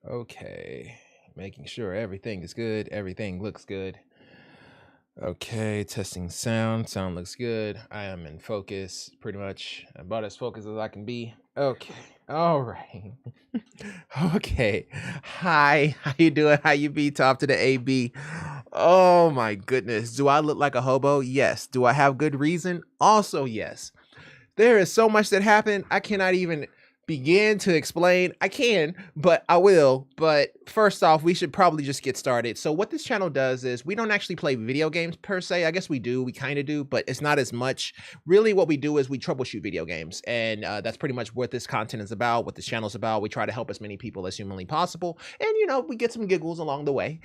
Okay, making sure everything is good. Everything looks good. Okay, testing sound. Sound looks good. I am in focus, pretty much about as focused as I can be. Okay, all right. Okay. Hi, how you doing? How you be? Top to the AB. Oh my goodness. Do I look like a hobo? Yes. Do I have good reason? Also, yes. There is so much that happened. I cannot even begin to explain. I can, but I will. But first off, we should probably just get started. So what this channel does is we don't actually play video games per se. I guess we do. We kind of do, but it's not as much. Really, what we do is we troubleshoot video games. And that's pretty much what this content is about, what this channel is about. We try to help as many people as humanly possible. And, you know, we get some giggles along the way.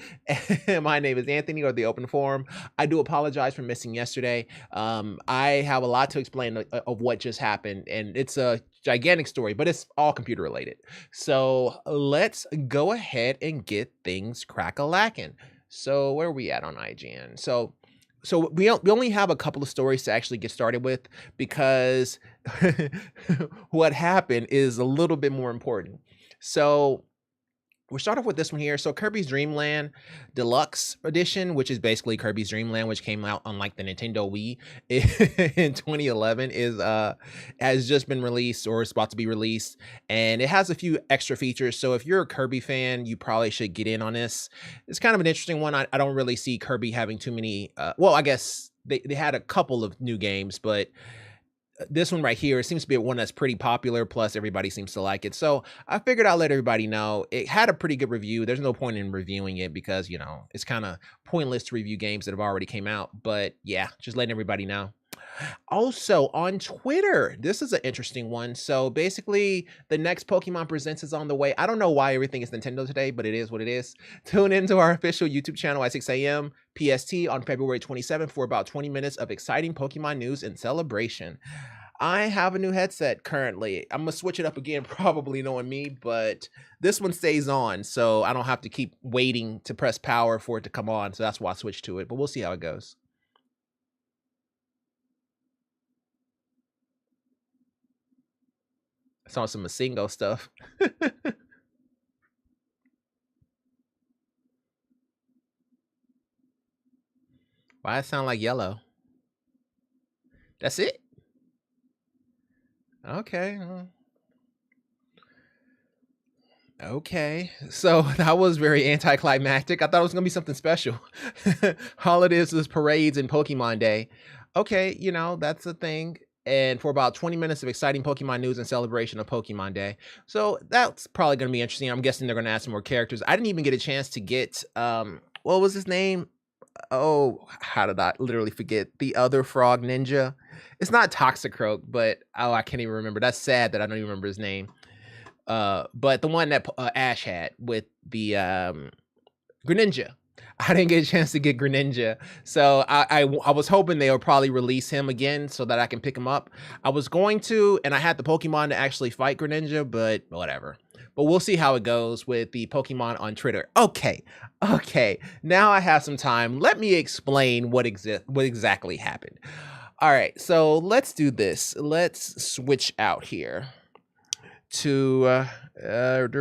My name is Anthony, or TheOpenForum. I do apologize for missing yesterday. I have a lot to explain of what just happened, and it's a gigantic story, but it's all computer related. So let's go ahead and get things crack-a-lacking. So where are we at on IGN? So we only have a couple of stories to actually get started with, because what happened is a little bit more important. So we'll start off with this one here. So Kirby's Dream Land Deluxe Edition, which is basically Kirby's Dream Land, which came out on like the Nintendo Wii in 2011, has just been released, or is about to be released, and it has a few extra features. So if you're a Kirby fan, you probably should get in on this. It's kind of an interesting one. I don't really see Kirby having too many. Well, I guess they had a couple of new games, but this one right here, it seems to be one that's pretty popular, plus everybody seems to like it. So I figured I'll let everybody know. It had a pretty good review. There's no point in reviewing it because, you know, it's kind of pointless to review games that have already came out. But yeah, just letting everybody know. Also on Twitter, this is an interesting one. So basically, the next Pokemon Presents is on the way. I don't know why everything is Nintendo today, but it is what it is. Tune into our official YouTube channel at 6 a.m. PST on February 27th for about 20 minutes of exciting Pokemon news and celebration. I have a new headset currently. I'm gonna switch it up again, probably knowing me, but this one stays on, so I don't have to keep waiting to press power for it to come on. So that's why I switched to it, but we'll see how it goes. I saw some Masingo stuff. Why it sound like yellow? That's it? Okay. Okay. So that was very anticlimactic. I thought it was gonna be something special. All it is parades and Pokemon Day. Okay, you know, that's a thing. And for about 20 minutes of exciting Pokemon news and celebration of Pokemon Day. So that's probably gonna be interesting. I'm guessing they're gonna add some more characters. I didn't even get a chance to get what was his name? Oh, how did I literally forget the other frog ninja? It's not Toxicroak, but oh, I can't even remember. That's sad that I don't even remember his name. But the one that Ash had with the Greninja. I didn't get a chance to get Greninja, so I was hoping they would probably release him again so that I can pick him up. I was going to, and I had the Pokemon to actually fight Greninja, but whatever. But we'll see how it goes with the Pokemon on Twitter. Okay, now I have some time. Let me explain what exactly happened. All right, so let's do this. Let's switch out here to build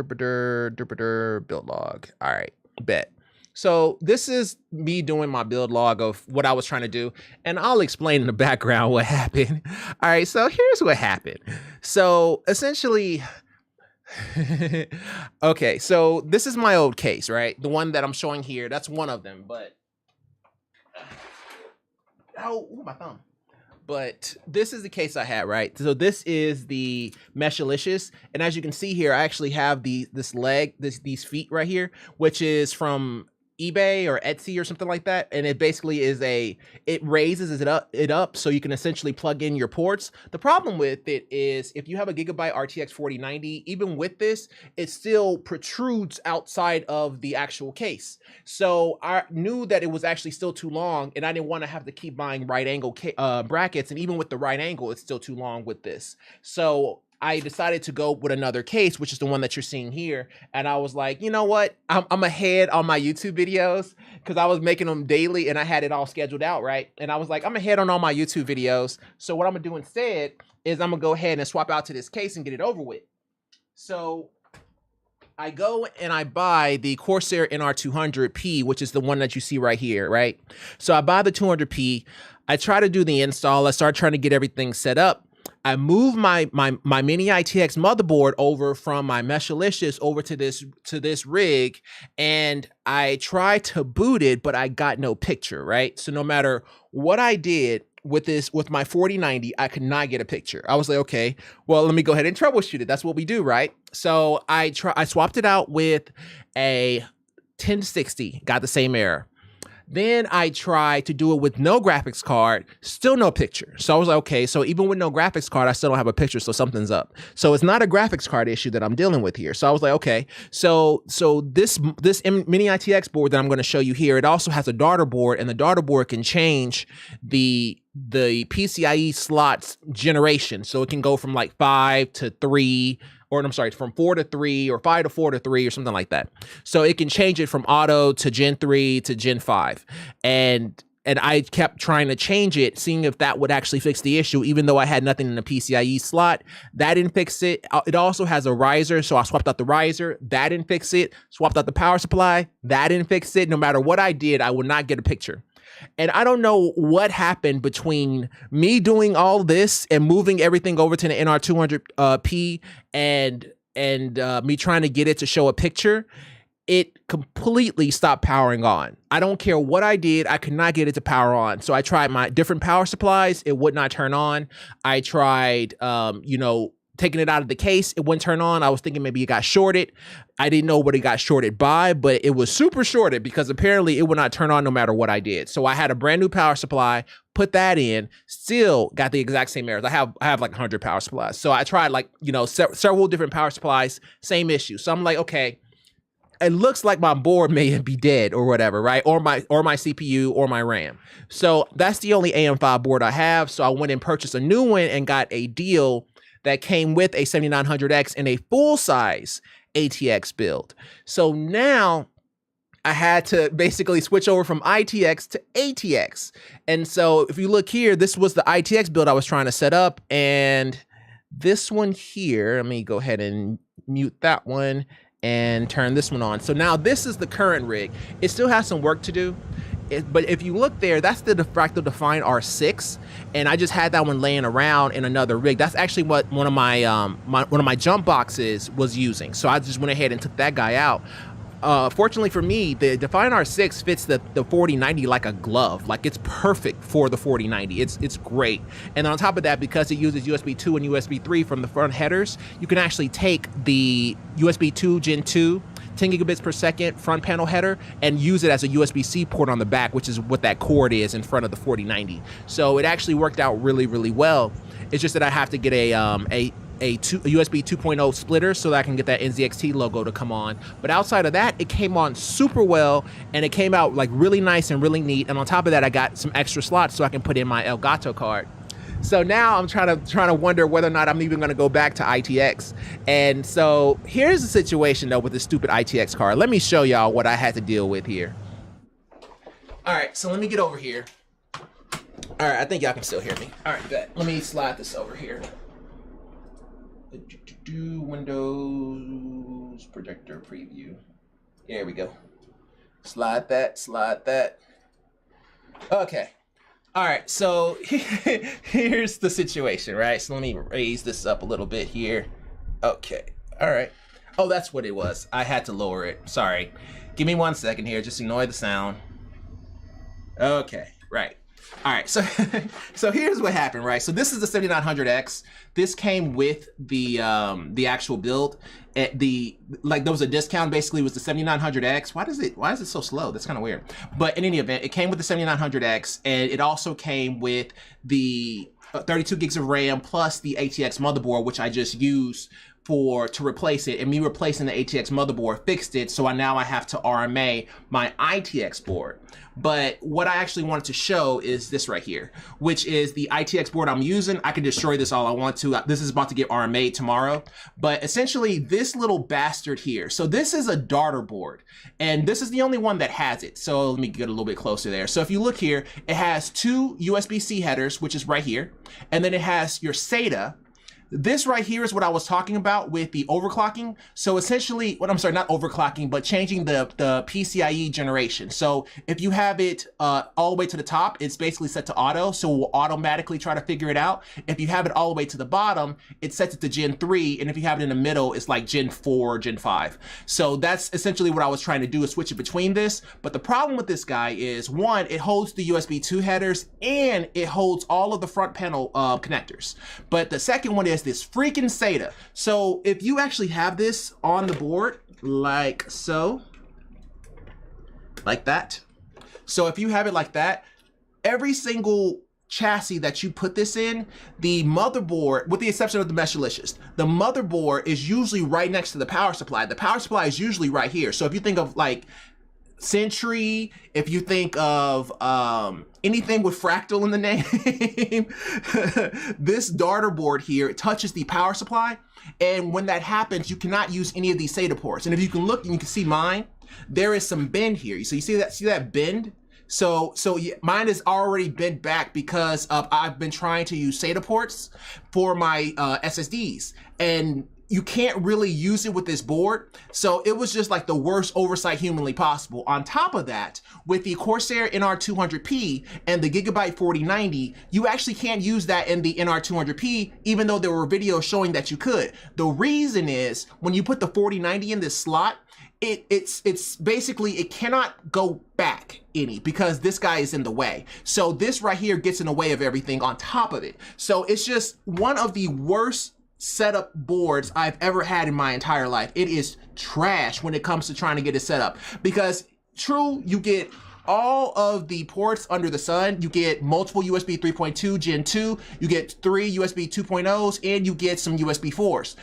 log. All right, bet. So this is me doing my build log of what I was trying to do, and I'll explain in the background what happened. All right, so here's what happened. So essentially, okay, so this is my old case, right? The one that I'm showing here, that's one of them, but oh, my thumb. But this is the case I had, right? So this is the Meshalicious, and as you can see here, I actually have these feet right here, which is from eBay or Etsy or something like that, and it basically is it raises it up so you can essentially plug in your ports. The problem with it is if you have a Gigabyte RTX 4090, even with this, it still protrudes outside of the actual case. So I knew that it was actually still too long, and I didn't want to have to keep buying right angle brackets, and even with the right angle, it's still too long with this. So I decided to go with another case, which is the one that you're seeing here. And I was like, you know what? I'm ahead on my YouTube videos because I was making them daily and I had it all scheduled out, right? And I was like, I'm ahead on all my YouTube videos. So what I'm gonna do instead is I'm gonna go ahead and swap out to this case and get it over with. So I go and I buy the Corsair NR200P, which is the one that you see right here, right? So I buy the 200P. I try to do the install. I start trying to get everything set up. I move my mini ITX motherboard over from my Meshalicious over to this rig, and I try to boot it, but I got no picture, right? So no matter what I did with my 4090, I could not get a picture. I was like, okay, well, let me go ahead and troubleshoot it. That's what we do, right? So I swapped it out with a 1060, got the same error. Then I tried to do it with no graphics card, still no picture. So I was like, okay, so even with no graphics card, I still don't have a picture, so something's up. So it's not a graphics card issue that I'm dealing with here. So I was like, okay, so this mini ITX board that I'm going to show you here, it also has a daughter board, and the daughter board can change the PCIe slots generation. So it can go from like 5 to 3, or I'm sorry, from 4 to 3 or 5 to 4 to 3 or something like that. So it can change it from auto to Gen 3 to Gen 5. And I kept trying to change it, seeing if that would actually fix the issue, even though I had nothing in the PCIe slot. That didn't fix it. It also has a riser, so I swapped out the riser. That didn't fix it. Swapped out the power supply. That didn't fix it. No matter what I did, I would not get a picture. And I don't know what happened between me doing all this and moving everything over to the NR200P and me trying to get it to show a picture. It completely stopped powering on. I don't care what I did. I could not get it to power on. So I tried my different power supplies. It would not turn on. I tried, taking it out of the case. It wouldn't turn on. I was thinking maybe it got shorted. I didn't know what it got shorted by, but it was super shorted because apparently it would not turn on no matter what I did. So I had a brand new power supply, put that in, still got the exact same errors. I have like 100 power supplies. So I tried like, several different power supplies, same issue. So I'm like, okay, it looks like my board may be dead or whatever, right? Or my CPU or my RAM. So that's the only AM5 board I have. So I went and purchased a new one and got a deal that came with a 7900X and a full-size ATX build. So now I had to basically switch over from ITX to ATX. And so if you look here, this was the ITX build I was trying to set up. And this one here, let me go ahead and mute that one and turn this one on. So now this is the current rig. It still has some work to do. But if you look there, that's the Fractal Define R6, and I just had that one laying around in another rig. That's actually what one of my jump boxes was using. So I just went ahead and took that guy out. Fortunately for me, the Define R6 fits the 4090 like a glove. Like it's perfect for the 4090. It's great. And on top of that, because it uses USB 2 and USB 3 from the front headers, you can actually take the USB 2 Gen 2 10 gigabits per second front panel header and use it as a USB-C port on the back, which is what that cord is in front of the 4090. So it actually worked out really, really well. It's just that I have to get a USB 2.0 splitter so that I can get that NZXT logo to come on. But outside of that, it came on super well, and it came out like really nice and really neat. And on top of that, I got some extra slots so I can put in my Elgato card. So now I'm trying to wonder whether or not I'm even going to go back to ITX. And so here's the situation though with this stupid ITX card. Let me show y'all what I had to deal with here. All right, so let me get over here. All right, I think y'all can still hear me. All right, bet. Let me slide this over here. Windows projector preview. There we go. Slide that, slide that. Okay. All right, so here's the situation, right? So let me raise this up a little bit here. Okay, all right. Oh, that's what it was. I had to lower it. Sorry. Give me 1 second here. Just ignore the sound. Okay, right. All right, so so here's what happened, right? So this is the 7900X. This came with the actual build. There was a discount. Basically, it was the 7900X. Why is it so slow? That's kind of weird. But in any event, it came with the 7900X, and it also came with the 32 gigs of RAM plus the ATX motherboard, which I just used to replace it. And me replacing the ATX motherboard fixed it, so now I have to RMA my ITX board. But what I actually wanted to show is this right here, which is the ITX board I'm using. I can destroy this all I want to. This is about to get RMA'd tomorrow. But essentially, this little bastard here. So this is a daughter board, and this is the only one that has it. So let me get a little bit closer there. So if you look here, it has two USB-C headers, which is right here. And then it has your SATA, This right here is what I was talking about with the overclocking. So essentially, I'm sorry, not overclocking, but changing the PCIe generation. So if you have it all the way to the top, it's basically set to auto, so we'll automatically try to figure it out. If you have it all the way to the bottom, it sets it to Gen 3, and if you have it in the middle, it's like Gen 4, Gen 5. So that's essentially what I was trying to do, is switch it between this. But the problem with this guy is, one, it holds the USB 2 headers, and it holds all of the front panel connectors. But the second one is this freaking SATA. So if you actually have this on the board, like so, like that. So if you have it like that, every single chassis that you put this in, the motherboard, with the exception of the Meshlicious, the motherboard is usually right next to the power supply. The power supply is usually right here. So if you think of like Sentry, if you think of anything with fractal in the name, this daughter board here, it touches the power supply. And when that happens, you cannot use any of these SATA ports. And if you can look, and you can see mine, there is some bend here. So you see that bend? So mine is already bent back because I've been trying to use SATA ports for my SSDs. And you can't really use it with this board. So it was just like the worst oversight humanly possible. On top of that, with the Corsair NR200P and the Gigabyte 4090, you actually can't use that in the NR200P, even though there were videos showing that you could. The reason is, when you put the 4090 in this slot, it's basically, it cannot go back any, because this guy is in the way. So this right here gets in the way of everything on top of it. So it's just one of the worst setup boards I've ever had in my entire life. It is trash when it comes to trying to get it set up, because true, you get all of the ports under the sun. You get multiple USB 3.2 Gen 2, you get 3 USB 2.0s, and you get some USB 4s.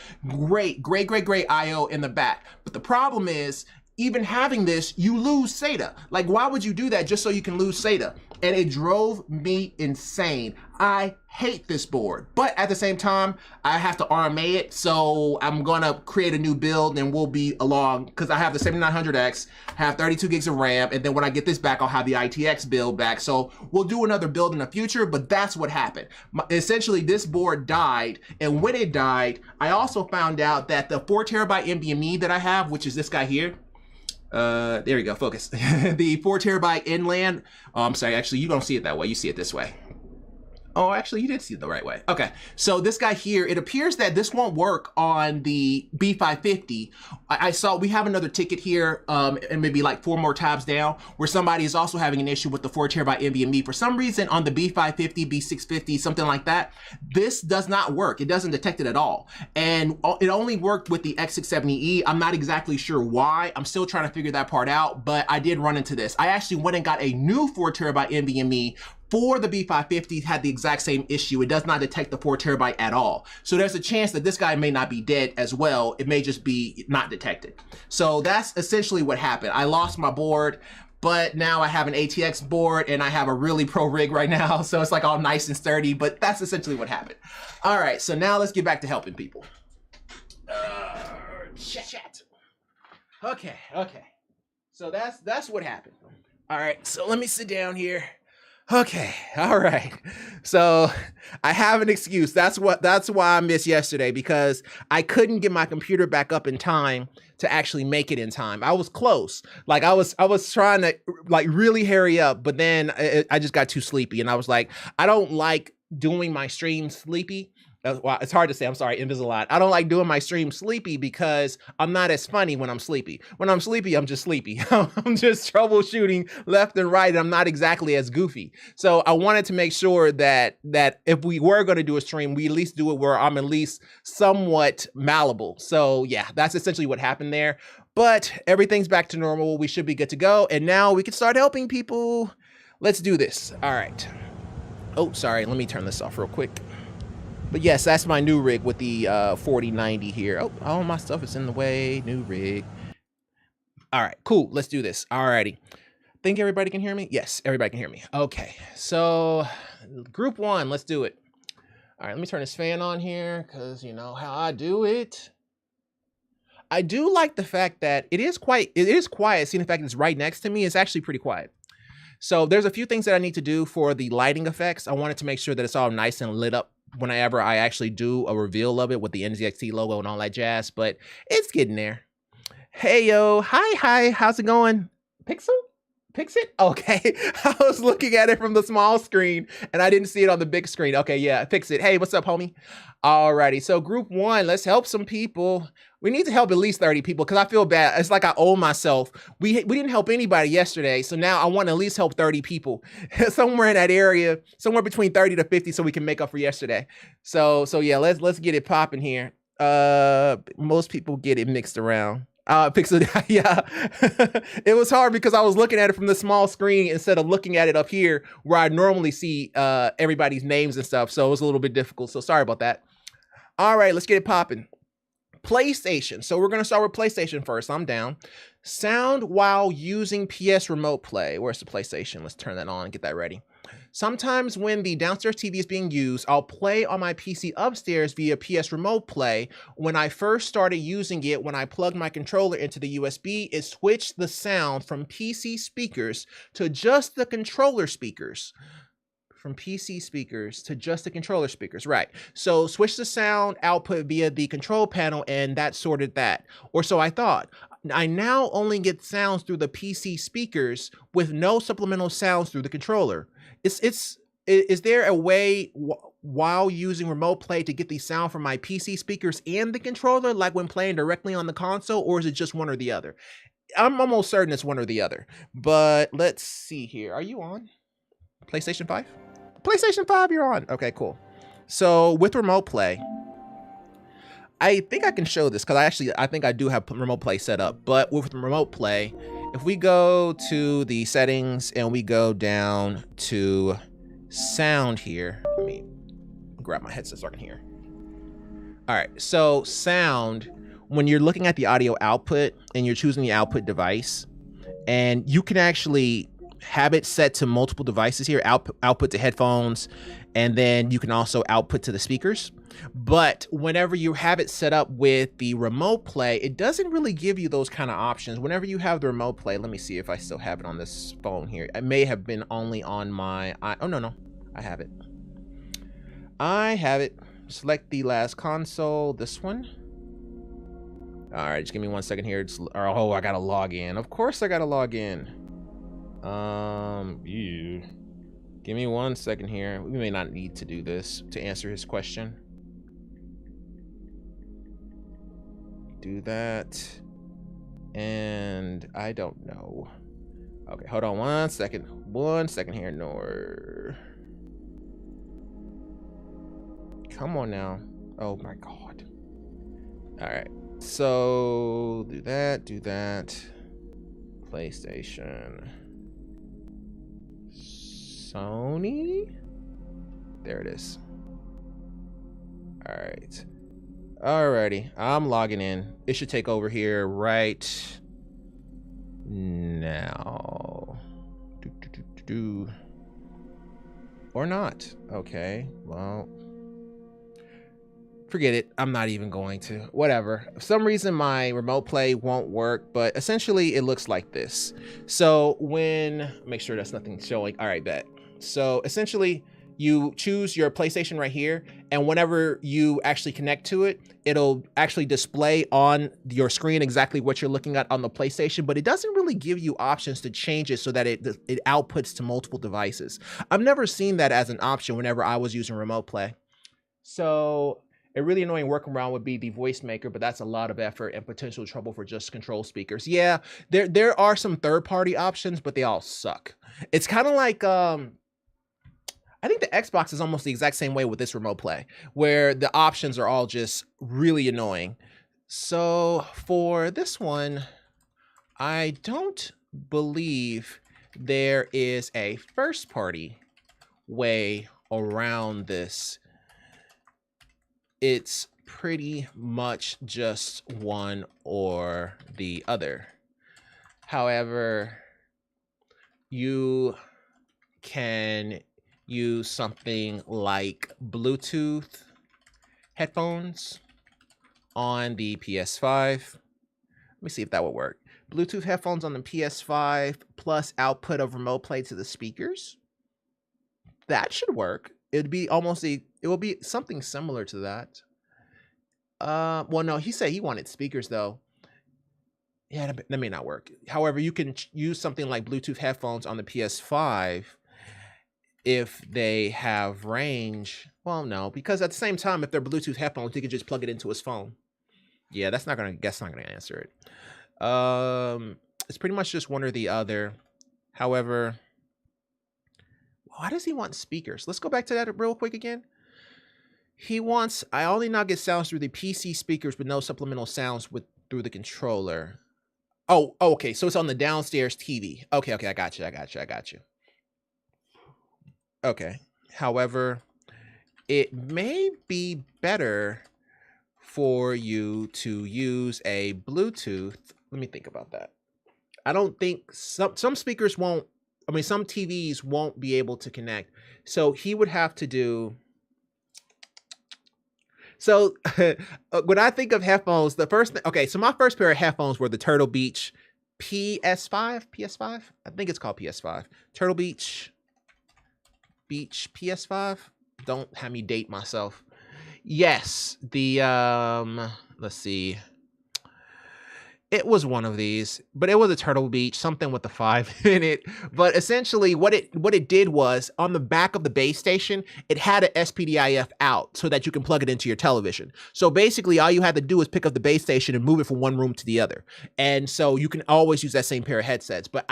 Great IO in the back. But the problem is, even having this, you lose SATA. Like, why would you do that just so you can lose SATA? And it drove me insane. I hate this board, but at the same time, I have to RMA it, so I'm gonna create a new build and we'll be along, because I have the 7900X, have 32 gigs of RAM, and then when I get this back, I'll have the ITX build back. So we'll do another build in the future, but that's what happened. Essentially, this board died, and when it died, I also found out that the 4TB NVMe that I have, which is this guy here, there we go, focus. The 4TB inland, I'm sorry, actually, you don't see it that way, you see it this way. Oh, actually, you did see it the right way. Okay, so this guy here, it appears that this won't work on the B550. I saw we have another ticket here, and maybe like 4 more tabs down, where somebody is also having an issue with the 4TB NVMe. For some reason, on the B550, B650, something like that, this does not work. It doesn't detect it at all. And it only worked with the X670E. I'm not exactly sure why. I'm still trying to figure that part out, but I did run into this. I actually went and got a new 4TB NVMe for the B550, had the exact same issue. It does not detect the 4TB at all. So there's a chance that this guy may not be dead as well. It may just be not detected. So that's essentially what happened. I lost my board, but now I have an ATX board and I have a really pro rig right now. So it's like all nice and sturdy, but that's essentially what happened. All right, so now let's get back to helping people. Chat. Okay. So that's what happened. All right, so let me sit down here. Okay, all right. So I have an excuse. That's why I missed yesterday, because I couldn't get my computer back up in time to actually make it in time. I was close. Like I was trying to like really hurry up, but then I just got too sleepy, and I was like, I don't like doing my stream sleepy. Well, it's hard to say. I'm sorry, Invisalign. I don't like doing my stream sleepy because I'm not as funny when I'm sleepy. When I'm sleepy, I'm just sleepy. I'm just troubleshooting left and right. And I'm not exactly as goofy. So I wanted to make sure that if we were going to do a stream, we at least do it where I'm at least somewhat malleable. So yeah, that's essentially what happened there. But everything's back to normal. We should be good to go. And now we can start helping people. Let's do this. All right. Oh, sorry. Let me turn this off real quick. But yes, that's my new rig with the 4090 here. Oh, all my stuff is in the way. New rig. All right, cool. Let's do this. All righty. Think everybody can hear me? Yes, everybody can hear me. Okay, so group 1, let's do it. All right, let me turn this fan on here because you know how I do it. I do like the fact that it is quiet. Seeing the fact that it's right next to me, it's actually pretty quiet. So there's a few things that I need to do for the lighting effects. I wanted to make sure that it's all nice and lit up whenever I actually do a reveal of it with the NZXT logo and all that jazz, but it's getting there. Hey, yo. Hi. How's it going? Pixit? Okay. I was looking at it from the small screen and I didn't see it on the big screen. Okay, yeah, Pixit. Hey, what's up, homie? Alrighty, so group one, let's help some people. We need to help at least 30 people because I feel bad. It's like I owe myself. We didn't help anybody yesterday, so now I want to at least help 30 people. Somewhere in that area, somewhere between 30 to 50 so we can make up for yesterday. So yeah, let's get it popping here. Most people get it mixed around. Pixel, yeah. It was hard because I was looking at it from the small screen instead of looking at it up here where I normally see everybody's names and stuff. So it was a little bit difficult. So sorry about that. All right, let's get it popping. PlayStation. So we're going to start with PlayStation first. I'm down. Sound while using PS Remote Play. Where's the PlayStation? Let's turn that on and get that ready. Sometimes when the downstairs TV is being used, I'll play on my PC upstairs via PS Remote Play. When I first started using it, when I plugged my controller into the USB, it switched the sound from PC speakers to just the controller speakers. From PC speakers to just the controller speakers, right? So switch the sound output via the control panel and that sorted that. Or so I thought. I now only get sounds through the PC speakers with no supplemental sounds through the controller. Is there a way while using remote play to get the sound from my PC speakers and the controller, like when playing directly on the console, or is it just one or the other? I'm almost certain it's one or the other, but let's see here. Are you on PlayStation 5? PlayStation 5, you're on. Okay, cool. So with remote play, I think I can show this because I think I do have remote play set up, but with remote play, if we go to the settings and we go down to sound here, let me grab my headset so I can hear. All right, so sound, when you're looking at the audio output and you're choosing the output device, and you can actually have it set to multiple devices here, output to headphones, and then you can also output to the speakers. But whenever you have it set up with the remote play, it doesn't really give you those kind of options. Whenever you have the remote play, let me see if I still have it on this phone here. It may have been only on my, oh no, I have it. Select the last console, this one. All right, just give me 1 second here. Oh, I gotta log in. Of course I gotta log in. Give me 1 second here. We may not need to do this to answer his question. Do that. And I don't know. Okay, hold on 1 second. 1 second here, Nor. Come on now. Oh my God. All right. So do that. PlayStation. Sony? There it is. All right. Alrighty, I'm logging in. It should take over here right now. Or not. Okay, well, forget it. I'm not even going to. Whatever. For some reason, my remote play won't work, but essentially it looks like this. So make sure that's nothing showing. All right, bet. So essentially, you choose your PlayStation right here, and whenever you actually connect to it, it'll actually display on your screen exactly what you're looking at on the PlayStation, but it doesn't really give you options to change it so that it outputs to multiple devices. I've never seen that as an option whenever I was using remote play. So a really annoying workaround would be the voice maker, but that's a lot of effort and potential trouble for just control speakers. Yeah, there are some third-party options, but they all suck. It's kind of like I think the Xbox is almost the exact same way with this remote play, where the options are all just really annoying. So for this one, I don't believe there is a first-party way around this. It's pretty much just one or the other. However, you can use something like Bluetooth headphones on the PS5. Let me see if that would work. Bluetooth headphones on the PS5 plus output of remote play to the speakers. That should work. it'd be almost it will be something similar to that. Well, no, he said he wanted speakers though. Yeah, that may not work. However, you can use something like Bluetooth headphones on the PS5 if they have range. Well, no, because at the same time, if they're Bluetooth headphones, you can just plug it into his phone. Yeah, that's not gonna answer it. It's pretty much just one or the other. However, why does he want speakers? Let's go back to that real quick again. He wants, I only now get sounds through the PC speakers, but no supplemental sounds through the controller. Oh, okay. So it's on the downstairs TV. Okay, I got you. Okay. However, it may be better for you to use a Bluetooth. Let me think about that. I don't think some speakers won't, I mean, some TVs won't be able to connect. So he would have to do. So when I think of headphones, the first thing, okay, so my first pair of headphones were the Turtle Beach PS5. I think it's called PS5. Turtle Beach PS5. Don't have me date myself. Yes, the let's see. It was one of these, but it was a Turtle Beach, something with the 5 in it. But essentially what it did was on the back of the base station, it had an SPDIF out so that you can plug it into your television. So basically all you had to do is pick up the base station and move it from one room to the other. And so you can always use that same pair of headsets. But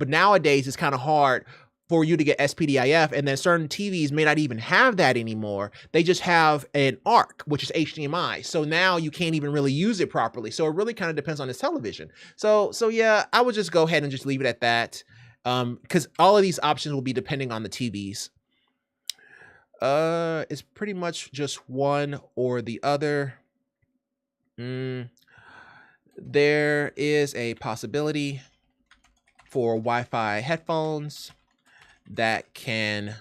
nowadays it's kind of hard for you to get SPDIF, and then certain TVs may not even have that anymore. They just have an ARC, which is HDMI. So now you can't even really use it properly. So it really kind of depends on this television. So yeah, I would just go ahead and just leave it at that, because all of these options will be depending on the TVs. It's pretty much just one or the other. There is a possibility for Wi-Fi headphones that can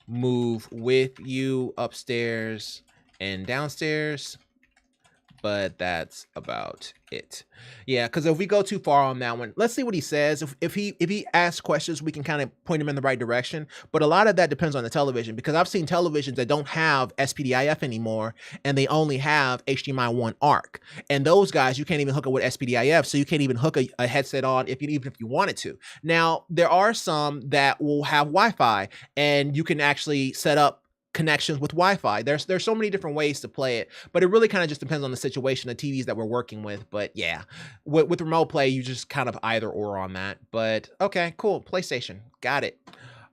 move with you upstairs and downstairs, but that's about it. Yeah, because if we go too far on that one, let's see what he says. If he asks questions, we can kind of point him in the right direction. But a lot of that depends on the television, because I've seen televisions that don't have SPDIF anymore, and they only have HDMI 1 ARC. And those guys, you can't even hook up with SPDIF, so you can't even hook a headset on even if you wanted to. Now, there are some that will have Wi-Fi, and you can actually set up connections with Wi-Fi. There's so many different ways to play it, but it really kind of just depends on the situation, the TVs that we're working with. But yeah, with remote play, you just kind of either or on that. But okay, cool. PlayStation, got it.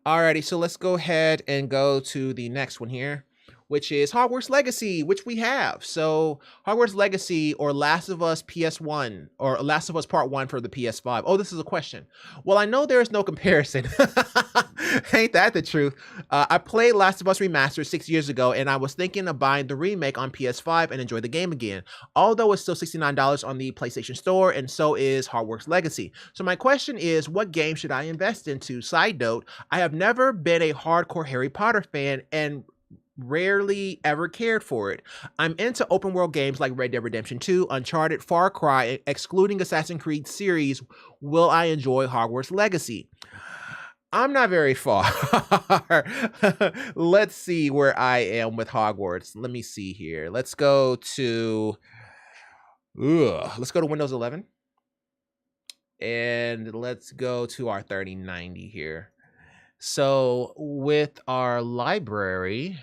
Alrighty, so let's go ahead and go to the next one here, which is Hogwarts Legacy, which we have. So Hogwarts Legacy or Last of Us PS1 or Last of Us Part 1 for the PS5. Oh, this is a question. Well, I know there is no comparison. Ain't that the truth? I played Last of Us Remastered 6 years ago, and I was thinking of buying the remake on PS5 and enjoy the game again. Although it's still $69 on the PlayStation Store, and so is Hogwarts Legacy. So my question is, what game should I invest into? Side note, I have never been a hardcore Harry Potter fan and rarely ever cared for it. I'm into open world games like Red Dead Redemption 2, Uncharted, Far Cry, excluding Assassin's Creed series. Will I enjoy Hogwarts Legacy? I'm not very far. Let's see where I am with Hogwarts. Let me see here. Let's go to Windows 11. And let's go to our 3090 here. So with our library,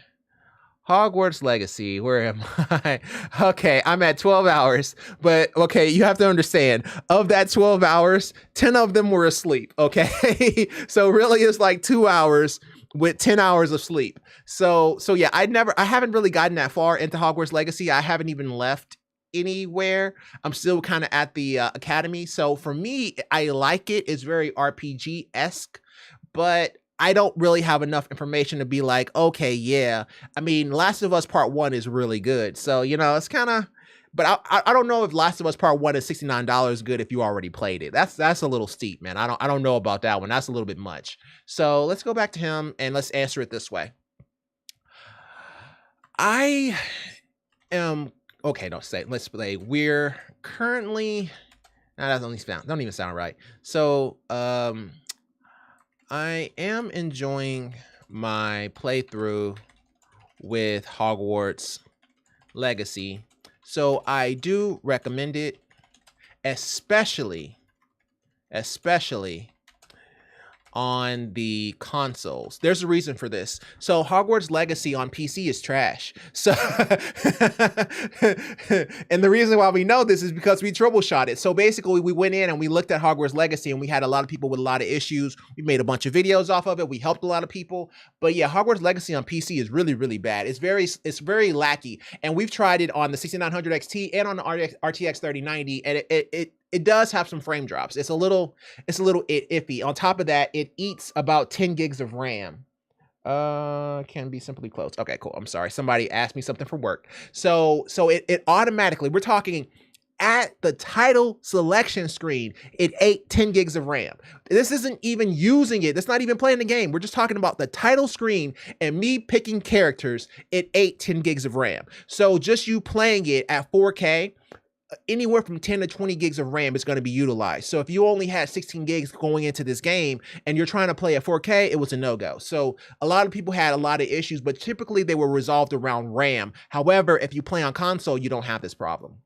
Hogwarts Legacy, where am I? Okay, I'm at 12 hours, but okay, you have to understand, of that 12 hours, 10 of them were asleep, okay? So really it's like 2 hours with 10 hours of sleep. So yeah, I haven't really gotten that far into Hogwarts Legacy. I haven't even left anywhere. I'm still kind of at the academy. So for me, I like it. It's very RPG-esque, but I don't really have enough information to be like, okay, yeah. I mean, Last of Us Part 1 is really good. So, you know, it's kind of, but I don't know if Last of Us Part 1 is $69 good if you already played it. That's a little steep, man. I don't know about that one. That's a little bit much. So let's go back to him and let's answer it this way. I am, okay, let's play. We're currently, that don't even sound right. So, I am enjoying my playthrough with Hogwarts Legacy. So I do recommend it, especially on the consoles. There's a reason for this. So Hogwarts Legacy on PC is trash. So and the reason why we know this is because we troubleshot it. So basically we went in and we looked at Hogwarts Legacy and we had a lot of people with a lot of issues. We made a bunch of videos off of it. We helped a lot of people. But yeah, Hogwarts Legacy on PC is really, really bad. It's very lacky. And we've tried it on the 6900 XT and on the RTX 3090, and it does have some frame drops. It's a little iffy. On top of that, it eats about 10 gigs of RAM. Can be simply closed. Okay, cool. I'm sorry. Somebody asked me something for work. So it automatically, we're talking at the title selection screen, it ate 10 gigs of RAM. This isn't even using it. That's not even playing the game. We're just talking about the title screen and me picking characters. It ate 10 gigs of RAM. So just you playing it at 4K, anywhere from 10 to 20 gigs of RAM is going to be utilized. So if you only had 16 gigs going into this game and you're trying to play at 4K, it was a no-go. So a lot of people had a lot of issues, but typically they were resolved around RAM. However, if you play on console, you don't have this problem.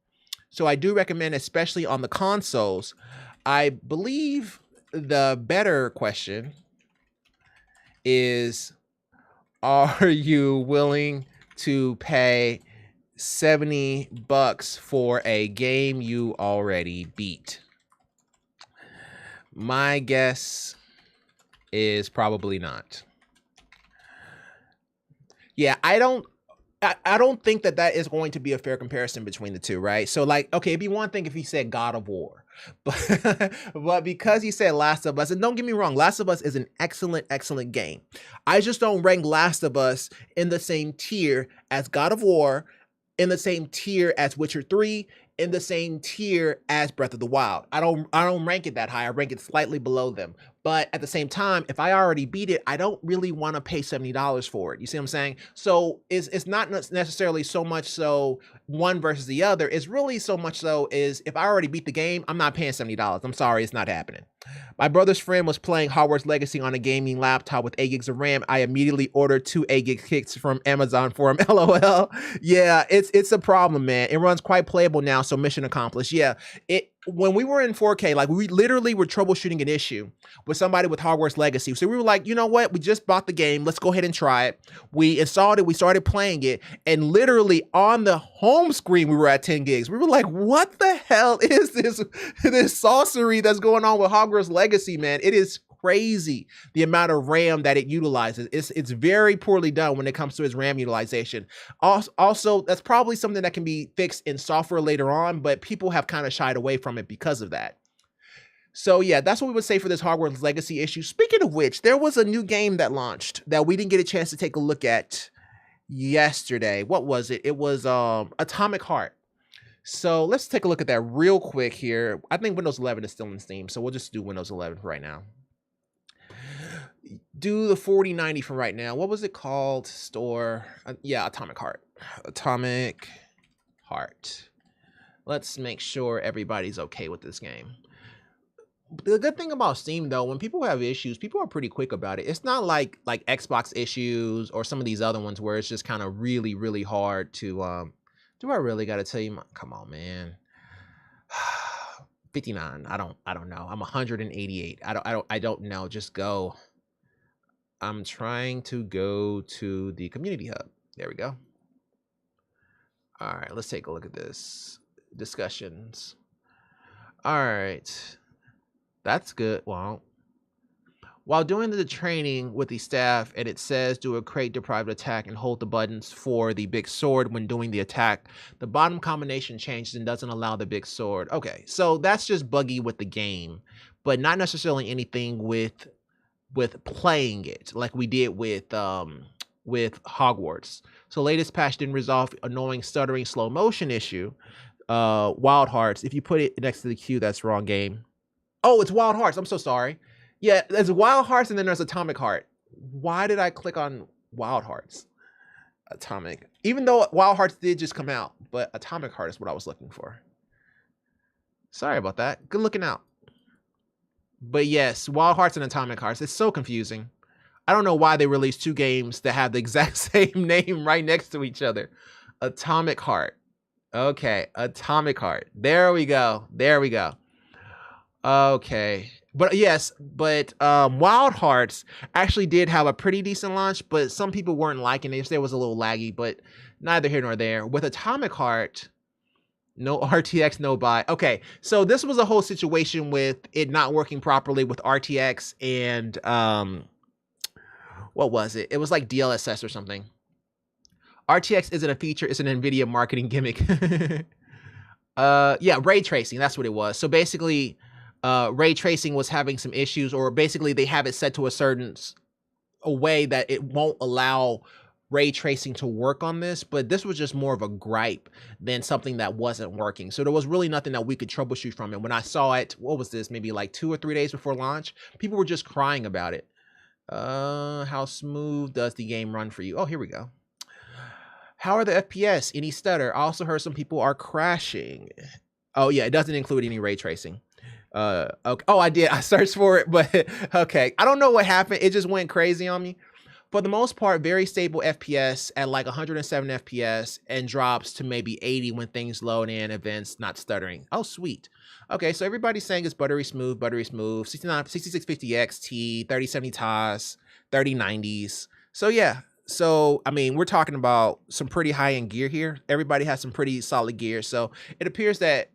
So I do recommend, especially on the consoles. I believe the better question is, are you willing to pay $70 for a game you already beat? My guess is probably not. Yeah, I don't think that is going to be a fair comparison between the two, right? So like, okay, it'd be one thing if he said God of War, but because he said Last of Us, and don't get me wrong, Last of Us is an excellent game. I just don't rank Last of Us in the same tier as God of War, in the same tier as Witcher 3, in the same tier as Breath of the Wild. I don't rank it that high. I rank it slightly below them. But at the same time, if I already beat it, I don't really want to pay $70 for it. You see what I'm saying? So it's not necessarily so much so one versus the other. It's really so much so is if I already beat the game, I'm not paying $70. I'm sorry, it's not happening. My brother's friend was playing Hogwarts Legacy on a gaming laptop with 8 gigs of RAM. I immediately ordered 2 8 gig kits from Amazon for him. LOL. Yeah, it's a problem, man. It runs quite playable now, so mission accomplished. Yeah, when we were in 4K, like we literally were troubleshooting an issue with somebody with Hogwarts Legacy. So we were like, you know what? We just bought the game. Let's go ahead and try it. We installed it. We started playing it. And literally on the home screen, we were at 10 gigs. We were like, what the hell is this sorcery that's going on with Hogwarts Legacy, man? It is crazy the amount of RAM that it utilizes. It's very poorly done when it comes to its RAM utilization. Also, that's probably something that can be fixed in software later on, but people have kind of shied away from it because of that. So yeah, that's what we would say for this Hogwarts Legacy issue. Speaking of which, there was a new game that launched that we didn't get a chance to take a look at yesterday. What was it? It was Atomic Heart. So let's take a look at that real quick here. I think Windows 11 is still in Steam, so we'll just do Windows 11 for right now. Do the 4090 for right now. What was it called? Store. Yeah, Atomic Heart. Atomic Heart. Let's make sure everybody's okay with this game. The good thing about Steam, though, when people have issues, people are pretty quick about it. It's not like Xbox issues or some of these other ones where it's just kind of really hard to. Do I really got to tell you? Come on, man. 59. I don't know. I'm 188. I don't know. Just go. I'm trying to go to the community hub. There we go. All right, let's take a look at this. Discussions. All right. That's good. Well, while doing the training with the staff, and it says do a crate deprived attack and hold the buttons for the big sword when doing the attack, the bottom combination changes and doesn't allow the big sword. Okay, so that's just buggy with the game, but not necessarily anything with playing it like we did with Hogwarts. So latest patch didn't resolve annoying stuttering slow motion issue. Wild Hearts. If you put it next to the queue, that's wrong game. Oh, it's Wild Hearts. I'm so sorry. Yeah, there's Wild Hearts and then there's Atomic Heart. Why did I click on Wild Hearts? Atomic. Even though Wild Hearts did just come out, but Atomic Heart is what I was looking for. Sorry about that. Good looking out. But yes, Wild Hearts and Atomic Hearts. It's so confusing. I don't know why they released two games that have the exact same name right next to each other. Atomic Heart. Okay, Atomic Heart. There we go. There we go. Okay. But yes, but Wild Hearts actually did have a pretty decent launch, but some people weren't liking it. It was a little laggy, but neither here nor there. With Atomic Heart, no RTX, no buy. Okay, so this was a whole situation with it not working properly with RTX and what was it? It was like DLSS or something. RTX isn't a feature, it's an NVIDIA marketing gimmick. Yeah, ray tracing, that's what it was. So basically, ray tracing was having some issues, or basically they have it set to a way that it won't allow ray tracing to work on this, but this was just more of a gripe than something that wasn't working. So there was really nothing that we could troubleshoot from it. When I saw it, what was this, maybe like 2 or 3 days before launch, people were just crying about it. How smooth does the game run for you? Oh, here we go. How are the FPS? Any stutter? I also heard some people are crashing. Oh yeah, it doesn't include any ray tracing. Okay. Oh, I did. I searched for it, but okay. I don't know what happened. It just went crazy on me. For the most part, very stable FPS at like 107 FPS and drops to maybe 80 when things load in, events not stuttering. Oh, sweet. Okay, so everybody's saying it's buttery smooth, 6650 XT, 3070 TOS, 3090s. So yeah. So, I mean, we're talking about some pretty high-end gear here. Everybody has some pretty solid gear. So it appears that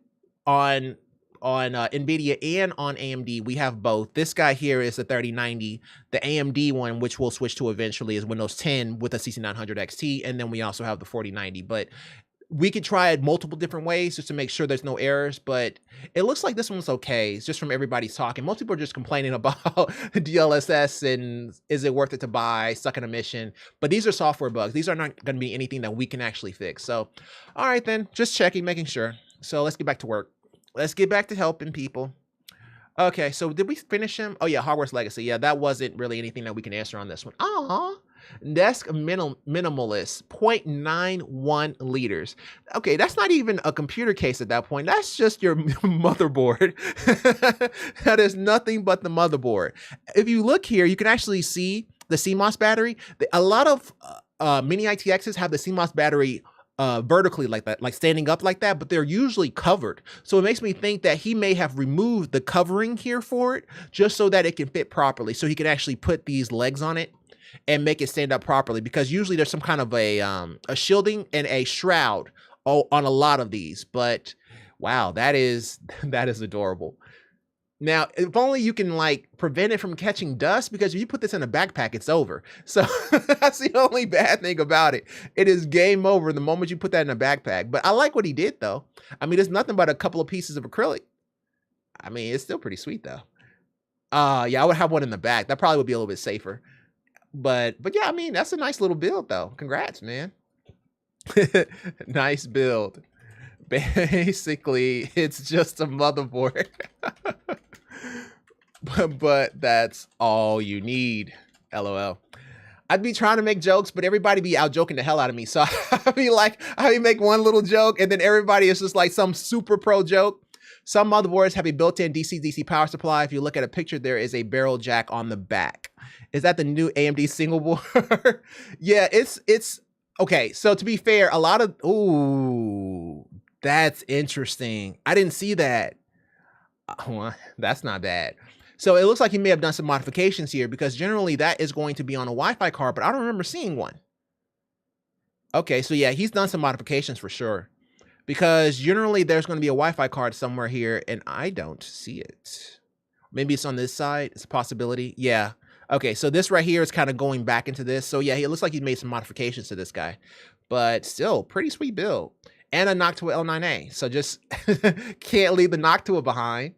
on NVIDIA and on AMD, we have both. This guy here is the 3090. The AMD one, which we'll switch to eventually, is Windows 10 with a 6900 XT. And then we also have the 4090. But we could try it multiple different ways just to make sure there's no errors, but it looks like this one's okay. It's just from everybody's talking. Most people are just complaining about DLSS and is it worth it to buy, stuck in a mission. But these are software bugs. These are not going to be anything that we can actually fix. So, all right then, just checking, making sure. So let's get back to work. Let's get back to helping people. Okay, so did we finish him? Oh yeah, Hogwarts Legacy. Yeah, that wasn't really anything that we can answer on this one. Aww. Desk minimalist, 0.91 liters. Okay, that's not even a computer case at that point. That's just your motherboard. That is nothing but the motherboard. If you look here, you can actually see the CMOS battery. A lot of mini ITXs have the CMOS battery vertically like that, like standing up like that, but they're usually covered. So it makes me think that he may have removed the covering here for it just so that it can fit properly. So he can actually put these legs on it and make it stand up properly, because usually there's some kind of a shielding and a shroud on a lot of these. But wow, that is adorable. Now, if only you can like prevent it from catching dust, because if you put this in a backpack, it's over. So that's the only bad thing about it. It is game over the moment you put that in a backpack. But I like what he did though. I mean, it's nothing but a couple of pieces of acrylic. I mean, it's still pretty sweet though. Yeah, I would have one in the back. That probably would be a little bit safer. But yeah, I mean, that's a nice little build though. Congrats, man. Nice build. Basically, it's just a motherboard. but that's all you need. LOL. I'd be trying to make jokes, but everybody be out joking the hell out of me. So I'd be make one little joke, and then everybody is just like some super pro joke. Some motherboards have a built-in DC-DC power supply. If you look at a picture, there is a barrel jack on the back. Is that the new AMD single board? Yeah, it's okay. So to be fair, a lot of that's interesting. I didn't see that. Well, that's not bad. So it looks like he may have done some modifications here, because generally that is going to be on a Wi-Fi card, but I don't remember seeing one. Okay, so yeah, he's done some modifications for sure, because generally there's going to be a Wi-Fi card somewhere here and I don't see it. Maybe it's on this side. It's a possibility. Yeah. Okay, so this right here is kind of going back into this. So yeah, it looks like he made some modifications to this guy, but still pretty sweet build. And a Noctua L9A. So just can't leave the Noctua behind.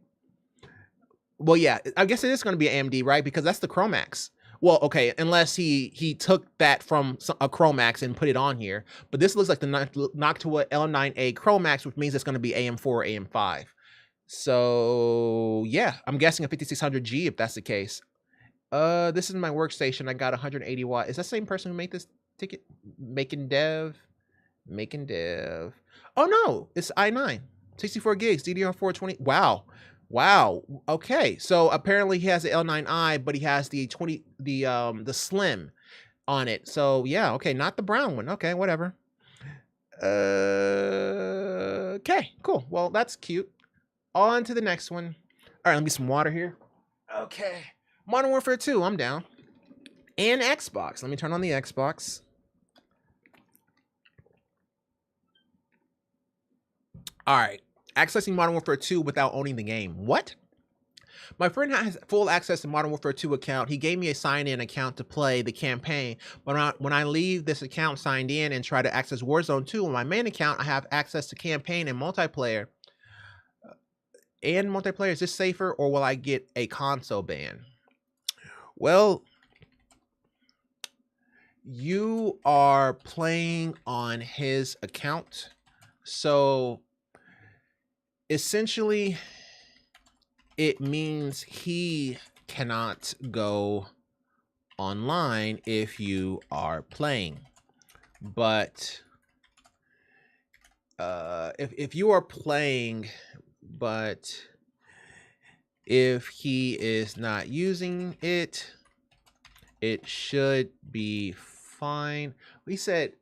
Well, yeah, I guess it is going to be AMD, right? Because that's the Chromax. Well, okay, unless he took that from a Chromax and put it on here. But this looks like the Noctua L9A Chromax, which means it's going to be AM4 or AM5. So yeah, I'm guessing a 5600G if that's the case. This is my workstation. I got 180 watt. Is that the same person who made this ticket? Making dev. Oh no, it's i9, 64 gigs, DDR4 20. Wow. Wow. Okay. So apparently he has the L9i, but he has the the slim on it. So yeah, okay, not the brown one. Okay, whatever. Okay, cool. Well, that's cute. On to the next one. All right, let me get some water here. Okay. Modern Warfare 2, I'm down. And Xbox. Let me turn on the Xbox. All right. Accessing Modern Warfare 2 without owning the game. What? My friend has full access to Modern Warfare 2 account. He gave me a sign-in account to play the campaign, but when I leave this account signed in and try to access Warzone 2 on my main account, I have access to campaign and multiplayer. Is this safer, or will I get a console ban? Well, you are playing on his account, so essentially it means he cannot go online if you are playing. But if you are playing, but if he is not using it, it should be fine. He said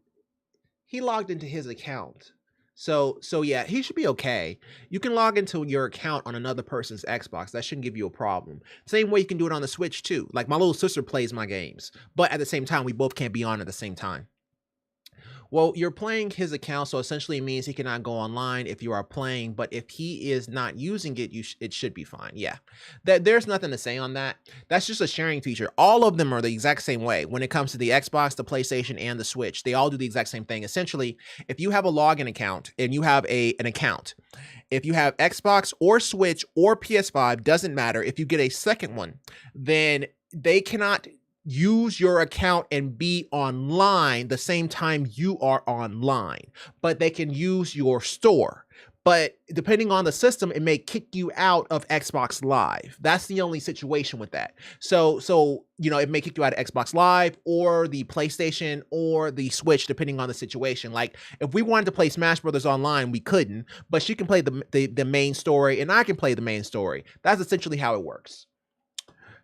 he logged into his account. So yeah, he should be okay. You can log into your account on another person's Xbox. That shouldn't give you a problem. Same way you can do it on the Switch too. Like my little sister plays my games, but at the same time, we both can't be on at the same time. Well, you're playing his account, so essentially it means he cannot go online if you are playing, but if he is not using it, it should be fine. Yeah. There's nothing to say on that. That's just a sharing feature. All of them are the exact same way when it comes to the Xbox, the PlayStation, and the Switch. They all do the exact same thing. Essentially, if you have a login account and you have an account, if you have Xbox or Switch or PS5, doesn't matter. If you get a second one, then they cannot use your account and be online the same time you are online, but they can use your store. But depending on the system, it may kick you out of Xbox Live. That's the only situation with that. So you know, it may kick you out of Xbox Live or the PlayStation or the Switch, depending on the situation. Like if we wanted to play Smash Brothers online, we couldn't, but she can play the main story and I can play the main story. That's essentially how it works.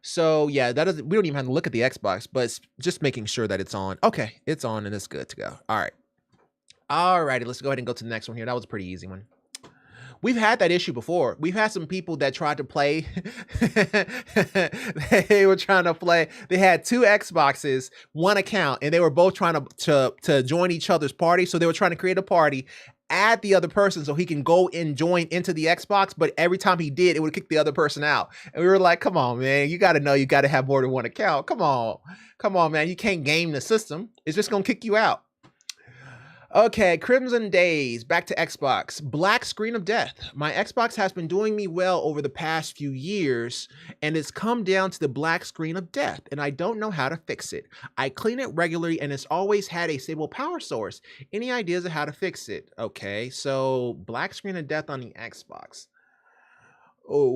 So yeah, we don't even have to look at the Xbox, but it's just making sure that it's on. Okay, it's on and it's good to go. All right. Alrighty, let's go ahead and go to the next one here. That was a pretty easy one. We've had that issue before. We've had some people that tried to play. They were trying to play. They had two Xboxes, one account, and they were both trying to join each other's party. So they were trying to create a party, add the other person so he can go and join into the Xbox. But every time he did, it would kick the other person out. And we were like, come on, man. You got to know you got to have more than one account. Come on. Come on, man. You can't game the system. It's just going to kick you out. Okay, Crimson Days, back to Xbox. Black screen of death. My Xbox has been doing me well over the past few years, and it's come down to the black screen of death, and I don't know how to fix it. I clean it regularly, and it's always had a stable power source. Any ideas of how to fix it? Okay, so black screen of death on the Xbox. Oh,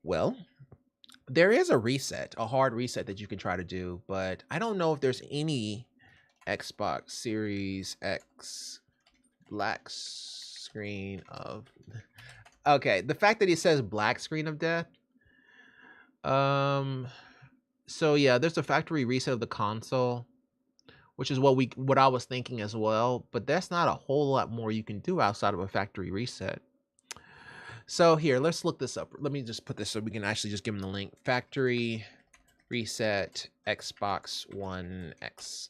well, there is a reset, a hard reset that you can try to do, but I don't know if there's any Xbox Series X black screen of... Okay, the fact that it says black screen of death. So yeah, there's a factory reset of the console, which is what I was thinking as well, but that's not a whole lot more you can do outside of a factory reset. So here, let's look this up. Let me just put this so we can actually just give them the link. Factory reset Xbox One X.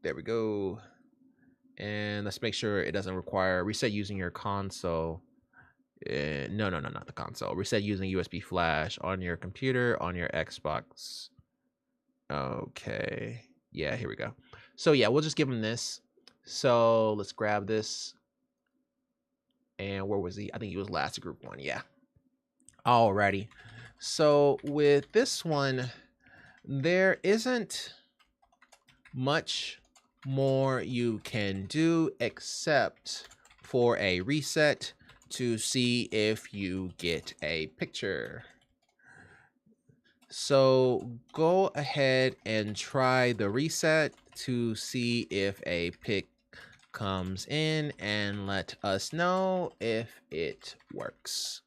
There we go. And let's make sure it doesn't require reset using your console. No, not the console. Reset using USB flash on your computer, on your Xbox. Okay. Yeah, here we go. So yeah, we'll just give him this. So let's grab this. And where was he? I think he was last group one. Yeah. Alrighty. So with this one, there isn't much more you can do except for a reset to see if you get a picture. So go ahead and try the reset to see if a pic comes in and let us know if it works.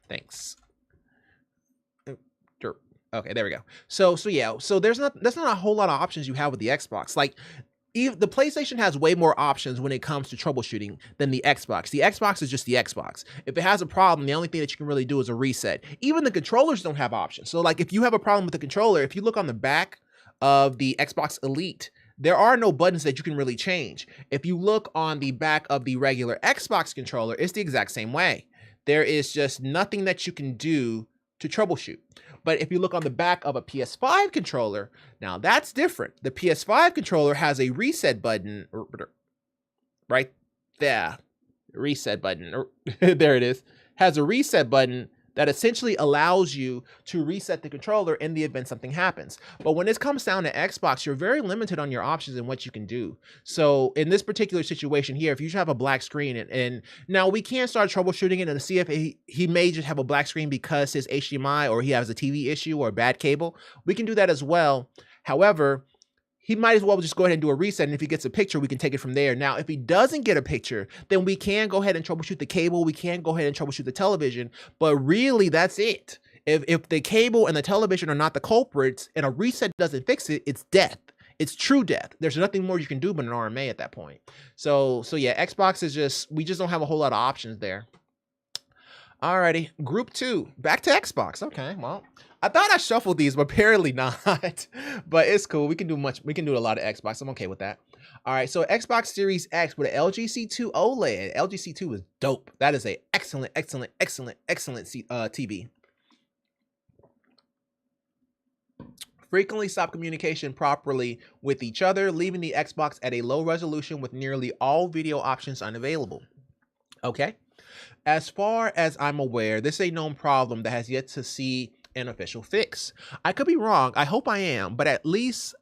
Thanks. Okay, there we go. So yeah, so that's not a whole lot of options you have with the Xbox. Like, even the PlayStation has way more options when it comes to troubleshooting than the Xbox. The Xbox is just the Xbox. If it has a problem, the only thing that you can really do is a reset. Even the controllers don't have options. So like, if you have a problem with the controller, if you look on the back of the Xbox Elite, there are no buttons that you can really change. If you look on the back of the regular Xbox controller, it's the exact same way. There is just nothing that you can do to troubleshoot. But if you look on the back of a PS5 controller, now that's different. The PS5 controller has a reset button right there. Reset button. There it is. Has a reset button that essentially allows you to reset the controller in the event something happens. But when this comes down to Xbox, you're very limited on your options and what you can do. So in this particular situation here, if you have a black screen, and now we can start troubleshooting it and see if he may just have a black screen because his HDMI or he has a TV issue or a bad cable. We can do that as well. However, he might as well just go ahead and do a reset, and if he gets a picture, we can take it from there. Now, if he doesn't get a picture, then we can go ahead and troubleshoot the cable. We can go ahead and troubleshoot the television, but really, that's it. If the cable and the television are not the culprits, and a reset doesn't fix it, it's death. It's true death. There's nothing more you can do but an RMA at that point. So yeah, Xbox is we just don't have a whole lot of options there. Alrighty, group 2, back to Xbox. Okay, well, I thought I shuffled these, but apparently not. But it's cool. We can do a lot of Xbox. I'm okay with that. All right, so Xbox Series X with an LG C2 OLED. LG C2 is dope. That is a excellent TV. Frequently stop communication properly with each other, leaving the Xbox at a low resolution with nearly all video options unavailable. Okay. As far as I'm aware, this is a known problem that has yet to see an official fix. I could be wrong. I hope I am, but I at least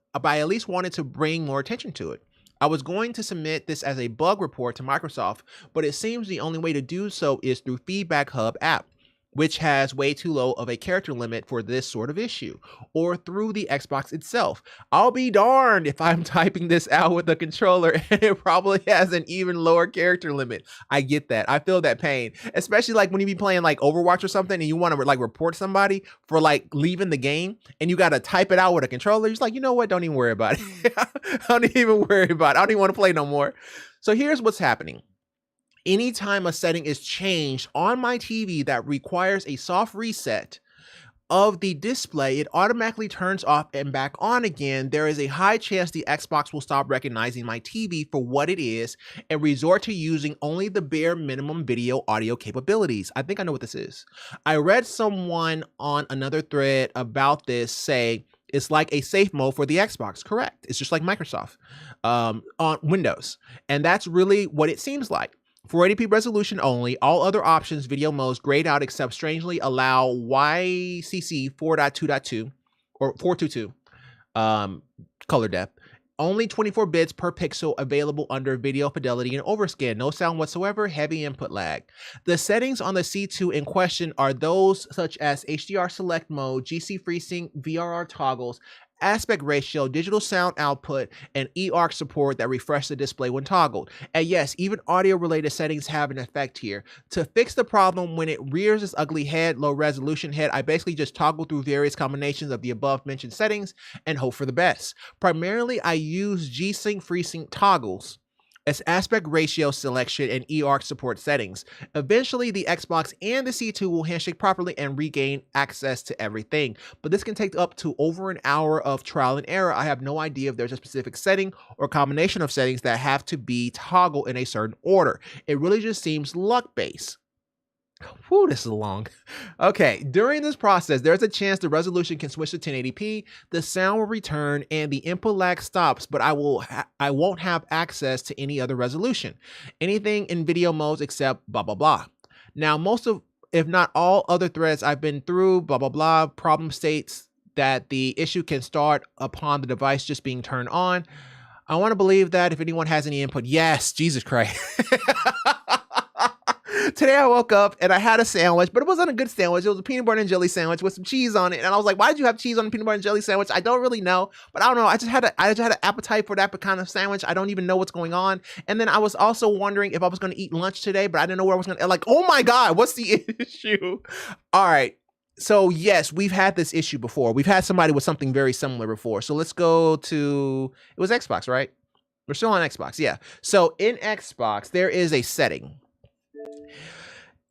wanted to bring more attention to it. I was going to submit this as a bug report to Microsoft, but it seems the only way to do so is through Feedback Hub app, which has way too low of a character limit for this sort of issue, or through the Xbox itself. I'll be darned if I'm typing this out with the controller and it probably has an even lower character limit. I get that. I feel that pain, especially like when you be playing like Overwatch or something and you want to like report somebody for like leaving the game and you got to type it out with a controller. You're just like, you know what? Don't even worry about it. Don't even worry about it. I don't even want to play no more. So here's what's happening. Anytime a setting is changed on my TV that requires a soft reset of the display, it automatically turns off and back on again. There is a high chance the Xbox will stop recognizing my TV for what it is and resort to using only the bare minimum video audio capabilities. I think I know what this is. I read someone on another thread about this say it's like a safe mode for the Xbox. Correct. It's just like Microsoft on Windows. And that's really what it seems like. 480p resolution only. All other options, video modes, grayed out except strangely allow YCC 4.2.2 or 422 color depth. Only 24 bits per pixel available under video fidelity and overscan. No sound whatsoever, heavy input lag. The settings on the C2 in question are those such as HDR select mode, GC FreeSync, VRR toggles, aspect ratio, digital sound output, and eARC support that refresh the display when toggled. And yes, even audio-related settings have an effect here. To fix the problem when it rears its ugly head, low resolution head, I basically just toggle through various combinations of the above mentioned settings and hope for the best. Primarily, I use G-Sync FreeSync toggles as aspect ratio selection and eARC support settings. Eventually, the Xbox and the C2 will handshake properly and regain access to everything. But this can take up to over an hour of trial and error. I have no idea if there's a specific setting or combination of settings that have to be toggled in a certain order. It really just seems luck-based. Whew, this is long. Okay, during this process, there's a chance the resolution can switch to 1080p, the sound will return, and the input lag stops, but I won't have access to any other resolution. Anything in video modes except blah, blah, blah. Now, most of, if not all other threads I've been through, blah, blah, blah, problem states that the issue can start upon the device just being turned on. I want to believe that if anyone has any input, yes, Jesus Christ. Today I woke up and I had a sandwich, but it wasn't a good sandwich. It was a peanut butter and jelly sandwich with some cheese on it. And I was like, why did you have cheese on the peanut butter and jelly sandwich? I don't really know, but I don't know. I just had an appetite for that kind of sandwich. I don't even know what's going on. And then I was also wondering if I was going to eat lunch today, but I didn't know where I was going to, like, oh my God, what's the issue? All right. So yes, we've had this issue before. We've had somebody with something very similar before. So let's go to, it was Xbox, right? We're still on Xbox. Yeah. So in Xbox, there is a setting.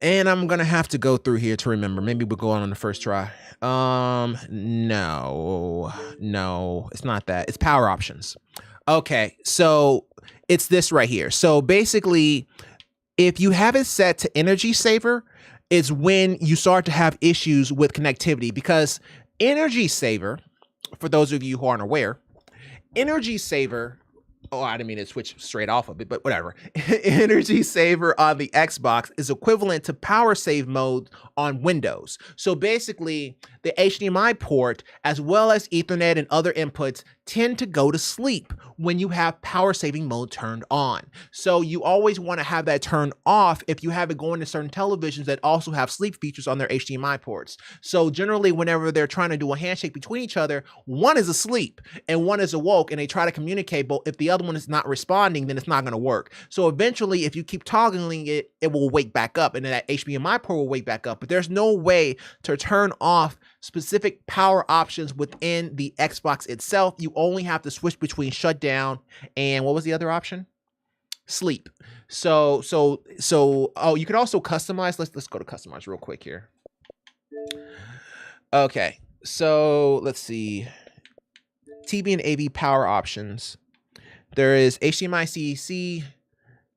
And I'm going to have to go through here to remember. Maybe we'll go on the first try. No, it's not that. It's power options. Okay. So it's this right here. So basically, if you have it set to energy saver, it's when you start to have issues with connectivity, because energy saver, for those of you who aren't aware, energy saver, oh, I didn't mean to switch straight off of it, but whatever. Energy saver on the Xbox is equivalent to power save mode on Windows. So basically, the HDMI port, as well as Ethernet and other inputs, tend to go to sleep when you have power saving mode turned on. So you always want to have that turned off if you have it going to certain televisions that also have sleep features on their HDMI ports. So generally, whenever they're trying to do a handshake between each other, one is asleep and one is awoke, and they try to communicate, but if the other one is not responding, then it's not going to work. So eventually, if you keep toggling it, it will wake back up, and then that HDMI port will wake back up. But there's no way to turn off specific power options within the Xbox itself. You only have to switch between shutdown and what was the other option? Sleep. So oh, you can also customize. Let's go to customize real quick here. Okay, so let's see. TV and AV power options. There is HDMI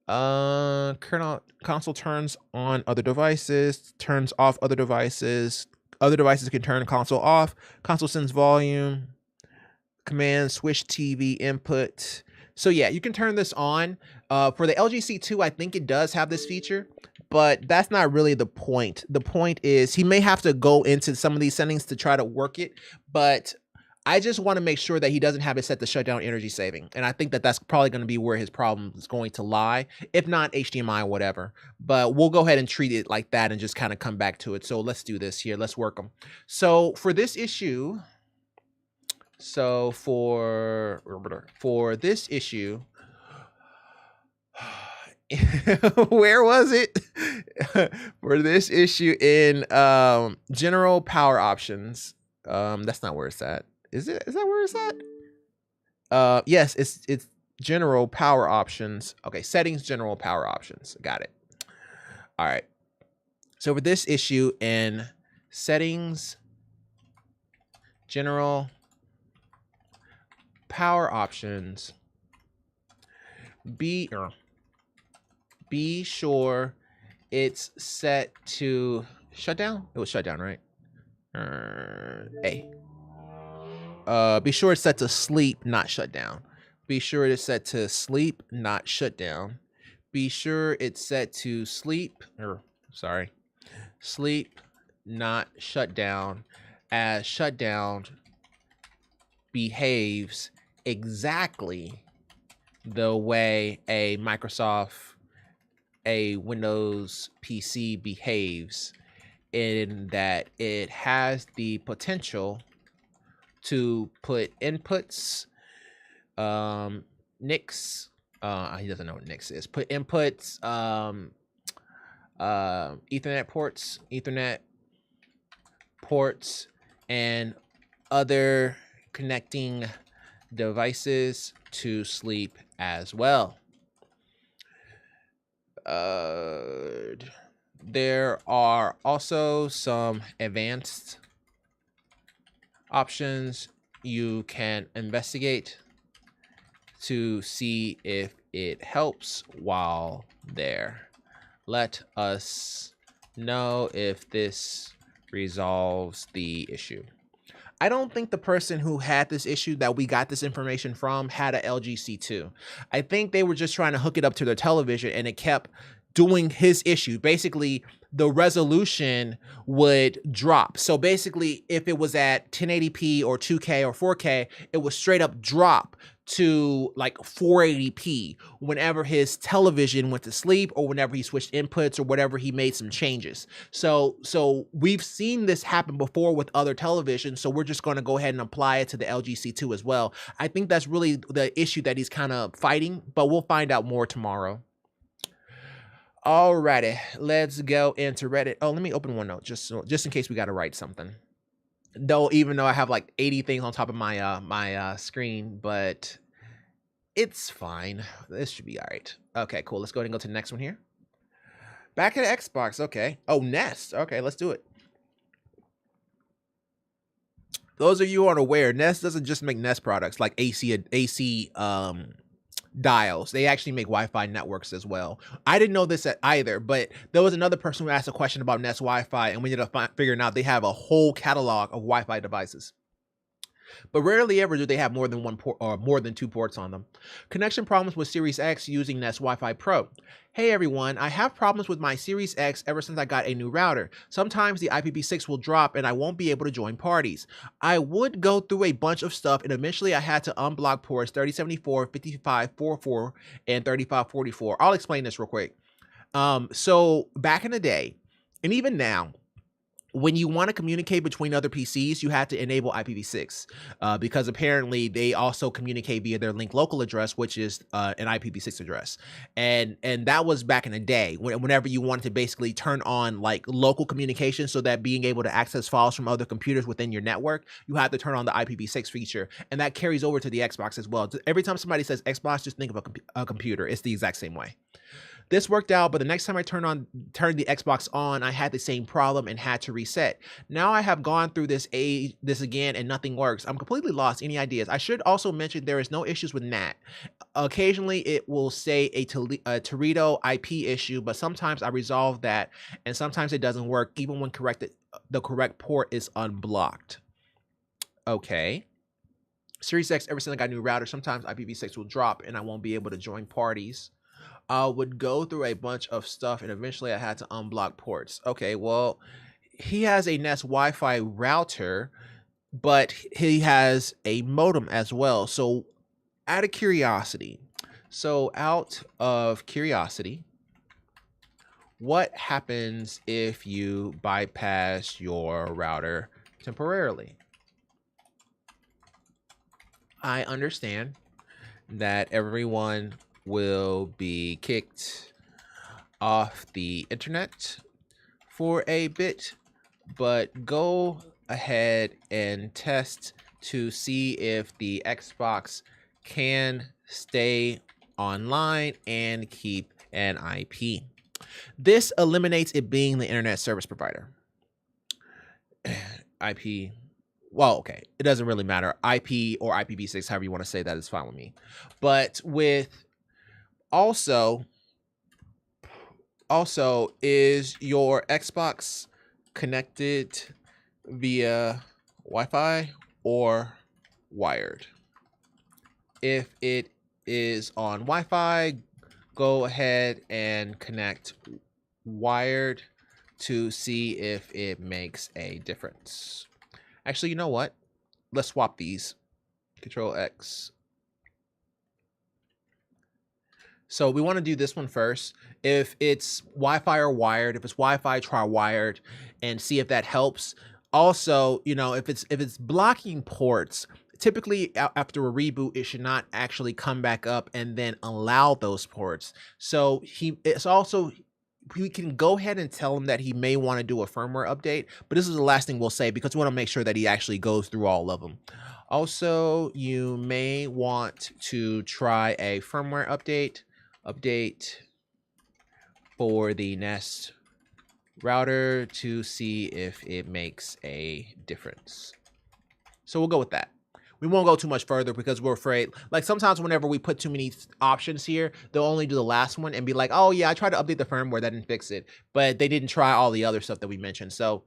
CEC. Kernel console turns on other devices, turns off other devices. Other devices can turn console off. Console sends volume. Command switch TV input. So yeah, you can turn this on. For the LG C2, I think it does have this feature, but that's not really the point. The point is he may have to go into some of these settings to try to work it, but I just want to make sure that he doesn't have it set to shut down energy saving. And I think that that's probably going to be where his problem is going to lie, if not HDMI or whatever. But we'll go ahead and treat it like that and just kind of come back to it. So let's do this here. Let's work them. So for this issue, for this issue, where was it? For this issue in general power options. That's not where it's at. Is that where it's at? Yes, it's general power options. Okay, settings, general power options. Got it. All right. So for this issue in settings, general power options, be sure it's set to shutdown. It was shutdown, right? Be sure it's set to sleep, not shutdown. Be sure it's set to sleep, not shutdown. Be sure it's set to sleep, sleep, not shutdown, as shutdown behaves exactly the way a Windows PC behaves, in that it has the potential to put inputs, NICs, he doesn't know what NICs is, put inputs, Ethernet ports, and other connecting devices to sleep as well. There are also some advanced options you can investigate to see if it helps while there. Let us know if this resolves the issue. I don't think the person who had this issue that we got this information from had a LG C2. I think they were just trying to hook it up to their television and it kept doing his issue. Basically, the resolution would drop. So basically, if it was at 1080p or 2K or 4K, it would straight up drop to like 480p whenever his television went to sleep or whenever he switched inputs or whatever he made some changes. So we've seen this happen before with other televisions, so we're just going to go ahead and apply it to the LG C2 as well. I think that's really the issue that he's kind of fighting, but we'll find out more tomorrow. Alrighty, let's go into Reddit. Oh, let me open OneNote just in case we got to write something. Though, even though I have like 80 things on top of my my screen, but it's fine. This should be all right. Okay, cool. Let's go ahead and go to the next one here. Back at Xbox. Okay. Oh, Nest. Okay, let's do it. Those of you who aren't aware, Nest doesn't just make Nest products like AC dials. They actually make Wi-Fi networks as well. I didn't know this either, but there was another person who asked a question about Nest Wi-Fi, and we ended up figuring out they have a whole catalog of Wi-Fi devices. But rarely ever do they have more than one port or more than 2 ports on them. Connection problems with Series X using Nest Wi-Fi Pro. Hey everyone, I have problems with my Series X ever since I got a new router. Sometimes the IPv6 will drop and I won't be able to join parties. I would go through a bunch of stuff and eventually I had to unblock ports 3074, 5544, and 3544. I'll explain this real quick. So back in the day, and even now, when you want to communicate between other PCs, you have to enable IPv6 because apparently they also communicate via their link local address, which is an IPv6 address. And that was back in the day whenever you wanted to basically turn on like local communication so that being able to access files from other computers within your network, you have to turn on the IPv6 feature. And that carries over to the Xbox as well. Every time somebody says Xbox, just think of a computer. It's the exact same way. This worked out, but the next time I turned the Xbox on, I had the same problem and had to reset. Now I have gone through this again and nothing works. I'm completely lost. Any ideas? I should also mention there is no issues with NAT. Occasionally it will say a Teredo IP issue, but sometimes I resolve that and sometimes it doesn't work even when the correct port is unblocked. Okay. Series X, ever since I got a new router, sometimes IPv6 will drop and I won't be able to join parties. I would go through a bunch of stuff and eventually I had to unblock ports. Okay, well, he has a Nest Wi-Fi router, but he has a modem as well. So out of curiosity, what happens if you bypass your router temporarily? I understand that everyone will be kicked off the internet for a bit, but go ahead and test to see if the Xbox can stay online and keep an IP. This eliminates it being the internet service provider. IP, well, okay, it doesn't really matter. IP or IPv6, however you want to say that, is fine with me. But with also, is your Xbox connected via Wi-Fi or wired? If it is on Wi-Fi, go ahead and connect wired to see if it makes a difference. Actually, you know what? Let's swap these. Control X. So we want to do this one first. If it's Wi-Fi or wired, if it's Wi-Fi, try wired and see if that helps. Also, you know, if it's blocking ports, typically after a reboot, it should not actually come back up and then allow those ports. So we can go ahead and tell him that he may want to do a firmware update, but this is the last thing we'll say because we want to make sure that he actually goes through all of them. Also, you may want to try a firmware update for the Nest router to see if it makes a difference. So we'll go with that. We won't go too much further because we're afraid, like sometimes whenever we put too many options here, they'll only do the last one and be like, oh yeah, I tried to update the firmware, that didn't fix it, but they didn't try all the other stuff that we mentioned. So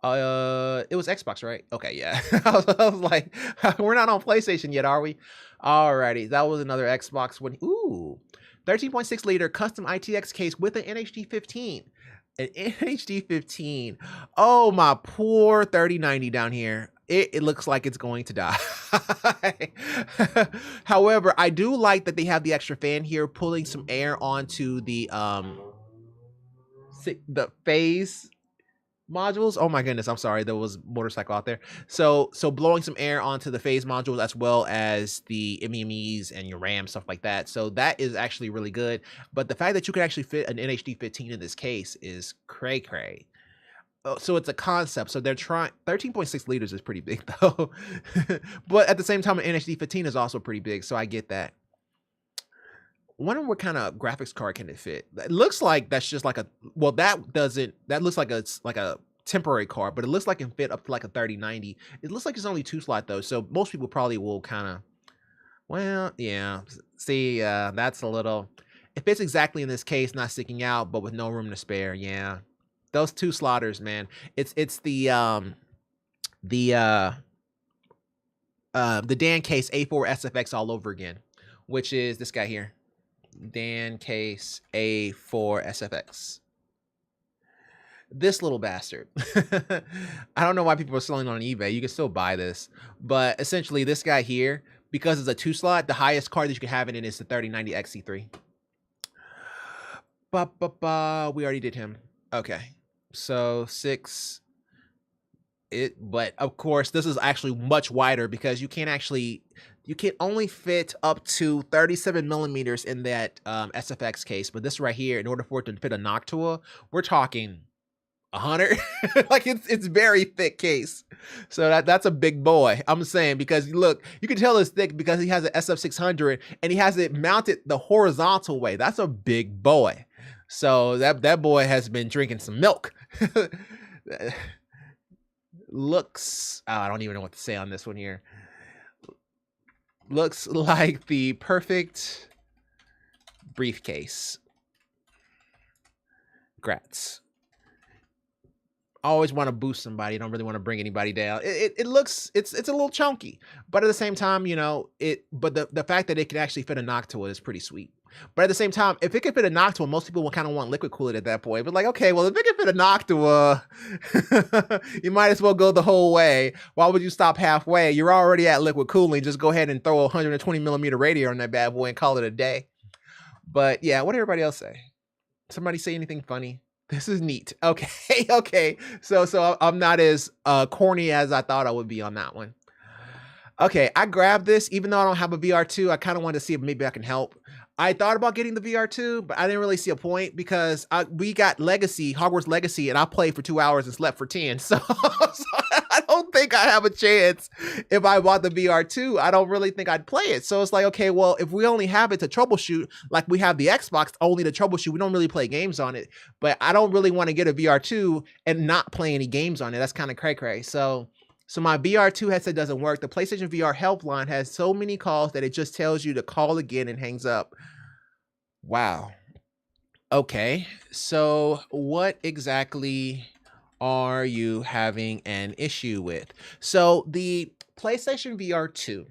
it was Xbox, right? Okay, yeah. I was like, we're not on PlayStation yet, are we? Alrighty, that was another Xbox one. Ooh, 13.6 liter custom ITX case with an NHD15. An NHD15. Oh, my poor 3090 down here. it looks like it's going to die. However, I do like that they have the extra fan here, pulling some air onto the phase modules. Oh my goodness, I'm sorry, there was motorcycle out there. So blowing some air onto the phase modules as well as the MEMEs and your RAM, stuff like that. So that is actually really good. But the fact that you can actually fit an NHD 15 in this case is cray cray. So it's a concept. So they're trying 13.6 liters is pretty big though. But at the same time, an NHD 15 is also pretty big. So I get that. Wonder what kind of graphics card can it fit? It looks like that's just like a, well, that looks like a temporary card, but it looks like it can fit up to like a 3090. It looks like it's only 2 slot though. So most people probably will kind of, well, yeah. See, that's a little, it fits exactly in this case, not sticking out, but with no room to spare. Yeah. Those 2 slotters, man. It's the Dan Case A4 SFX all over again, which is this guy here. Dan Case A4 SFX. This little bastard. I don't know why people are selling on eBay. You can still buy this. But essentially, this guy here, because it's a 2 slot, the highest card that you can have in it is the 3090 XC3. We already did him. Okay. So 6. But of course, this is actually much wider because you can only fit up to 37 millimeters in that SFX case. But this right here, in order for it to fit a Noctua, we're talking 100. Like it's very thick case. So that's a big boy. I'm saying, because look, you can tell it's thick because he has an SF600 and he has it mounted the horizontal way. That's a big boy. So that boy has been drinking some milk. Looks, oh, I don't even know what to say on this one here. Looks like the perfect briefcase. Grats. Always want to boost somebody. Don't really want to bring anybody down. It looks, it's a little chunky, but at the same time, you know, but the fact that it can actually fit a Noctua is pretty sweet. But at the same time, if it could fit a Noctua, most people will kind of want liquid cool it at that point. But like, okay, well, if it can fit a Noctua, you might as well go the whole way. Why would you stop halfway? You're already at liquid cooling. Just go ahead and throw a 120 millimeter radiator on that bad boy and call it a day. But yeah, what did everybody else say? Somebody say anything funny? This is neat. Okay, okay. So I'm not as corny as I thought I would be on that one. Okay, I grabbed this, even though I don't have a VR2. I kind of wanted to see if maybe I can help. I thought about getting the VR2, but I didn't really see a point because we got Legacy, Hogwarts Legacy, and I played for 2 hours and slept for 10. So I don't think I have a chance if I bought the VR2. I don't really think I'd play it. So it's like, okay, well, if we only have it to troubleshoot, like we have the Xbox only to troubleshoot, we don't really play games on it. But I don't really want to get a VR2 and not play any games on it. That's kind of cray-cray. So my VR2 headset doesn't work. The PlayStation VR helpline has so many calls that it just tells you to call again and hangs up. Wow. Okay. So what exactly are you having an issue with? So the PlayStation VR 2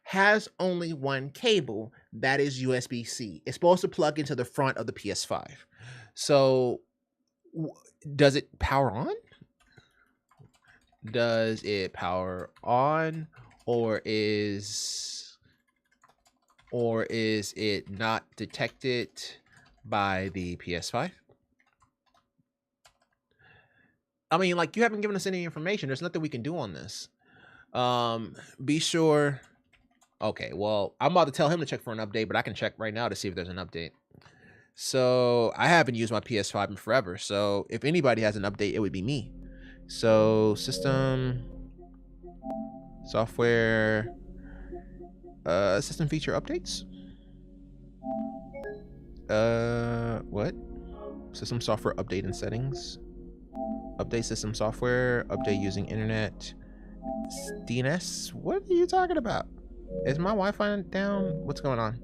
has only one cable that is USB-C. It's supposed to plug into the front of the PS5. So does it power on? Does it power on, or is it not detected by the PS5? I mean, like, you haven't given us any information. There's nothing we can do on this. Be sure. Okay, well, I'm about to tell him to check for an update, but I can check right now to see if there's an update. So I haven't used my PS5 in forever. So if anybody has an update, it would be me. So system, software, system feature updates. What? System software update and settings. Update system software, update using internet. DNS? What are you talking about? Is my Wi-Fi down? What's going on?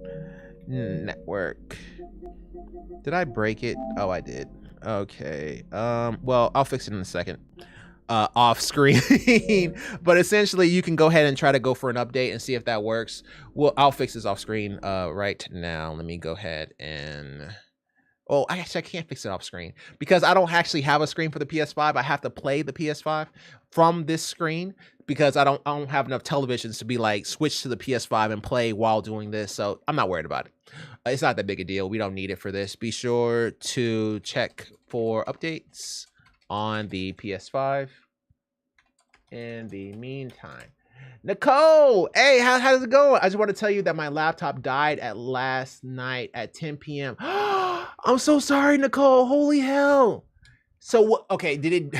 Network. Did I break it? Oh, I did. Okay. Well, I'll fix it in a second. Off screen. But essentially, you can go ahead and try to go for an update and see if that works. Well, I'll fix this off screen right now. Let me go ahead and... Oh, actually, I can't fix it off screen because I don't actually have a screen for the PS5. I have to play the PS5 from this screen. because I don't have enough televisions to be like switch to the PS5 and play while doing this. So I'm not worried about it. It's not that big a deal. We don't need it for this. Be sure to check for updates on the PS5. In the meantime, Nicole, hey, how's it going? I just want to tell you that my laptop died at last night at 10 p.m. I'm so sorry, Nicole. Holy hell. So what? Okay, did it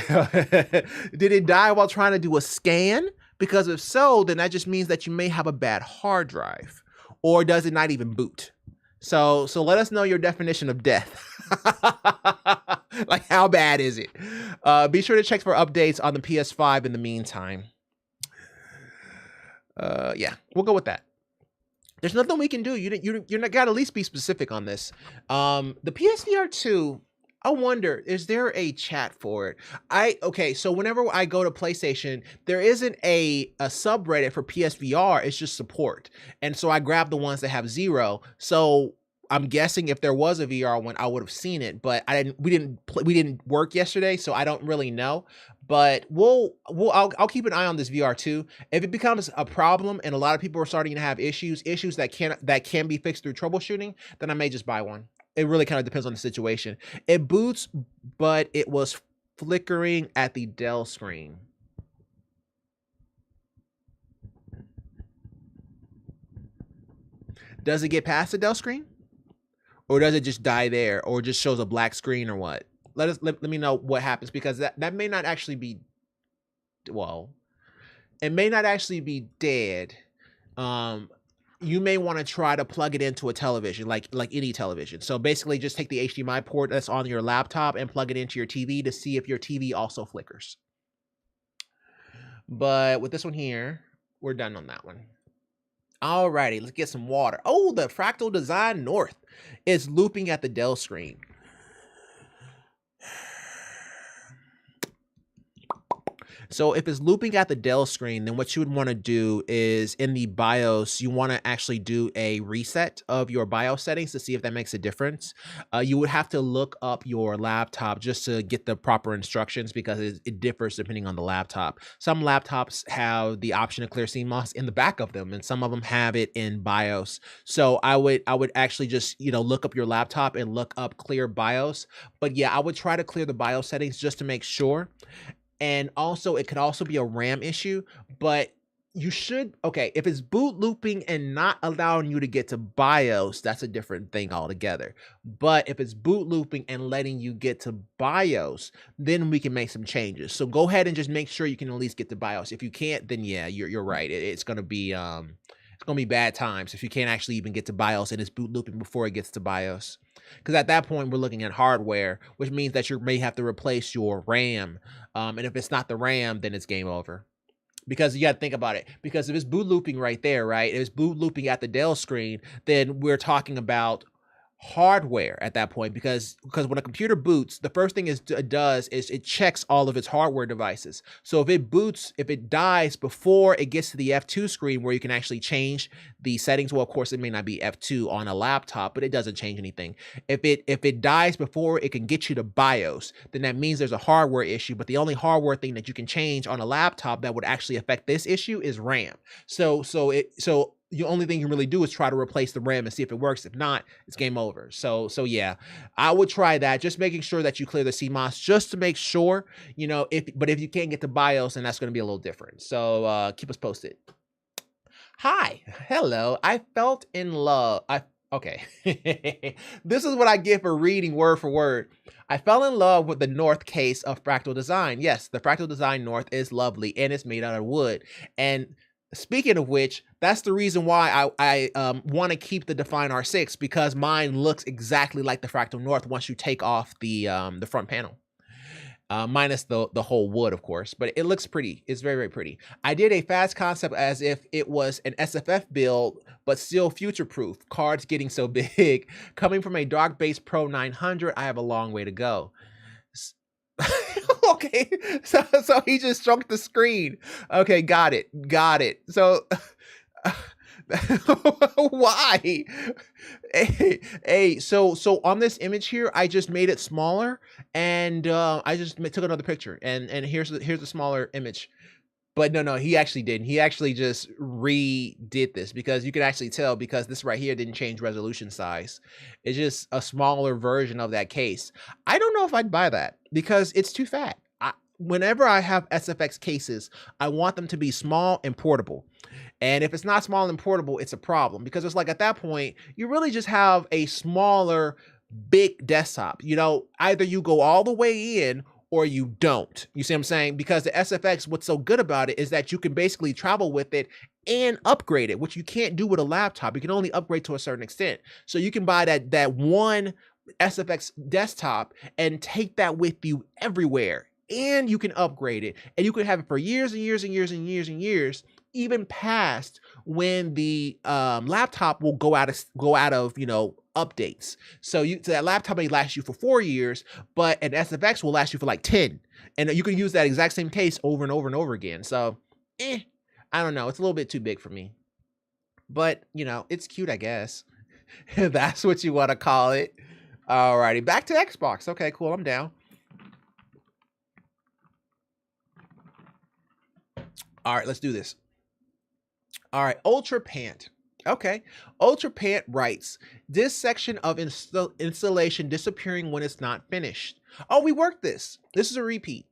did it die while trying to do a scan? Because if so, then that just means that you may have a bad hard drive, or does it not even boot? So let us know your definition of death. Like, how bad is it? Be sure to check for updates on the PS5 in the meantime. Yeah, we'll go with that. There's nothing we can do. You're not gotta at least be specific on this. The PSVR 2. I wonder, is there a chat for it? Okay, so whenever I go to PlayStation, there isn't a subreddit for PSVR. It's just support, and so I grab the ones that have 0. So I'm guessing if there was a VR one, I would have seen it, but we didn't work yesterday, so I don't really know. But I'll keep an eye on this VR 2. If it becomes a problem and a lot of people are starting to have issues that can be fixed through troubleshooting, then I may just buy one. It really kind of depends on the situation. It boots, but it was flickering at the Dell screen. Does it get past the Dell screen? Or does it just die there, or just shows a black screen, or what? Let me know what happens, because that may not actually be, well, it may not actually be dead. You may want to try to plug it into a television, like any television. So basically just take the HDMI port that's on your laptop and plug it into your TV to see if your TV also flickers. But with this one here, we're done on that one. Alrighty, let's get some water. Oh, the Fractal Design North is looping at the Dell screen. So if it's looping at the Dell screen, then what you would want to do is in the BIOS, you want to actually do a reset of your BIOS settings to see if that makes a difference. You would have to look up your laptop just to get the proper instructions, because it differs depending on the laptop. Some laptops have the option to clear CMOS in the back of them, and some of them have it in BIOS. So I would actually just, look up your laptop and look up clear BIOS. But yeah, I would try to clear the BIOS settings just to make sure. And also, it could also be a RAM issue, but you should, okay, if it's boot looping and not allowing you to get to BIOS, that's a different thing altogether. But if it's boot looping and letting you get to BIOS, then we can make some changes. So go ahead and just make sure you can at least get to BIOS. If you can't, then yeah, you're right. It's going to be bad times if you can't actually even get to BIOS and it's boot looping before it gets to BIOS. Because at that point, we're looking at hardware, which means that you may have to replace your RAM. And if it's not the RAM, then it's game over. Because you got to think about it. Because if it's boot looping right there, right? If it's boot looping at the Dell screen, then we're talking about hardware at that point, because when a computer boots, the first thing it does is it checks all of its hardware devices. So if it dies before it gets to the F2 screen where you can actually change the settings, well, of course, it may not be F2 on a laptop, but it doesn't change anything. If it dies before it can get you to BIOS, then that means there's a hardware issue. But the only hardware thing that you can change on a laptop that would actually affect this issue is RAM. So the only thing you can really do is try to replace the RAM and see if it works. If not, it's game over. So yeah, I would try that. Just making sure that you clear the CMOS just to make sure, but if you can't get to BIOS, then that's going to be a little different. So keep us posted. Hi, hello. I felt in love. Okay. This is what I get for reading word for word. I fell in love with the North case of Fractal Design. Yes, the Fractal Design North is lovely and it's made out of wood. And speaking of which, that's the reason why I want to keep the Define R6, because mine looks exactly like the Fractal North once you take off the front panel. Minus the whole wood, of course, but it looks pretty. It's very, very pretty. I did a fast concept as if it was an SFF build, but still future-proof. Cards getting so big. Coming from a Dark Base Pro 900, I have a long way to go. Okay, so he just stroked the screen. Okay, got it. So why? Hey, so on this image here, I just made it smaller, and I just took another picture, and here's the smaller image. But no, he actually didn't. He actually just redid this because you can actually tell because this right here didn't change resolution size. It's just a smaller version of that case. I don't know if I'd buy that because it's too fat. Whenever I have SFX cases, I want them to be small and portable. And if it's not small and portable, it's a problem because it's like at that point, you really just have a smaller, big desktop. You know, either you go all the way in or you don't. You see what I'm saying? Because the SFX, what's so good about it is that you can basically travel with it and upgrade it, which you can't do with a laptop. You can only upgrade to a certain extent. So you can buy that one SFX desktop and take that with you everywhere. And you can upgrade it. And you can have it for years and years and years and years and years, even past when the laptop will go out of updates. So that laptop may last you for 4 years, but an SFX will last you for like 10. And you can use that exact same case over and over and over again. So, I don't know. It's a little bit too big for me. But, it's cute, I guess. That's what you want to call it. Alrighty, back to Xbox. Okay, cool. I'm down. All right, let's do this. All right, Ultra Pant. Okay, Ultra Pant writes, this section of installation disappearing when it's not finished. Oh, we worked this. This is a repeat.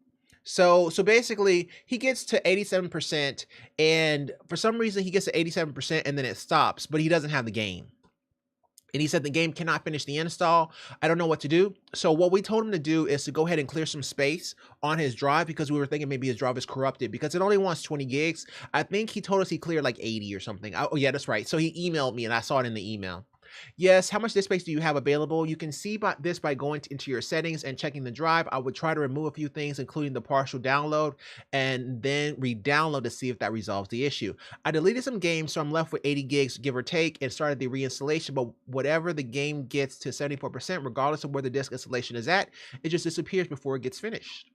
So basically, he gets to 87%, and for some reason, he gets to 87%, and then it stops, but he doesn't have the game. And he said the game cannot finish the install. I don't know what to do. So what we told him to do is to go ahead and clear some space on his drive because we were thinking maybe his drive is corrupted because it only wants 20 gigs. I think he told us he cleared like 80 or something. Oh, yeah, that's right. So he emailed me and I saw it in the email. Yes, how much disk space do you have available? You can see this by going into your settings and checking the drive. I would try to remove a few things, including the partial download, and then re-download to see if that resolves the issue. I deleted some games, so I'm left with 80 gigs, give or take, and started the reinstallation, but whatever the game gets to 74%, regardless of where the disk installation is at, it just disappears before it gets finished.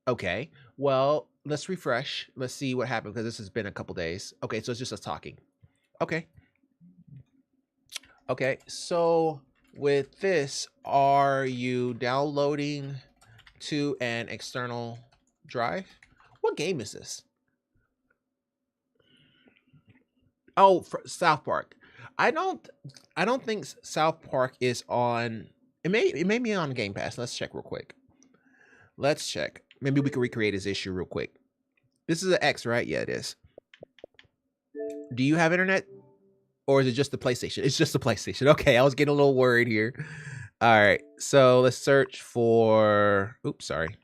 Okay, well, let's refresh. Let's see what happened, because this has been a couple days. Okay, so it's just us talking. Okay, so with this, are you downloading to an external drive? What game is this? Oh, South Park. I don't think South Park is on. It may be on Game Pass. Let's check real quick. Let's check. Maybe we can recreate his issue real quick. This is an X, right? Yeah, it is. Do you have internet? Or is it just the PlayStation? It's just the PlayStation. Okay, I was getting a little worried here. All right, so let's search for... Oops, sorry.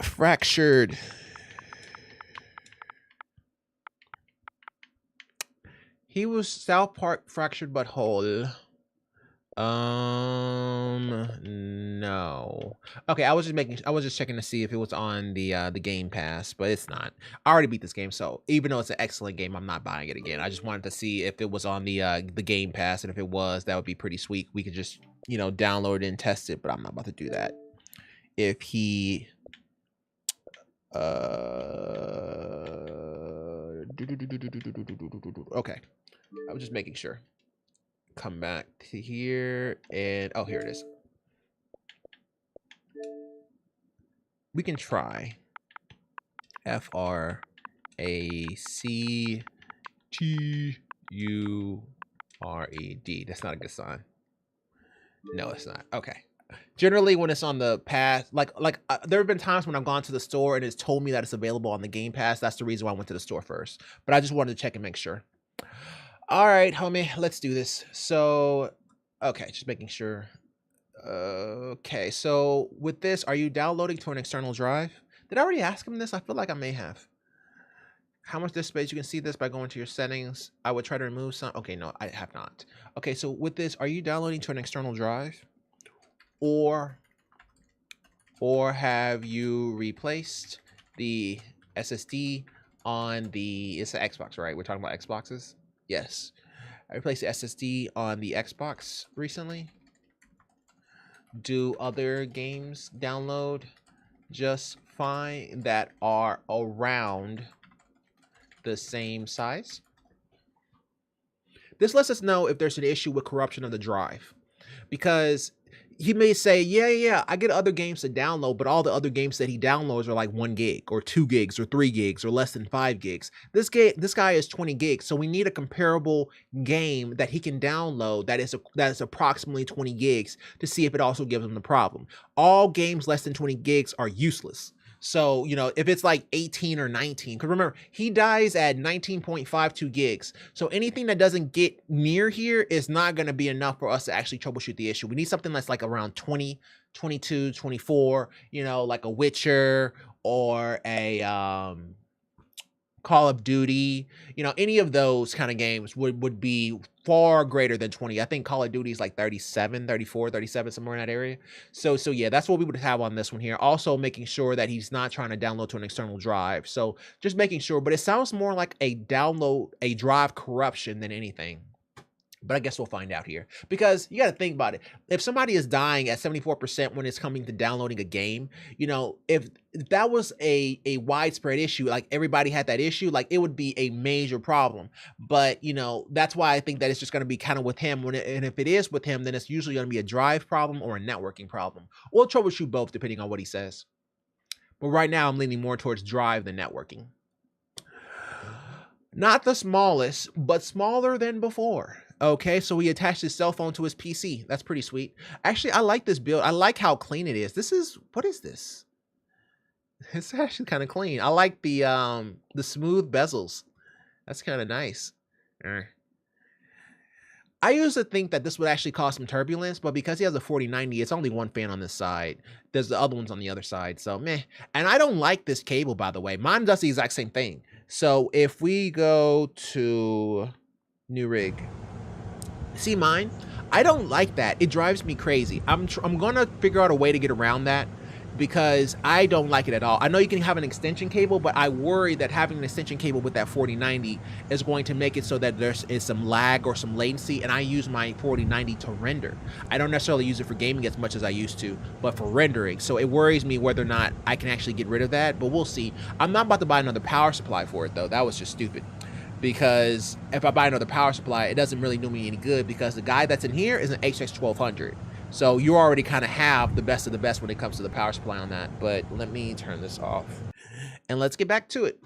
Fractured. He was South Park Fractured But Whole. No. Okay, I was just checking to see if it was on the Game Pass, but it's not. I already beat this game, so even though it's an excellent game, I'm not buying it again. I just wanted to see if it was on the Game Pass, and if it was, that would be pretty sweet. We could just, download it and test it, but I'm not about to do that. If he okay. I was just making sure. Come back to here and oh, here it is. We can try FRACTURED. That's not a good sign. No, it's not. Okay. Generally, when it's on the path, there have been times when I've gone to the store and it's told me that it's available on the Game Pass. That's the reason why I went to the store first. But I just wanted to check and make sure. All right, homie, let's do this. So, okay, just making sure. Okay, so with this, are you downloading to an external drive? Did I already ask him this? I feel like I may have. How much disk space? You can see this by going to your settings. I would try to remove some. Okay, no, I have not. Okay, so with this, are you downloading to an external drive? Or have you replaced the SSD on the... It's the Xbox, right? We're talking about Xboxes? Yes. I replaced the SSD on the Xbox recently. Do other games download just fine that are around the same size? This lets us know if there's an issue with corruption of the drive. Because he may say, yeah, I get other games to download, but all the other games that he downloads are like 1 gig or 2 gigs or 3 gigs or less than 5 gigs. This guy is 20 gigs, so we need a comparable game that he can download that is approximately 20 gigs to see if it also gives him the problem. All games less than 20 gigs are useless. So, you know, if it's like 18 or 19, because remember, he dies at 19.52 gigs. So anything that doesn't get near here is not going to be enough for us to actually troubleshoot the issue. We need something that's like around 20, 22, 24, you know, like a Witcher or a Call of Duty, you know, any of those kind of games would be far greater than 20. I think Call of Duty is like 37, 34, 37, somewhere in that area. So yeah, that's what we would have on this one here. Also making sure that he's not trying to download to an external drive. So just making sure, but it sounds more like a drive corruption than anything. But I guess we'll find out here, because you got to think about it. If somebody is dying at 74% when it's coming to downloading a game, you know, if that was a widespread issue, like everybody had that issue, like it would be a major problem. But, you know, that's why I think that it's just going to be kind of with him. And if it is with him, then it's usually going to be a drive problem or a networking problem. We'll troubleshoot both depending on what he says. But right now I'm leaning more towards drive than networking. Not the smallest, but smaller than before. Okay, so he attached his cell phone to his PC. That's pretty sweet. Actually, I like this build. I like how clean it is. What is this? It's actually kind of clean. I like the smooth bezels. That's kind of nice. I used to think that this would actually cause some turbulence, but because he has a 4090, it's only one fan on this side. There's the other ones on the other side, so meh. And I don't like this cable, by the way. Mine does the exact same thing. So if we go to new rig, see mine? I don't like that. It drives me crazy. I'm gonna figure out a way to get around that, because I don't like it at all. I know you can have an extension cable, but I worry that having an extension cable with that 4090 is going to make it so that is some lag or some latency, and I use my 4090 to render. I don't necessarily use it for gaming as much as I used to, but for rendering. So it worries me whether or not I can actually get rid of that, but we'll see. I'm not about to buy another power supply for it, though. That was just stupid. Because if I buy another power supply, it doesn't really do me any good, because the guy that's in here is an HX1200. So you already kind of have the best of the best when it comes to the power supply on that. But let me turn this off and let's get back to it.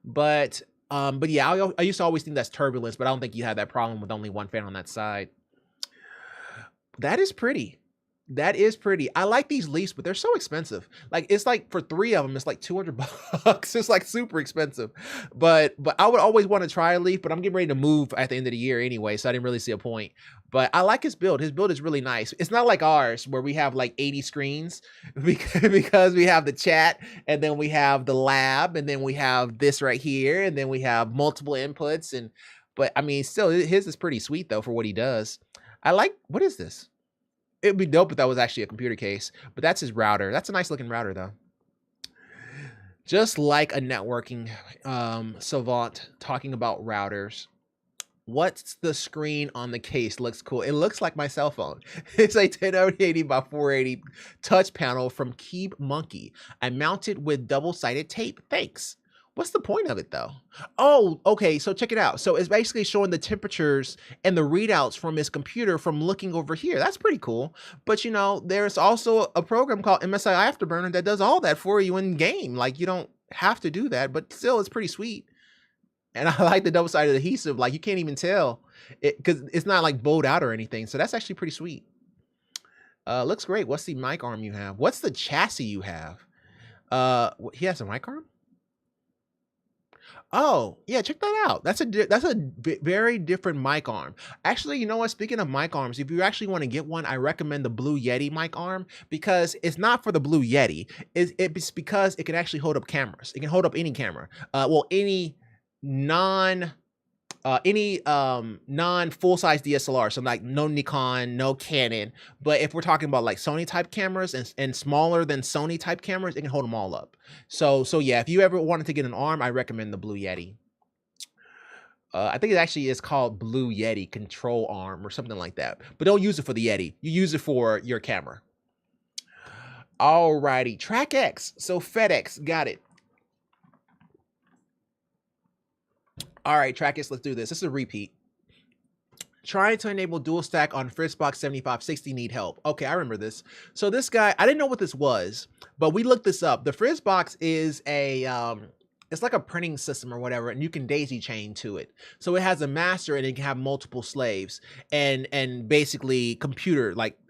But yeah, I used to always think that's turbulence, but I don't think you have that problem with only one fan on that side. That is pretty. That is pretty. I like these leafs, but they're so expensive. Like, it's like for 3 of them, it's like $200. It's like super expensive. But I would always want to try a leaf, but I'm getting ready to move at the end of the year anyway, so I didn't really see a point. But I like his build. His build is really nice. It's not like ours where we have like 80 screens because we have the chat, and then we have the lab, and then we have this right here, and then we have multiple inputs. But I mean, still, his is pretty sweet though for what he does. I like, what is this? It'd be dope if that was actually a computer case, but that's his router. That's a nice looking router though. Just like a networking savant talking about routers. What's the screen on the case? Looks cool. It looks like my cell phone. It's a 1080 by 480 touch panel from Keep Monkey. I mounted with double-sided tape. Thanks. What's the point of it though? Oh, okay, so check it out. So it's basically showing the temperatures and the readouts from his computer from looking over here. That's pretty cool. But you know, there's also a program called MSI Afterburner that does all that for you in game. Like, you don't have to do that, but still it's pretty sweet. And I like the double-sided adhesive. Like, you can't even tell it because it's not like bowed out or anything. So that's actually pretty sweet. Looks great. What's the mic arm you have? What's the chassis you have? He has a mic arm? Oh, yeah, check that out. That's a very different mic arm. Actually, you know what? Speaking of mic arms, if you actually want to get one, I recommend the Blue Yeti mic arm, because it's not for the Blue Yeti. It's because it can actually hold up cameras. It can hold up any camera. Well, any non full-size DSLR, so like no Nikon, no Canon. But if we're talking about like Sony type cameras and smaller than Sony type cameras, it can hold them all up. So yeah, if you ever wanted to get an arm, I recommend the Blue Yeti. I think it actually is called Blue Yeti Control Arm or something like that. But don't use it for the Yeti. You use it for your camera. Alrighty, Track X. So FedEx, got it. All right, Trackers, let's do this. This is a repeat. Trying to enable dual stack on Fritzbox 7560, need help. Okay, I remember this. So this guy, I didn't know what this was, but we looked this up. The Fritzbox is a it's like a printing system or whatever, and you can daisy chain to it. So it has a master and it can have multiple slaves and basically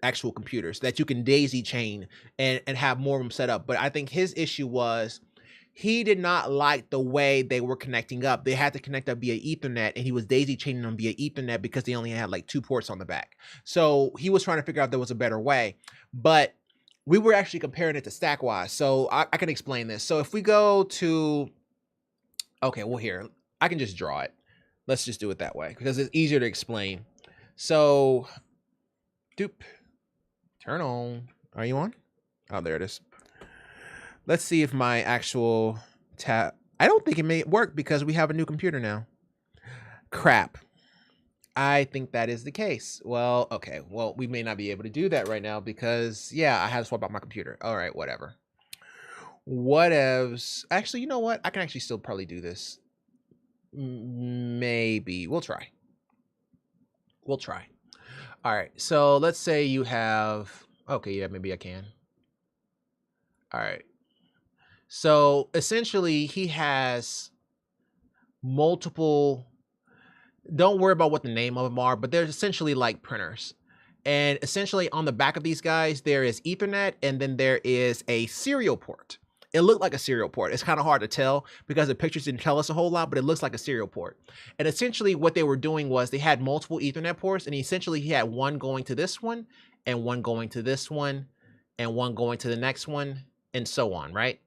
actual computers that you can daisy chain and have more of them set up. But I think his issue was he did not like the way they were connecting up. They had to connect up via Ethernet, and he was daisy chaining them via Ethernet because they only had like 2 ports on the back. So he was trying to figure out there was a better way, but we were actually comparing it to Stackwise. So I can explain this. So if we go to, okay, well here, I can just draw it. Let's just do it that way because it's easier to explain. So, turn on. Are you on? Oh, there it is. Let's see if my actual tab, I don't think it may work because we have a new computer now. Crap. I think that is the case. Well, okay. Well, we may not be able to do that right now because, yeah, I had to swap out my computer. All right, whatever. Whatevs. Actually, you know what? I can actually still probably do this. Maybe. We'll try. We'll try. All right. So let's say you have, okay, yeah, maybe I can. All right. So essentially he has multiple, don't worry about what the name of them are, but they're essentially like printers. And essentially on the back of these guys, there is Ethernet and then there is a serial port. It looked like a serial port. It's kind of hard to tell because the pictures didn't tell us a whole lot, but it looks like a serial port. And essentially what they were doing was they had multiple Ethernet ports, and essentially he had one going to this one and one going to this one and one going to the next one and so on, right?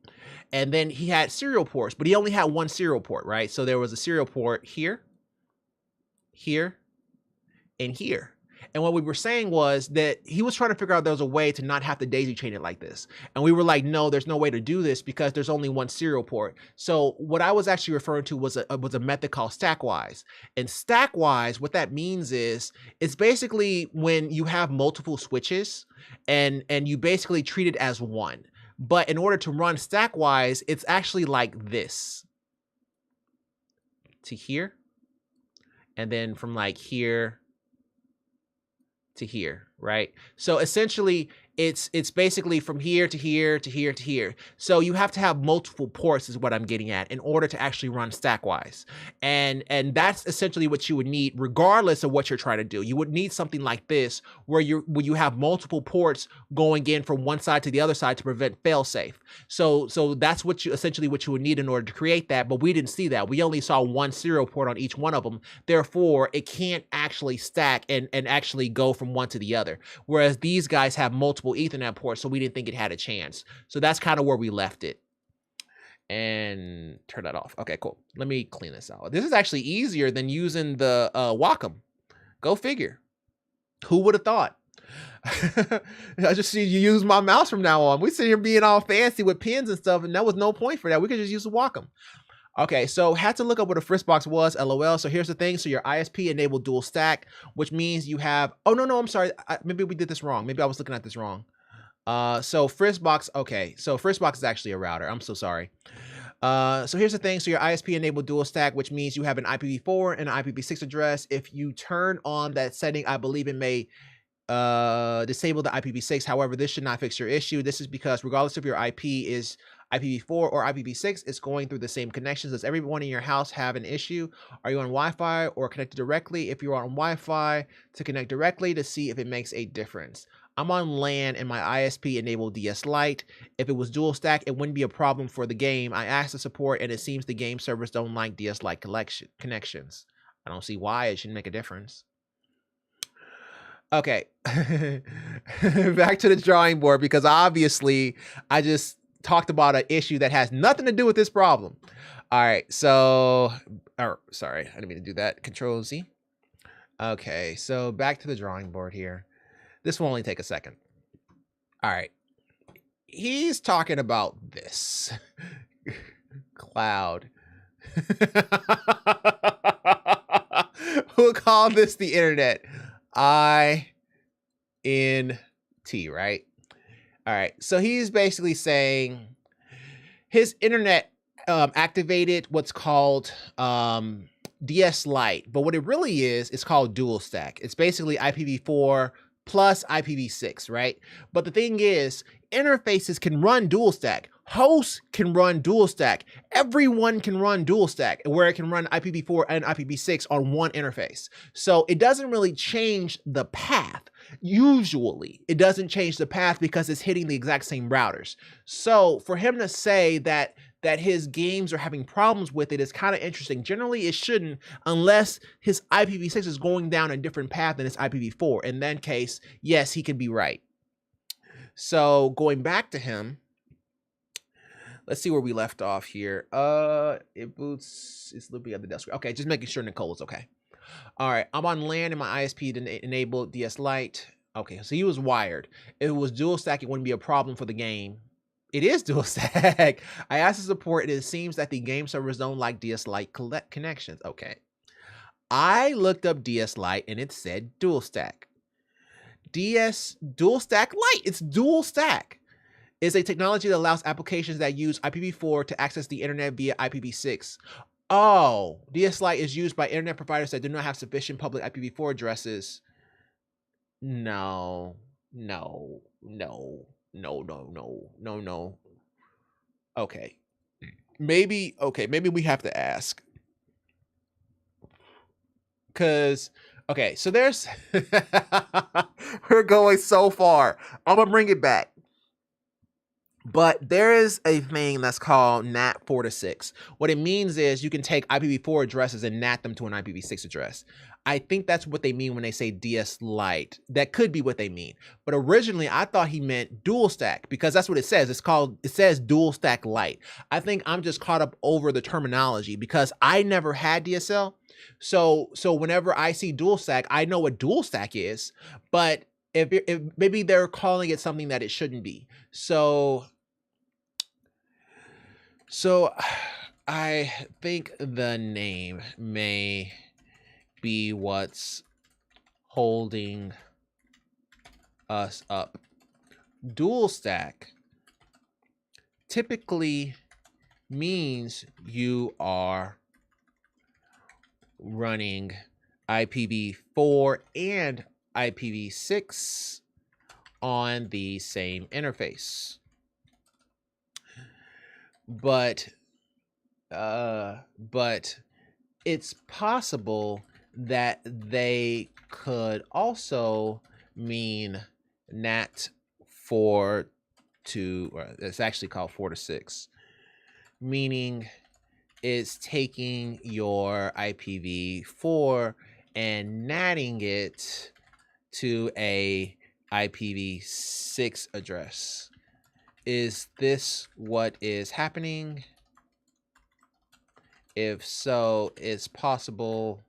And then he had serial ports, but he only had one serial port, right? So there was a serial port here, here, and here. And what we were saying was that he was trying to figure out there was a way to not have to daisy chain it like this. And we were like, no, there's no way to do this because there's only one serial port. So what I was actually referring to was a method called Stackwise. And Stackwise, what that means is it's basically when you have multiple switches and you basically treat it as one. But in order to run Stackwise, it's actually like this to here. And then from like here to here, right? So essentially it's basically from here to here to here to here. So you have to have multiple ports is what I'm getting at in order to actually run Stackwise. And that's essentially what you would need regardless of what you're trying to do. You would need something like this where you have multiple ports going in from one side to the other side to prevent failsafe. So that's what you essentially what you would need in order to create that, but we didn't see that. We only saw one serial port on each one of them. Therefore, it can't actually stack and actually go from one to the other. Whereas these guys have multiple Ethernet ports, so we didn't think it had a chance. So that's kind of where we left it. And turn that off. Okay, cool. Let me clean this out. This is actually easier than using the Wacom. Go figure. Who would have thought? I just see you use my mouse from now on. We sit here being all fancy with pins and stuff, and there was no point for that. We could just use the Wacom. Okay, so had to look up what a Fritzbox was, LOL. So here's the thing. So your ISP enabled dual stack, which means you have, oh, no, I'm sorry. Maybe we did this wrong. Maybe I was looking at this wrong. So Fritzbox, okay. So Fritzbox is actually a router. I'm so sorry. So here's the thing. So your ISP enabled dual stack, which means you have an IPv4 and an IPv6 address. If you turn on that setting, I believe it may disable the IPv6. However, this should not fix your issue. This is because regardless if your IP is IPv4 or IPv6, it's going through the same connections. Does everyone in your house have an issue? Are you on Wi-Fi or connected directly? If you're on Wi-Fi, to connect directly to see if it makes a difference. I'm on LAN and my ISP enabled DS Lite. If it was dual stack, it wouldn't be a problem for the game. I asked the support and it seems the game servers don't like DS Lite connections. I don't see why it should make a difference. Okay, back to the drawing board because obviously I just talked about an issue that has nothing to do with this problem. All right, so, sorry, I didn't mean to do that. Control Z. Okay, so back to the drawing board here. This will only take a second. All right, he's talking about this. Cloud. We'll call this the internet. INT, right? All right, so he's basically saying his internet activated what's called DS Lite, but what it really is, it's called dual stack. It's basically IPv4 plus IPv6, right? But the thing is, interfaces can run dual stack. Hosts can run dual stack. Everyone can run dual stack, where it can run IPv4 and IPv6 on one interface. So it doesn't really change the path. Usually, it doesn't change the path because it's hitting the exact same routers. So for him to say that his games are having problems with it is kind of interesting. Generally, it shouldn't, unless his IPv6 is going down a different path than his IPv4. In that case, yes, he could be right. So going back to him, let's see where we left off here. It boots, it's looking at the desk. Okay, just making sure Nicole is okay. All right, I'm on LAN and my ISP enabled DS Lite. Okay, so he was wired. If it was dual stack, it wouldn't be a problem for the game. It is dual stack. I asked the support, and it seems that the game servers don't like DS Lite connections. Okay. I looked up DS Lite, and it said dual stack. Dual stack Lite. It's dual stack. It's a technology that allows applications that use IPv4 to access the internet via IPv6. Oh, DS Lite is used by internet providers that do not have sufficient public IPv4 addresses. No. Okay. Maybe we have to ask. Cause okay, so there's we're going so far. I'm gonna bring it back. But there is a thing that's called NAT 4 to 6. What it means is you can take IPv4 addresses and NAT them to an IPv6 address. I think that's what they mean when they say DS Lite. That could be what they mean. But originally, I thought he meant dual stack because that's what it says. It says dual stack Lite. I think I'm just caught up over the terminology because I never had DSL. So whenever I see dual stack, I know what dual stack is. But if maybe they're calling it something that it shouldn't be. So I think the name may be what's holding us up. Dual stack typically means you are running IPv4 and IPv6 on the same interface. But it's possible that they could also mean NAT 4 to, or it's actually called 4 to 6, meaning it's taking your IPv4 and NATing it to a IPv6 address. Is this what is happening? If so, it's possible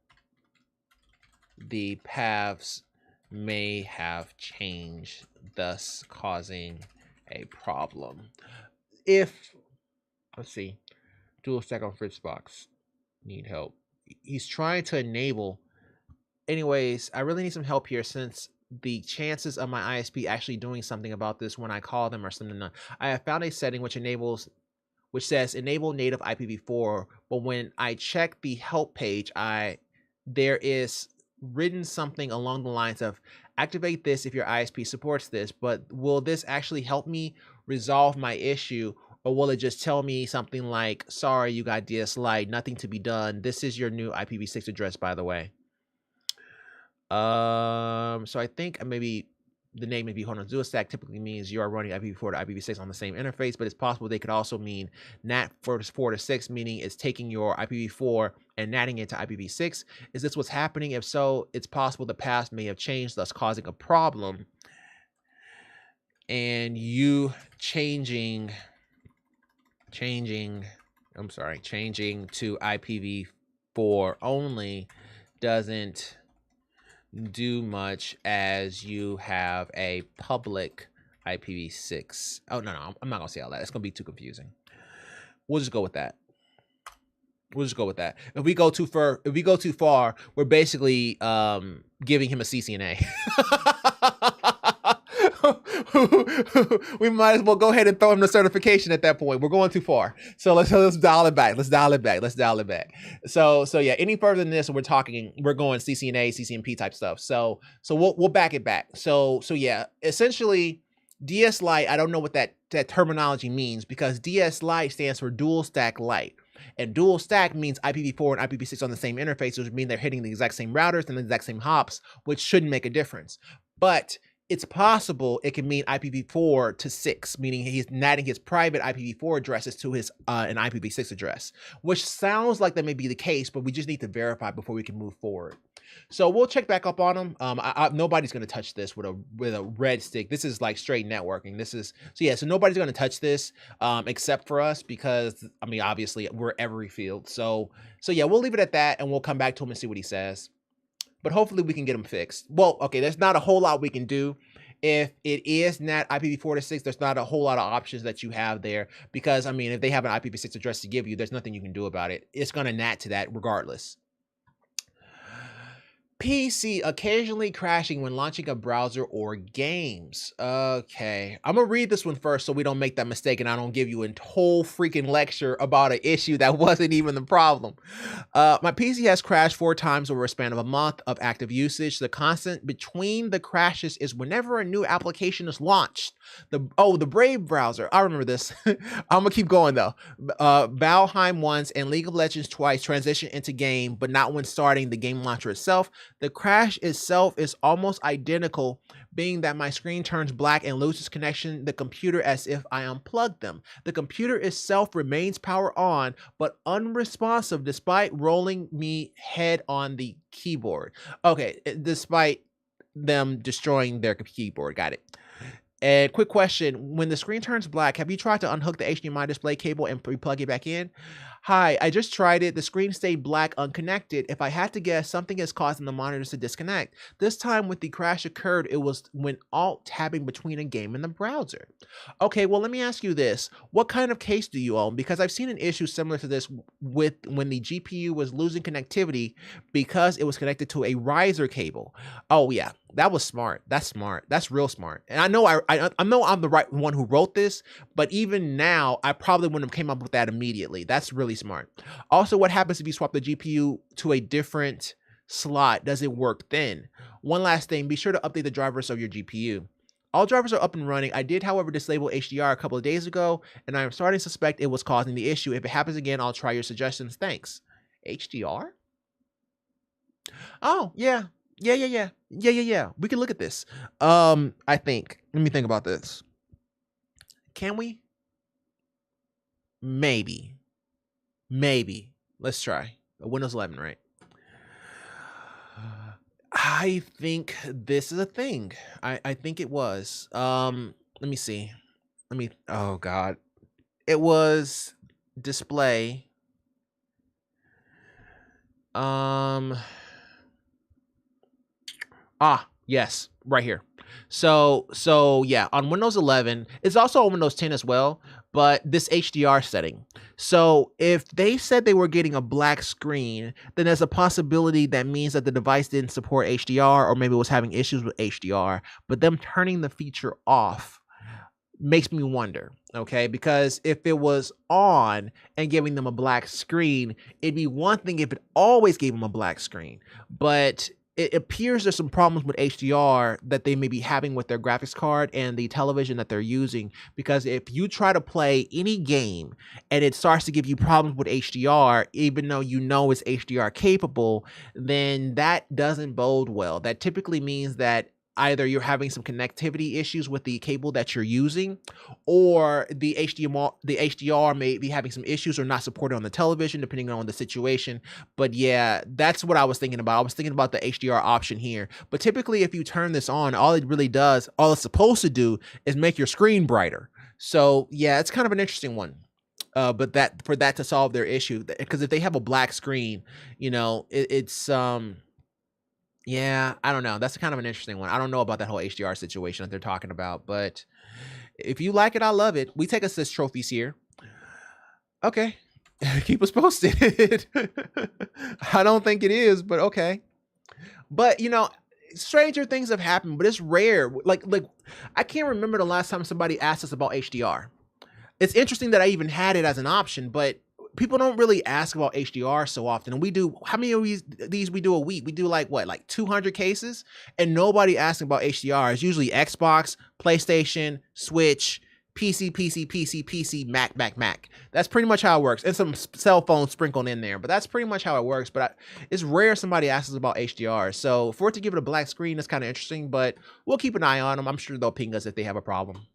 the paths may have changed, thus causing a problem. Let's see, dual stack on Fritzbox, need help. He's trying to enable. Anyways, I really need some help here since the chances of my ISP actually doing something about this when I call them are slim to none. I have found a setting which says enable native IPv4, but when I check the help page, there is written something along the lines of activate this if your ISP supports this, but will this actually help me resolve my issue, or will it just tell me something like, sorry, you got DS Lite, nothing to be done. This is your new IPv6 address, by the way. So I think maybe the name may be hold on. Dual stack typically means you are running IPv4 to IPv6 on the same interface, but it's possible they could also mean NAT 4 to 6, meaning it's taking your IPv4 and NATing it to IPv6. Is this what's happening? If so, it's possible the path may have changed, thus causing a problem. And you changing to IPv4 only doesn't do much as you have a public IPv6. Oh, no, I'm not gonna say all that. It's gonna be too confusing. We'll just go with that. If we go too far, we're basically giving him a CCNA. we might as well go ahead and throw him the certification at that point. We're going too far. So let's dial it back. Let's dial it back. So yeah, any further than this, we're going CCNA, CCNP type stuff. So we'll back it back. So yeah, essentially DS Lite, I don't know what that terminology means, because DS Lite stands for dual stack light. And dual stack means IPv4 and IPv6 on the same interface, which means they're hitting the exact same routers and the exact same hops, which shouldn't make a difference. But it's possible it can mean IPv4 to 6, meaning he's adding his private IPv4 addresses to his an IPv6 address, which sounds like that may be the case, but we just need to verify before we can move forward. So we'll check back up on him. Nobody's going to touch this with a red stick. This is like straight networking. So nobody's going to touch this except for us, because I mean, obviously we're every field. So yeah, we'll leave it at that, and we'll come back to him and see what he says. But hopefully we can get them fixed. Well, okay, there's not a whole lot we can do. If it is NAT IPv4 to 6, there's not a whole lot of options that you have there, because, I mean, if they have an IPv6 address to give you, there's nothing you can do about it. It's going to NAT to that regardless. PC occasionally crashing when launching a browser or games. Okay, I'm gonna read this one first so we don't make that mistake and I don't give you a whole freaking lecture about an issue that wasn't even the problem. My PC has crashed 4 times over a span of a month of active usage. The constant between the crashes is whenever a new application is launched. The Brave browser, I remember this. I'm gonna keep going though. Valheim once and League of Legends twice transition into game, but not when starting the game launcher itself. The crash itself is almost identical, being that my screen turns black and loses connection the computer as if I unplugged them. The computer itself remains power on, but unresponsive despite rolling me head on the keyboard. Okay, despite them destroying their keyboard. Got it. And quick question, when the screen turns black, have you tried to unhook the HDMI display cable and plug it back in? Hi, I just tried it. The screen stayed black unconnected. If I had to guess, something is causing the monitors to disconnect. This time when the crash occurred, it was when alt-tabbing between a game and the browser. Okay, well, let me ask you this. What kind of case do you own? Because I've seen an issue similar to this with when the GPU was losing connectivity because it was connected to a riser cable. Oh, yeah. That was smart. That's smart. That's real smart. And I know I know I'm the right one who wrote this, but even now, I probably wouldn't have came up with that immediately. That's really smart. Also, what happens if you swap the GPU to a different slot? Does it work then? One last thing, be sure to update the drivers of your GPU. All drivers are up and running. I did, however, disable HDR a couple of days ago, and I am starting to suspect it was causing the issue. If it happens again, I'll try your suggestions. Thanks. HDR? Oh, yeah. Yeah. We can look at this. I think. Let me think about this. Can we? Maybe. Let's try. Windows 11, right? I think this is a thing. I think it was. Let me see. Oh God. It was display. Yes, right here. So yeah, on Windows 11, it's also on Windows 10 as well, but this HDR setting. So if they said they were getting a black screen, then there's a possibility that means that the device didn't support HDR, or maybe it was having issues with HDR, but them turning the feature off makes me wonder, okay? Because if it was on and giving them a black screen, it'd be one thing if it always gave them a black screen, but it appears there's some problems with HDR that they may be having with their graphics card and the television that they're using, because if you try to play any game and it starts to give you problems with HDR, even though you know it's HDR capable, then that doesn't bode well. That typically means that either you're having some connectivity issues with the cable that you're using, or the HDR may be having some issues or not supported on the television, depending on the situation. But yeah, that's what I was thinking about. I was thinking about the HDR option here. But typically, if you turn this on, all it's supposed to do is make your screen brighter. So yeah, it's kind of an interesting one. But for that to solve their issue, because if they have a black screen, it's yeah, I don't know. That's kind of an interesting one. I don't know about that whole HDR situation that they're talking about, but if you like it, I love it. We take assist trophies here. Okay. Keep us posted. I don't think it is, but okay. But, stranger things have happened, but it's rare. Like I can't remember the last time somebody asked us about HDR. It's interesting that I even had it as an option, but people don't really ask about HDR so often. And we do, how many of these we do a week? We do like what, like 200 cases, and nobody asking about HDR. It's usually Xbox, PlayStation, Switch, PC, Mac. That's pretty much how it works. And some cell phones sprinkled in there, but that's pretty much how it works. But it's rare somebody asks us about HDR. So for it to give it a black screen, that's kind of interesting, but we'll keep an eye on them. I'm sure they'll ping us if they have a problem.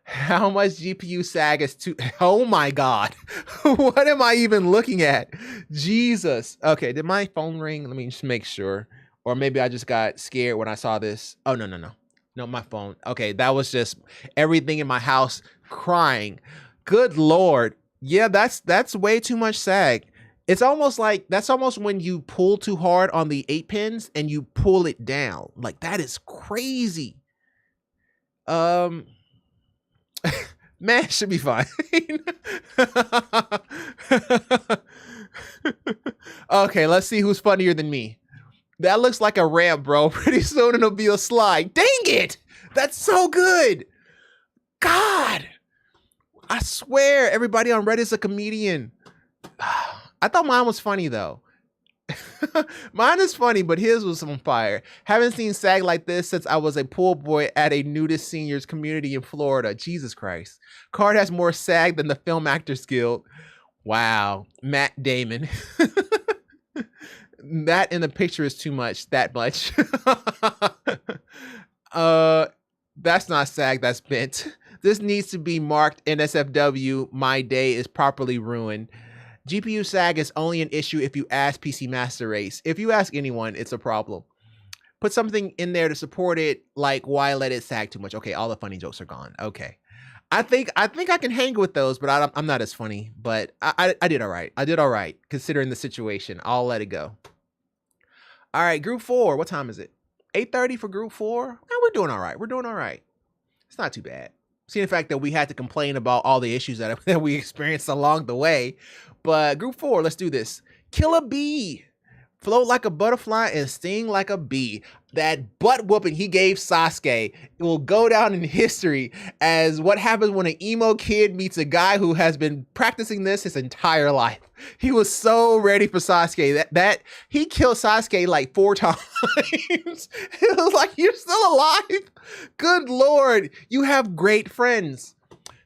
How much GPU sag is too? Oh my God. What am I even looking at? Jesus. Okay, did my phone ring? Let me just make sure. Or maybe I just got scared when I saw this. Oh, no. No, my phone. Okay, that was just everything in my house crying. Good Lord. Yeah, that's way too much sag. It's almost like, that's almost when you pull too hard on the 8 pins and you pull it down. Like, that is crazy. Man, should be fine. Okay, let's see who's funnier than me. That looks like a ramp, bro. Pretty soon it'll be a slide. Dang it! That's so good. God, I swear everybody on Reddit's a comedian. I thought mine was funny though. Mine is funny, but his was on fire. Haven't seen sag like this since I was a pool boy at a nudist seniors community in Florida. Jesus Christ. Card has more sag than the Film Actors Guild. Wow. Matt Damon. That in the picture is too much. That much. That's not sag, that's bent. This needs to be marked NSFW. My day is properly ruined. GPU sag is only an issue if you ask PC Master Race. If you ask anyone, it's a problem. Put something in there to support it, like why let it sag too much? Okay, all the funny jokes are gone. Okay. I think I can hang with those, but I'm not as funny. But I did all right. I did all right, considering the situation. I'll let it go. All right, group 4. What time is it? 8:30 for group 4? No, we're doing all right. We're doing all right. It's not too bad. Seeing the fact that we had to complain about all the issues that we experienced along the way. But group 4, let's do this. Kill a bee. Float like a butterfly and sting like a bee. That butt whooping he gave Sasuke, it will go down in history as what happens when an emo kid meets a guy who has been practicing this his entire life. He was so ready for Sasuke that he killed Sasuke like 4 times. It was like, you're still alive. Good Lord, you have great friends.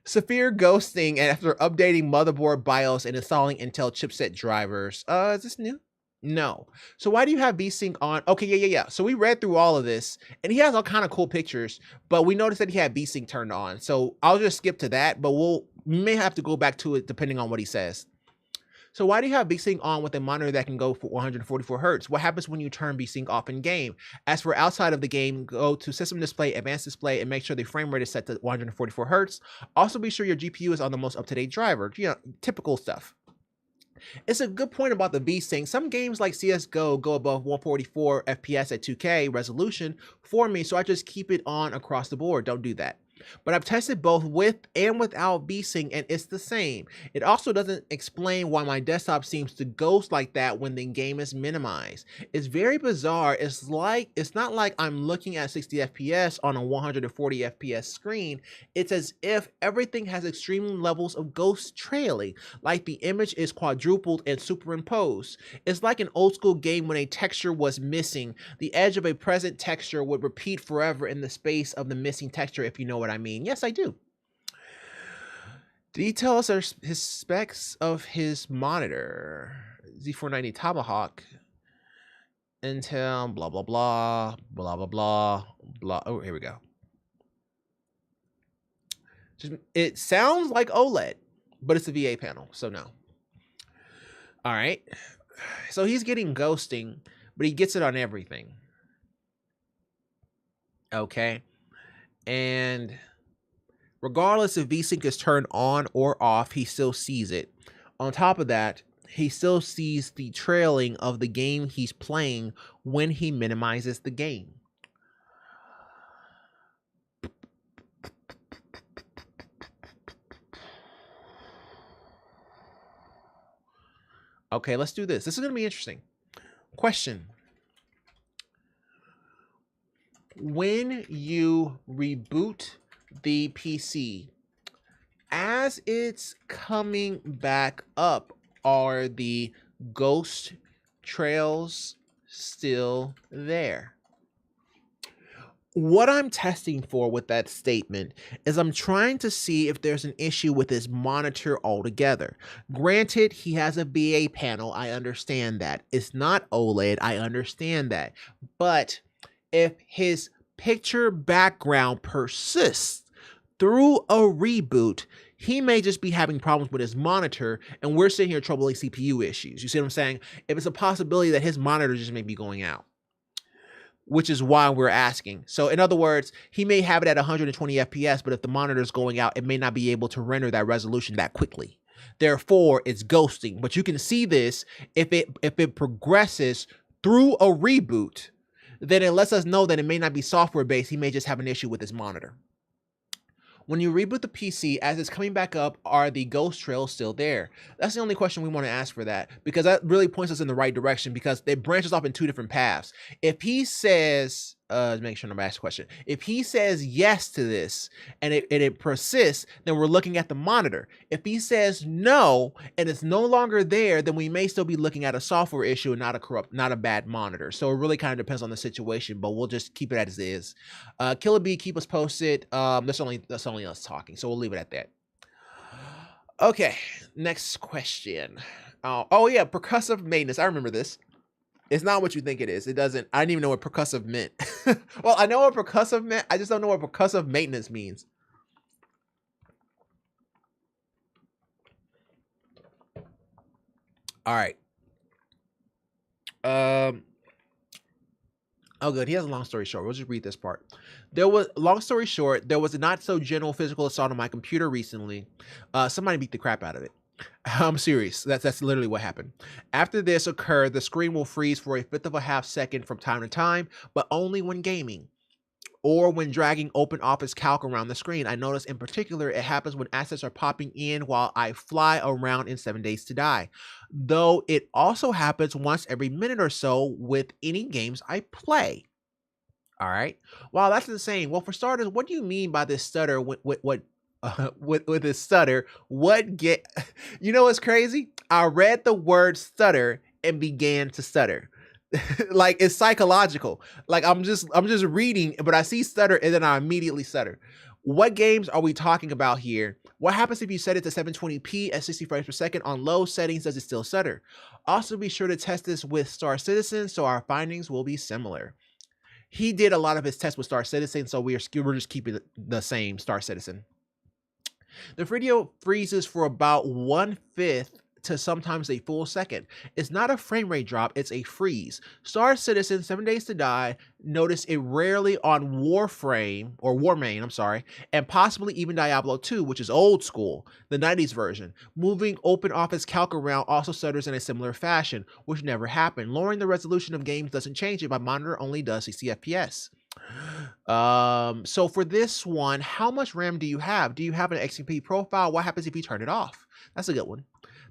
Severe ghosting after updating motherboard BIOS and installing Intel chipset drivers. Is this new? No. So why do you have VSync on? Okay, yeah. So we read through all of this, and he has all kind of cool pictures, but we noticed that he had VSync turned on. So I'll just skip to that, but we may have to go back to it depending on what he says. So why do you have VSync on with a monitor that can go for 144 Hertz? What happens when you turn VSync off in game? As for outside of the game, go to System Display, Advanced Display, and make sure the frame rate is set to 144 Hertz. Also be sure your GPU is on the most up-to-date driver. You know, typical stuff. It's a good point about the VSync. Some games like CSGO go above 144 FPS at 2K resolution for me, so I just keep it on across the board. Don't do that. But I've tested both with and without VSync, and it's the same. It also doesn't explain why my desktop seems to ghost like that when the game is minimized. It's very bizarre. It's not like I'm looking at 60 FPS on a 140 FPS screen. It's as if everything has extreme levels of ghost trailing, like the image is quadrupled and superimposed. It's like an old school game when a texture was missing. The edge of a present texture would repeat forever in the space of the missing texture, if you know what I mean. Yes, I do. Did he tell us his specs of his monitor? Z490 Tomahawk, Intel, blah, blah, blah, blah, blah, blah, blah. Oh, here we go. It sounds like OLED, but it's a VA panel, so no. All right. So he's getting ghosting, but he gets it on everything. Okay. And regardless if VSync is turned on or off, he still sees it. On top of that, he still sees the trailing of the game he's playing when he minimizes the game. Okay, let's do this. This is going to be interesting. Question. when you reboot the PC, as it's coming back up, are the ghost trails still there? What I'm testing for with that statement is I'm trying to see if there's an issue with his monitor altogether. Granted, he has a VA panel. I understand that. It's not OLED. I understand that. But if his picture background persists through a reboot, he may just be having problems with his monitor, and we're sitting here troubling CPU issues. You see what I'm saying? If it's a possibility that his monitor just may be going out, which is why we're asking. So in other words, he may have it at 120 FPS, but if the monitor is going out, it may not be able to render that resolution that quickly. Therefore, it's ghosting. But you can see this if it progresses through a reboot, then it lets us know that it may not be software based. He may just have an issue with his monitor. When you reboot the PC, as it's coming back up, are the ghost trails still there? That's the only question we want to ask for that, because that really points us in the right direction, because it branches off in two different paths. If he says, make sure I'm asking the question. If he says yes to this and it persists, then we're looking at the monitor. If he says no and it's no longer there, then we may still be looking at a software issue and not a bad monitor. So it really kind of depends on the situation, but we'll just keep it as is. Killer Bee, keep us posted. That's only us talking, so we'll leave it at that. Okay, next question. Oh yeah, percussive maintenance. I remember this. It's not what you think it is. It doesn't. I didn't even know what percussive meant. Well, I know what percussive meant. I just don't know what percussive maintenance means. All right. Oh, good. He has a long story short. We'll just read this part. Long story short, there was a not so general physical assault on my computer recently. Somebody beat the crap out of it. I'm serious. That's literally what happened. After this occurred, the screen will freeze for a fifth of a half second from time to time, but only when gaming or when dragging OpenOffice Calc around the screen. I noticed in particular it happens when assets are popping in while I fly around in 7 Days to Die, though it also happens once every minute or so with any games I play. All right. Wow, that's insane. Well, for starters, what do you mean by this stutter? With this stutter, you know what's crazy? I read the word stutter and began to stutter. Like, it's psychological. Like, I'm just reading, but I see stutter and then I immediately stutter. What games are we talking about here? What happens if you set it to 720p at 60 frames per second on low settings? Does it still stutter? Also, be sure to test this with Star Citizen so our findings will be similar. He did a lot of his tests with Star Citizen, so we're just keeping the same Star Citizen. The video freezes for about 1/5 to sometimes a full second. It's not a frame rate drop, it's a freeze. Star Citizen, 7 Days to Die, notice it rarely on Warmain, and possibly even Diablo 2, which is old school, the 90s version. Moving OpenOffice Calc around also stutters in a similar fashion, which never happened. Lowering the resolution of games doesn't change it, my monitor only does 60 FPS. So for this one, how much RAM do you have? Do you have an XMP profile? What happens if you turn it off? That's a good one.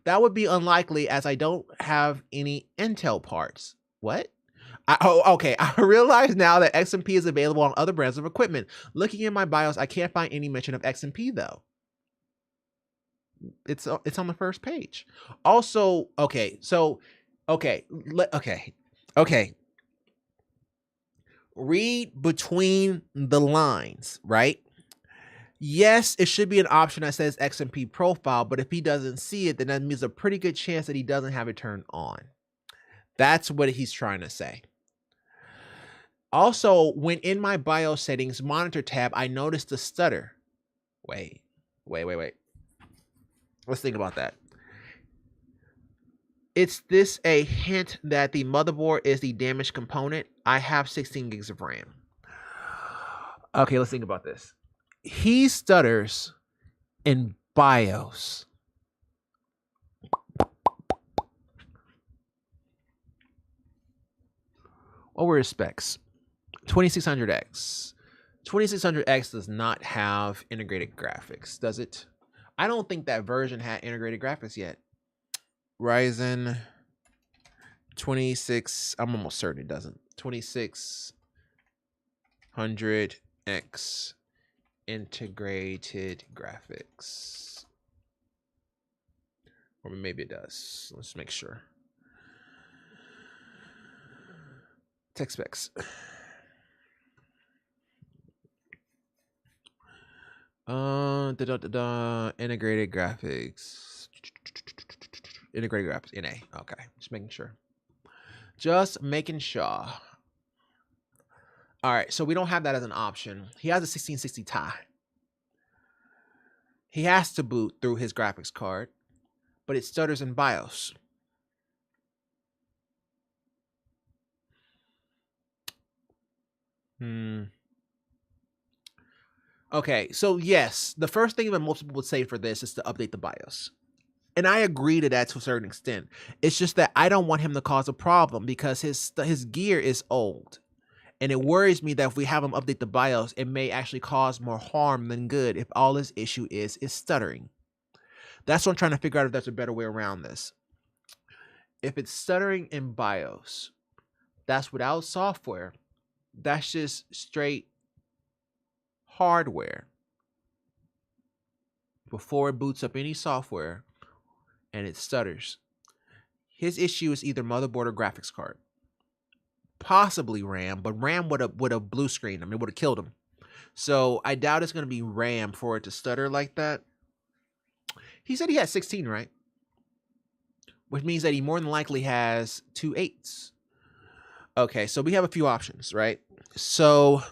That would be unlikely, as I don't have any Intel parts. What? Okay. I realize now that XMP is available on other brands of equipment. Looking in my BIOS, I can't find any mention of XMP though. It's on the first page. Also, okay. Read between the lines, right? Yes, it should be an option that says XMP profile, but if he doesn't see it, then that means a pretty good chance that he doesn't have it turned on. That's what he's trying to say. Also, when in my BIOS settings monitor tab, I noticed the stutter. Wait. Let's think about that. Is this a hint that the motherboard is the damaged component? I have 16 gigs of RAM. Okay, let's think about this. He stutters in BIOS. What were his specs? 2600X. 2600X does not have integrated graphics, does it? I don't think that version had integrated graphics yet. Ryzen 26, I'm almost certain it doesn't. 2600X. 100x integrated graphics. Or maybe it does. Let's make sure. Tech specs. Integrated graphics. Integrated graphics. NA. Okay. Just making sure. Just making sure. All right. So we don't have that as an option. He has a 1660 Ti. He has to boot through his graphics card, but it stutters in BIOS. Okay, so yes, the first thing that most people would say for this is to update the BIOS. And I agree to that to a certain extent. It's just that I don't want him to cause a problem because his gear is old. And it worries me that if we have him update the BIOS, it may actually cause more harm than good if all his issue is stuttering. That's what I'm trying to figure out if there's a better way around this. If it's stuttering in BIOS, that's without software. That's just straight hardware. Before it boots up any software and it stutters. His issue is either motherboard or graphics card. Possibly RAM, but RAM would have blue screened him. It would have killed him. So I doubt it's going to be RAM for it to stutter like that. He said he had 16, right? Which means that he more than likely has 2 8s. Okay, so we have a few options, right? So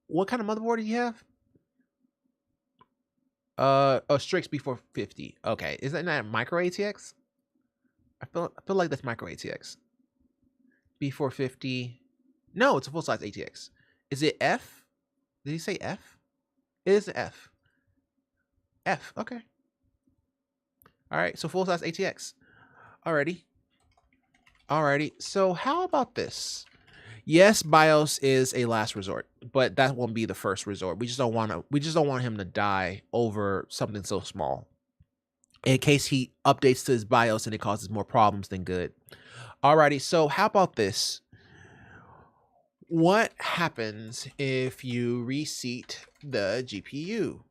what kind of motherboard do you have? Strix B450. Okay, is that not micro ATX? I feel like that's micro ATX. B450. No, it's a full size ATX. Is it F? Did he say F? It is F. F. Okay. All right. So full size ATX. Alrighty. So how about this? Yes, BIOS is a last resort, but that won't be the first resort. We just don't want him to die over something so small. In case he updates to his BIOS and it causes more problems than good. Alrighty, so how about this? What happens if you reseat the GPU?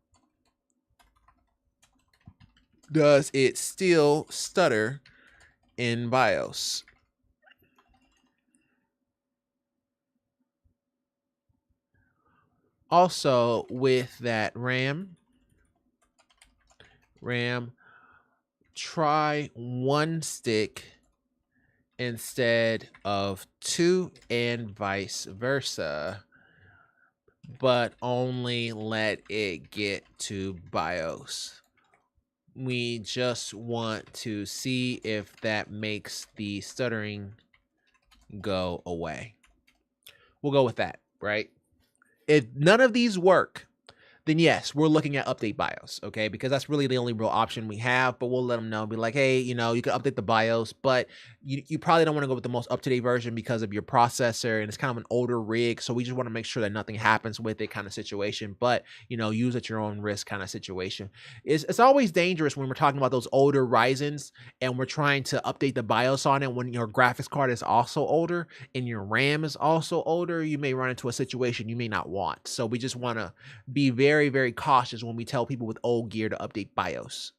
Does it still stutter in BIOS? Also, with that RAM, try 1 stick instead of 2 and vice versa, but only let it get to BIOS. We just want to see if that makes the stuttering go away. We'll go with that, right? If none of these work, then yes, we're looking at update BIOS, okay? Because that's really the only real option we have, but we'll let them know, be like, hey, you know, you can update the BIOS, but you probably don't want to go with the most up-to-date version because of your processor, and it's kind of an older rig, so we just want to make sure that nothing happens with it kind of situation, but, you know, use at your own risk kind of situation. It's always dangerous when we're talking about those older Ryzens, and we're trying to update the BIOS on it when your graphics card is also older, and your RAM is also older. You may run into a situation you may not want, so we just want to be very, very cautious when we tell people with old gear to update BIOS.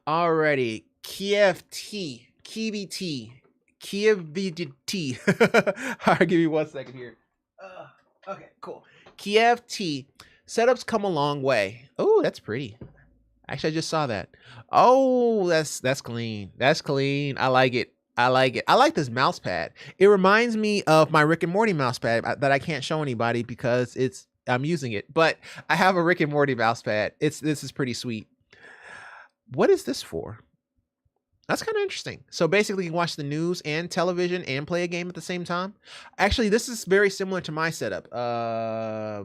Alrighty, Kiev VT. All right, give me 1 second here. Okay, cool. Kiev T. Setups come a long way. Oh, that's pretty. Actually, I just saw that. Oh, that's clean. That's clean. I like it. I like this mouse pad. It reminds me of my Rick and Morty mouse pad that I can't show anybody because I'm using it. But I have a Rick and Morty mouse pad. This is pretty sweet. What is this for? That's kind of interesting. So basically, you can watch the news and television and play a game at the same time. Actually, this is very similar to my setup. I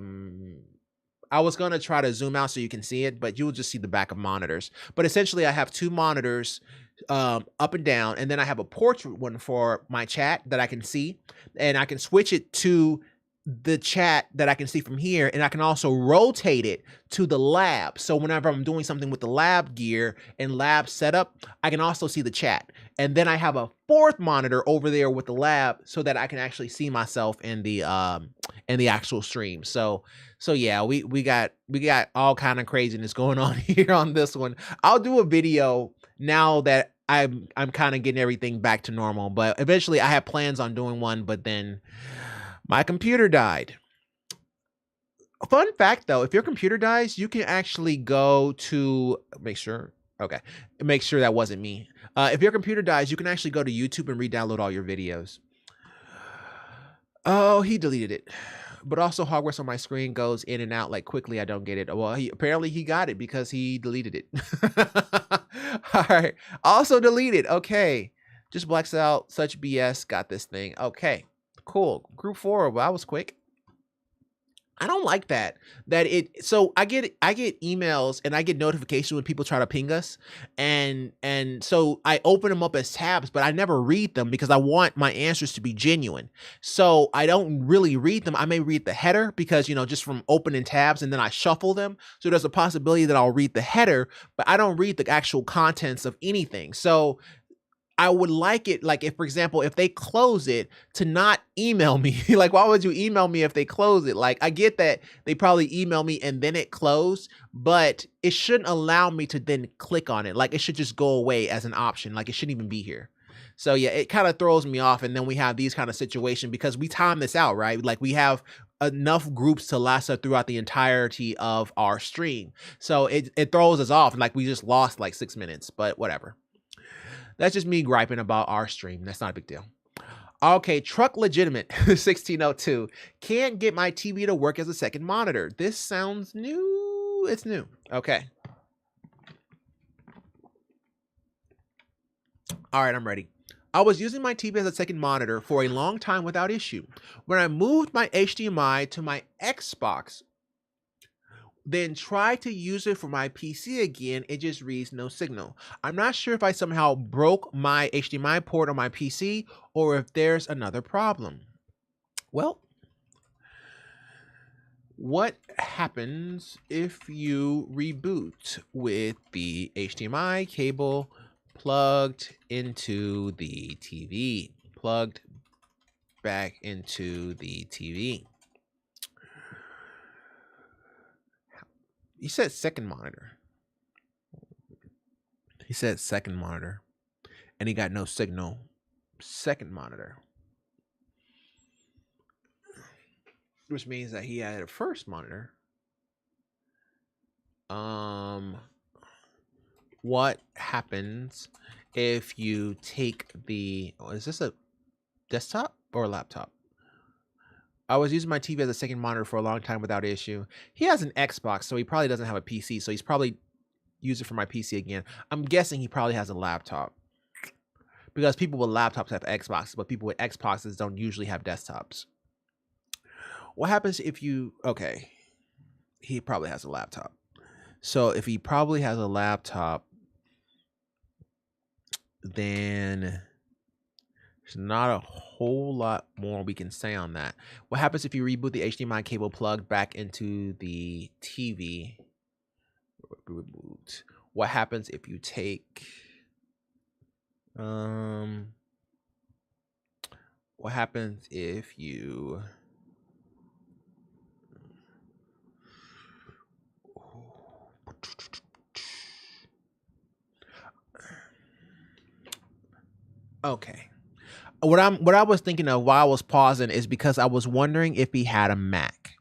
was going to try to zoom out so you can see it, but you'll just see the back of monitors. But essentially, I have 2 monitors up and down, and then I have a portrait one for my chat that I can see, and I can switch it to the chat that I can see from here, and I can also rotate it to the lab. So whenever I'm doing something with the lab gear and lab setup, I can also see the chat. And then I have a fourth monitor over there with the lab so that I can actually see myself in the actual stream. So yeah, we got all kind of craziness going on here on this one. I'll do a video now that I'm kind of getting everything back to normal, but eventually I have plans on doing one, but then my computer died. Fun fact though, if your computer dies, you can actually go to make sure that wasn't me. If your computer dies, you can actually go to YouTube and re-download all your videos. Oh, he deleted it. But also Hogwarts on my screen goes in and out like quickly. I don't get it. Well, apparently he got it because he deleted it. All right. Also deleted. Okay. Just blacks out. Such BS. Got this thing. Okay. Cool. Group 4. Well, that was quick. I don't like that. So I get emails and I get notifications when people try to ping us, and so I open them up as tabs, but I never read them because I want my answers to be genuine. So I don't really read them. I may read the header because just from opening tabs, and then I shuffle them. So there's a possibility that I'll read the header, but I don't read the actual contents of anything. So I would like it, like, if, for example, if they close it, to not email me. Like, why would you email me if they close it? Like, I get that they probably email me and then it closed, but it shouldn't allow me to then click on it. Like, it should just go away as an option. Like, it shouldn't even be here. So yeah, it kind of throws me off. And then we have these kind of situations because we time this out, right? Like, we have enough groups to last us throughout the entirety of our stream. So it throws us off. Like, we just lost like 6 minutes, but whatever. That's just me griping about our stream. That's not a big deal. Okay, Truck Legitimate 1602. Can't get my TV to work as a second monitor. This sounds new. It's new. Okay. All right, I'm ready. I was using my TV as a second monitor for a long time without issue. When I moved my HDMI to my Xbox, then try to use it for my PC again, it just reads no signal. I'm not sure if I somehow broke my HDMI port on my PC or if there's another problem. Well, what happens if you reboot with the HDMI cable plugged into the TV? Plugged back into the TV. He said second monitor. He said second monitor. And he got no signal. Second monitor. Which means that he had a first monitor. What happens if you take the... is this a desktop or a laptop? I was using my TV as a second monitor for a long time without issue. He has an Xbox, so he probably doesn't have a PC. So he's probably used it for my PC again. I'm guessing he probably has a laptop. Because people with laptops have Xboxes, but people with Xboxes don't usually have desktops. What happens if you... okay. He probably has a laptop. So if he probably has a laptop, then... there's not a whole lot more we can say on that. What happens if you reboot the HDMI cable plug back into the TV? Reboot. What happens if you take... what happens if you... okay. What I was thinking of while I was pausing is because I was wondering if he had a Mac.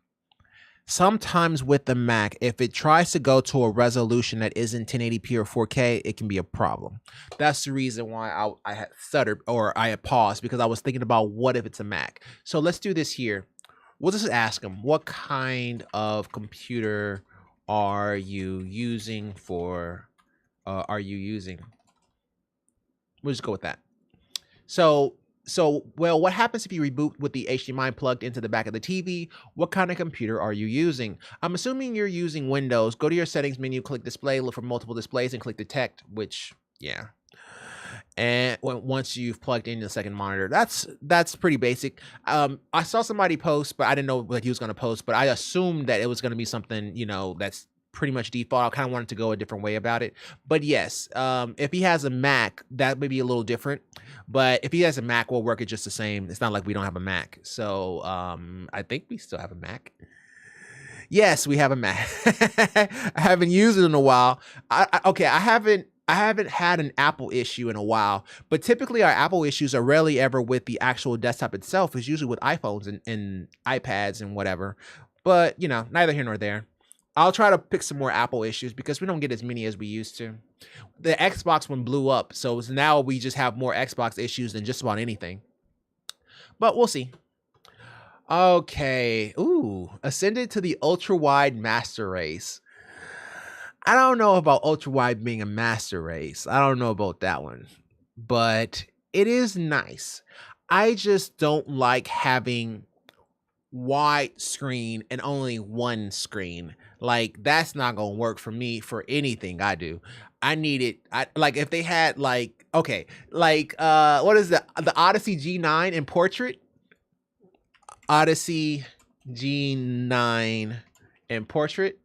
Sometimes with the Mac, if it tries to go to a resolution that isn't 1080p or 4K, it can be a problem. That's the reason why I had stuttered or I had paused, because I was thinking about what if it's a Mac. So let's do this here. We'll just ask him, what kind of computer are you using for, We'll just go with that. So, well, what happens if you reboot with the HDMI plugged into the back of the TV? What kind of computer are you using? I'm assuming you're using Windows. Go to your settings menu, click display, look for multiple displays, and click detect, which, yeah. And once you've plugged in the second monitor, that's pretty basic. I saw somebody post, but I didn't know what he was going to post, but I assumed that it was going to be something, that's pretty much default. I kind of wanted to go a different way about it. But yes, if he has a Mac, that may be a little different. But if he has a Mac, we'll work it just the same. It's not like we don't have a Mac. So I think we still have a Mac. Yes, we have a Mac. I haven't used it in a while. I haven't had an Apple issue in a while, but typically our Apple issues are rarely ever with the actual desktop itself. It's usually with iPhones and iPads and whatever. But, neither here nor there. I'll try to pick some more Apple issues because we don't get as many as we used to. The Xbox one blew up, so now we just have more Xbox issues than just about anything. But we'll see. Okay. Ooh, ascended to the ultra-wide master race. I don't know about ultra-wide being a master race. I don't know about that one. But it is nice. I just don't like having wide screen and only one screen. Like, that's not gonna work for me for anything I do. I need it. Like if they had what is the Odyssey G9 in portrait? Odyssey G9 in portrait.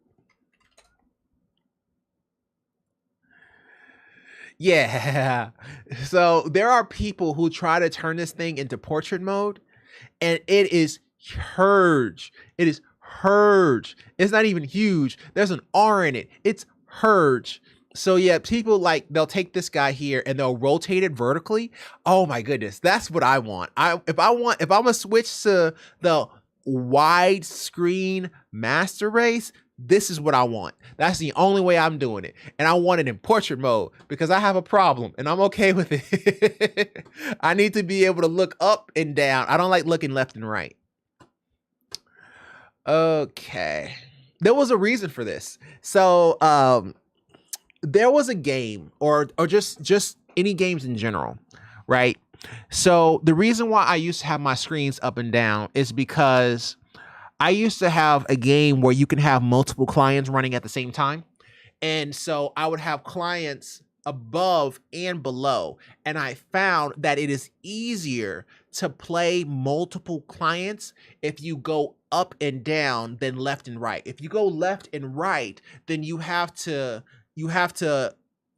Yeah. So there are people who try to turn this thing into portrait mode, and it is huge. It is huge. It's not even huge. There's an R in it. It's huge. So yeah, people they'll take this guy here and they'll rotate it vertically. Oh my goodness, that's what I want. If I'm gonna switch to the widescreen master race, this is what I want. That's the only way I'm doing it. And I want it in portrait mode because I have a problem and I'm okay with it. I need to be able to look up and down. I don't like looking left and right. Okay. There was a reason for this. So, there was a game or just any games in general, right? So the reason why I used to have my screens up and down is because I used to have a game where you can have multiple clients running at the same time. And so I would have clients above and below. And I found that it is easier to play multiple clients if you go up and down than left and right. If you go left and right, then you have to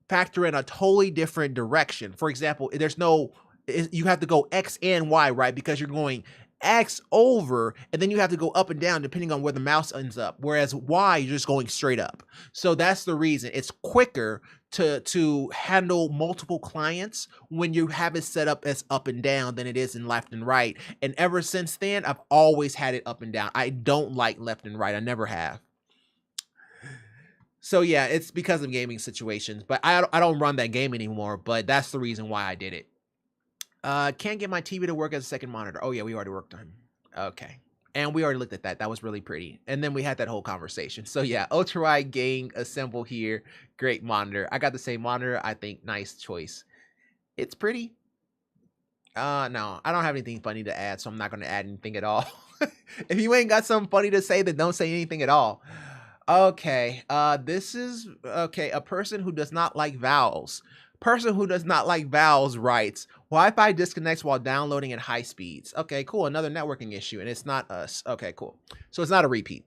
factor in a totally different direction. For example, you have to go X and Y, right? Because you're going X over, and then you have to go up and down depending on where the mouse ends up. Whereas Y, you're just going straight up. So that's the reason. It's quicker to handle multiple clients when you have it set up as up and down than it is in left and right. And ever since then, I've always had it up and down. I don't like left and right. I never have. So yeah, it's because of gaming situations, but I don't run that game anymore, but that's the reason why I did it. Can't get my TV to work as a second monitor. Oh yeah, we already worked on it. Okay. And we already looked at that. That was really pretty. And then we had that whole conversation. So yeah, ultra-wide gang assemble here. Great monitor. I got the same monitor. I think nice choice. It's pretty. No, I don't have anything funny to add, so I'm not going to add anything at all. If you ain't got something funny to say, then don't say anything at all. Okay, this is, a person who does not like vowels. Person who does not like vowels writes, Wi-Fi disconnects while downloading at high speeds. Okay, cool, another networking issue, and it's not us. Okay, cool. So it's not a repeat.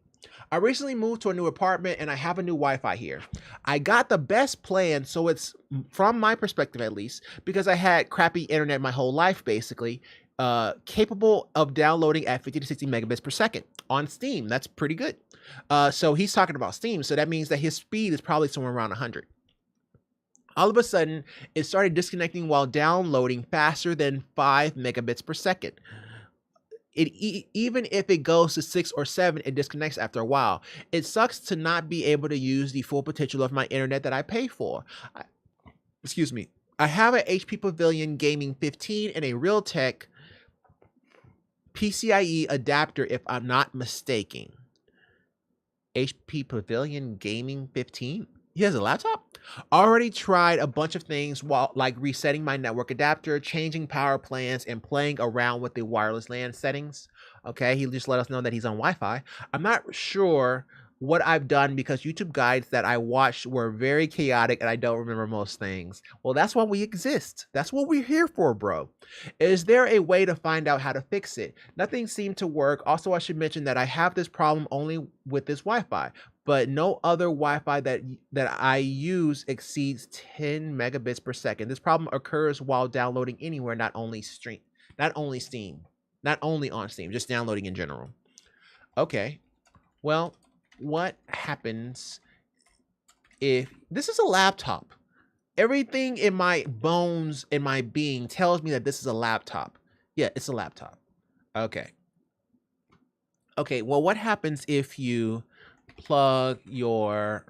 I recently moved to a new apartment, and I have a new Wi-Fi here. I got the best plan, so it's, from my perspective at least, because I had crappy internet my whole life, basically, capable of downloading at 50 to 60 megabits per second on Steam. That's pretty good. So he's talking about Steam, so that means that his speed is probably somewhere around 100. All of a sudden, it started disconnecting while downloading faster than 5 megabits per second. Even if it goes to 6 or 7, it disconnects after a while. It sucks to not be able to use the full potential of my internet that I pay for. Excuse me. I have an HP Pavilion Gaming 15 and a Realtek PCIe adapter, if I'm not mistaken. HP Pavilion Gaming 15? He has a laptop? Already tried a bunch of things while resetting my network adapter, changing power plans, and playing around with the wireless LAN settings. Okay, he just let us know that he's on Wi-Fi. I'm not sure what I've done because YouTube guides that I watched were very chaotic and I don't remember most things. Well, that's why we exist. That's what we're here for, bro. Is there a way to find out how to fix it? Nothing seemed to work. Also, I should mention that I have this problem only with this Wi-Fi, but no other Wi-Fi that I use exceeds 10 megabits per second. This problem occurs while downloading anywhere, not only Steam, not only on Steam, just downloading in general. Okay, well, what happens if this is a laptop? Everything in my bones, in my being, tells me that this is a laptop. Yeah, it's a laptop. Okay. Okay, well, what happens if you plug your...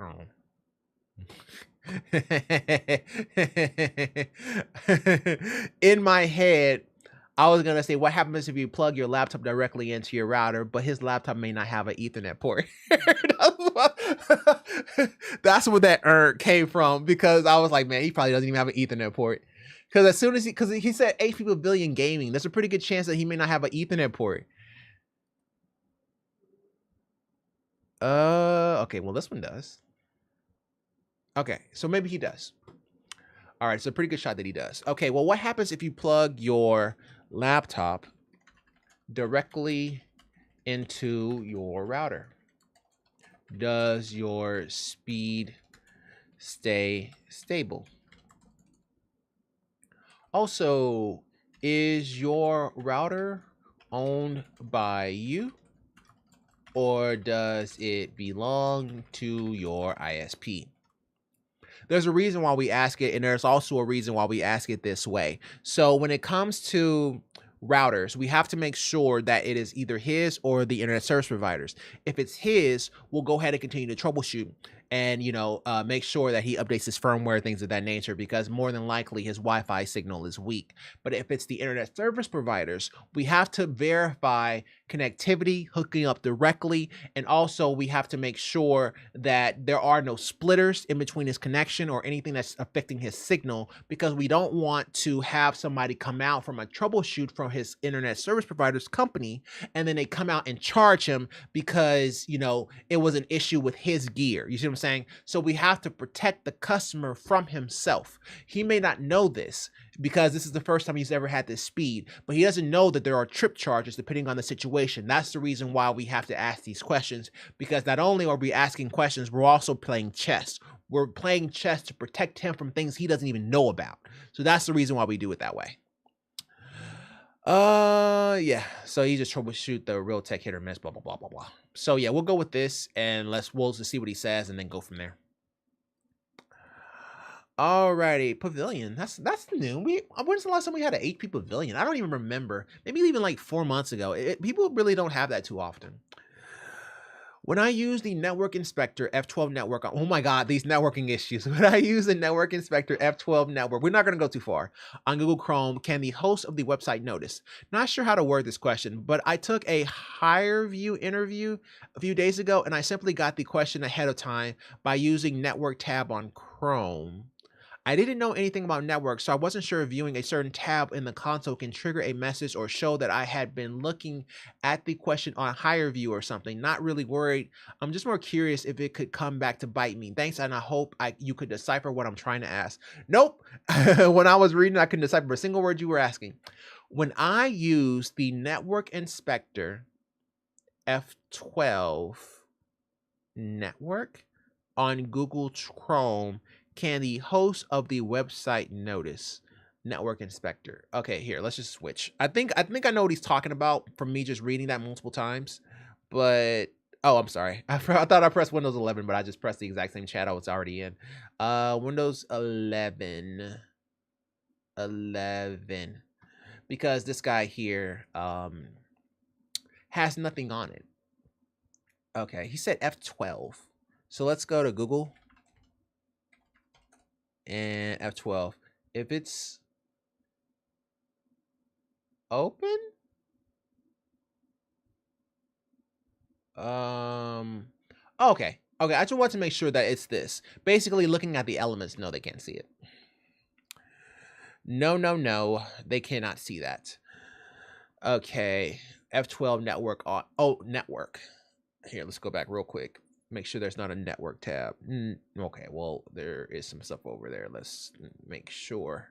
In my head, I was going to say, what happens if you plug your laptop directly into your router, but his laptop may not have an Ethernet port? That's where that came from, because I was like, man, he probably doesn't even have an Ethernet port. Because as soon as because he said HP Pavilion Gaming, there's a pretty good chance that he may not have an Ethernet port. Okay, well, this one does. Okay, so maybe he does. All right, it's a pretty good shot that he does. Okay, well, what happens if you plug your laptop directly into your router? Does your speed stay stable? Also, is your router owned by you, or does it belong to your ISP? There's a reason why we ask it, and there's also a reason why we ask it this way. So when it comes to routers, we have to make sure that it is either his or the internet service providers. If it's his, we'll go ahead and continue to troubleshoot and, make sure that he updates his firmware, things of that nature, because more than likely his Wi-Fi signal is weak. But if it's the internet service providers, we have to verify connectivity, hooking up directly, and also we have to make sure that there are no splitters in between his connection or anything that's affecting his signal, because we don't want to have somebody come out from a troubleshoot from his internet service provider's company and then they come out and charge him because it was an issue with his gear. You see what I'm saying? So we have to protect the customer from himself. He may not know this because this is the first time he's ever had this speed, but he doesn't know that there are trip charges depending on the situation. That's the reason why we have to ask these questions, because not only are we asking questions, we're also playing chess. We're playing chess to protect him from things he doesn't even know about. So that's the reason why we do it that way. Yeah. So you just troubleshoot the real tech hit or miss, blah, blah, blah, blah, blah. So yeah, we'll go with this and we'll just see what he says and then go from there. Alrighty, Pavilion. That's new. When's the last time we had an HP Pavilion? I don't even remember. Maybe even like 4 months ago. People really don't have that too often. When I use the Network Inspector F12 network, oh my God, these networking issues. When I use the Network Inspector F12 network, we're not going to go too far, on Google Chrome, can the host of the website notice? Not sure how to word this question, but I took a HireVue interview a few days ago, and I simply got the question ahead of time by using Network tab on Chrome. I didn't know anything about networks, so I wasn't sure if viewing a certain tab in the console can trigger a message or show that I had been looking at the question on HireVue or something. Not really worried. I'm just more curious if it could come back to bite me. Thanks, and I hope you could decipher what I'm trying to ask. Nope. When I was reading, I couldn't decipher a single word you were asking. When I use the Network Inspector F12 network on Google Chrome, can the host of the website notice? Network Inspector. Okay, here, let's just switch. I think I know what he's talking about from me just reading that multiple times, but oh, I'm sorry. I thought I pressed Windows 11, but I just pressed the exact same chat I was already in. Windows 11. Because this guy here has nothing on it. Okay, he said F12. So let's go to Google and F12. If it's open, okay, I just want to make sure that it's this. Basically, looking at the elements. No, they can't see it. No, they cannot see that. Okay, F12 network on. Oh, network. Here, let's go back real quick. make sure there's not a network tab. Okay, well, there is some stuff over there. Let's make sure.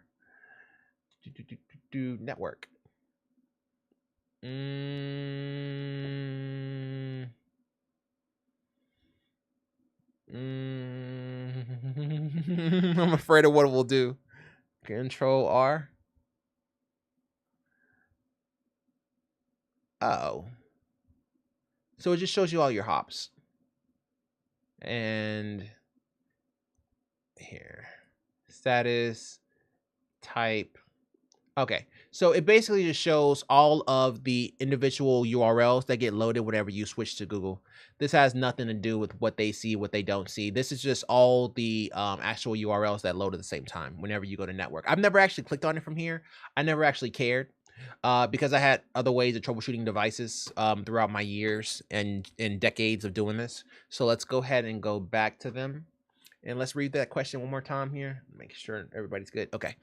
Network. I'm afraid of what it will do. Control R. Oh. So it just shows you all your hops. And here. Status. Type. Okay. So it basically just shows all of the individual URLs that get loaded whenever you switch to Google. This has nothing to do with what they see, what they don't see. This is just all the actual URLs that load at the same time whenever you go to network. I've never actually clicked on it from here. I never actually cared because I had other ways of troubleshooting devices throughout my years and decades of doing this. So let's go ahead and go back to them. And let's read that question one more time here. Make sure everybody's good. Okay.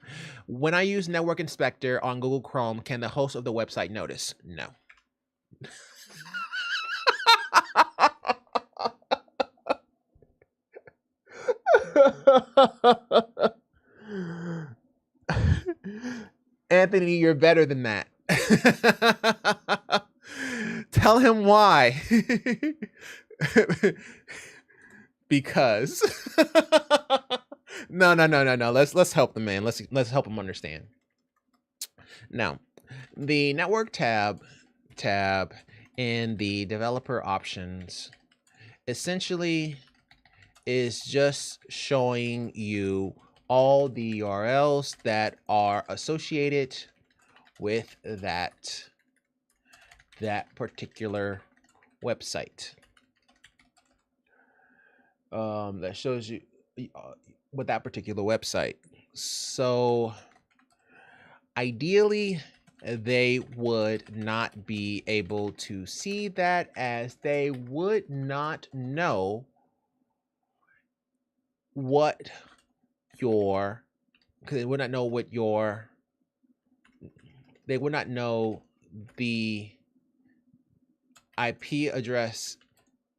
When I use Network Inspector on Google Chrome, can the host of the website notice? No. Anthony, you're better than that. Tell him why. Because no. Let's help the man. Let's help him understand. Now, the network tab in the developer options essentially is just showing you all the URLs that are associated with that particular website. That shows you with that particular website. So ideally, they would not be able to see that, as they would not know what your, because they would not know what your, they would not know the IP address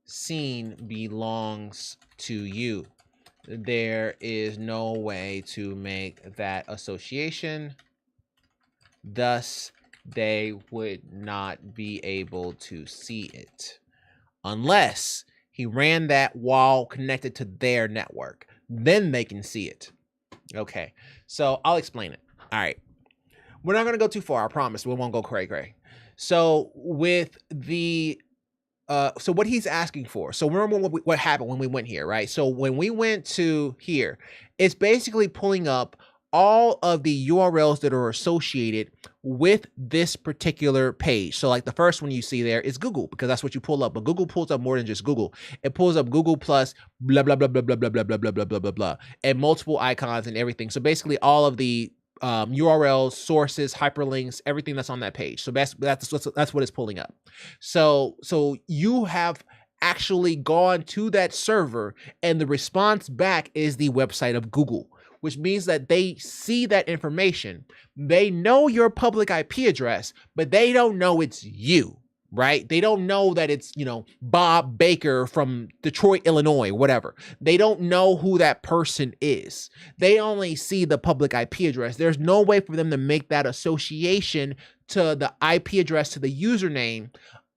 seen belongs to you. There is no way to make that association. Thus, they would not be able to see it unless he ran that while connected to their network. Then they can see it. Okay, so I'll explain it. All right. We're not going to go too far. I promise. We won't go cray-cray. So with the so what he's asking for. So remember what happened when we went here, right? So when we went to here, it's basically pulling up all of the URLs that are associated with this particular page. So like the first one you see there is Google, because that's what you pull up. But Google pulls up more than just Google. It pulls up Google plus blah, blah, blah, blah, blah, blah, blah, blah, blah, blah, blah, blah, blah, and multiple icons and everything. So basically all of the URLs, sources, hyperlinks, everything that's on that page. So that's what it's pulling up. So you have actually gone to that server, and the response back is the website of Google, which means that they see that information. They know your public IP address, but they don't know it's you, right? They don't know that it's, Bob Baker from Detroit, Illinois, whatever. They don't know who that person is. They only see the public IP address. There's no way for them to make that association to the IP address, to the username,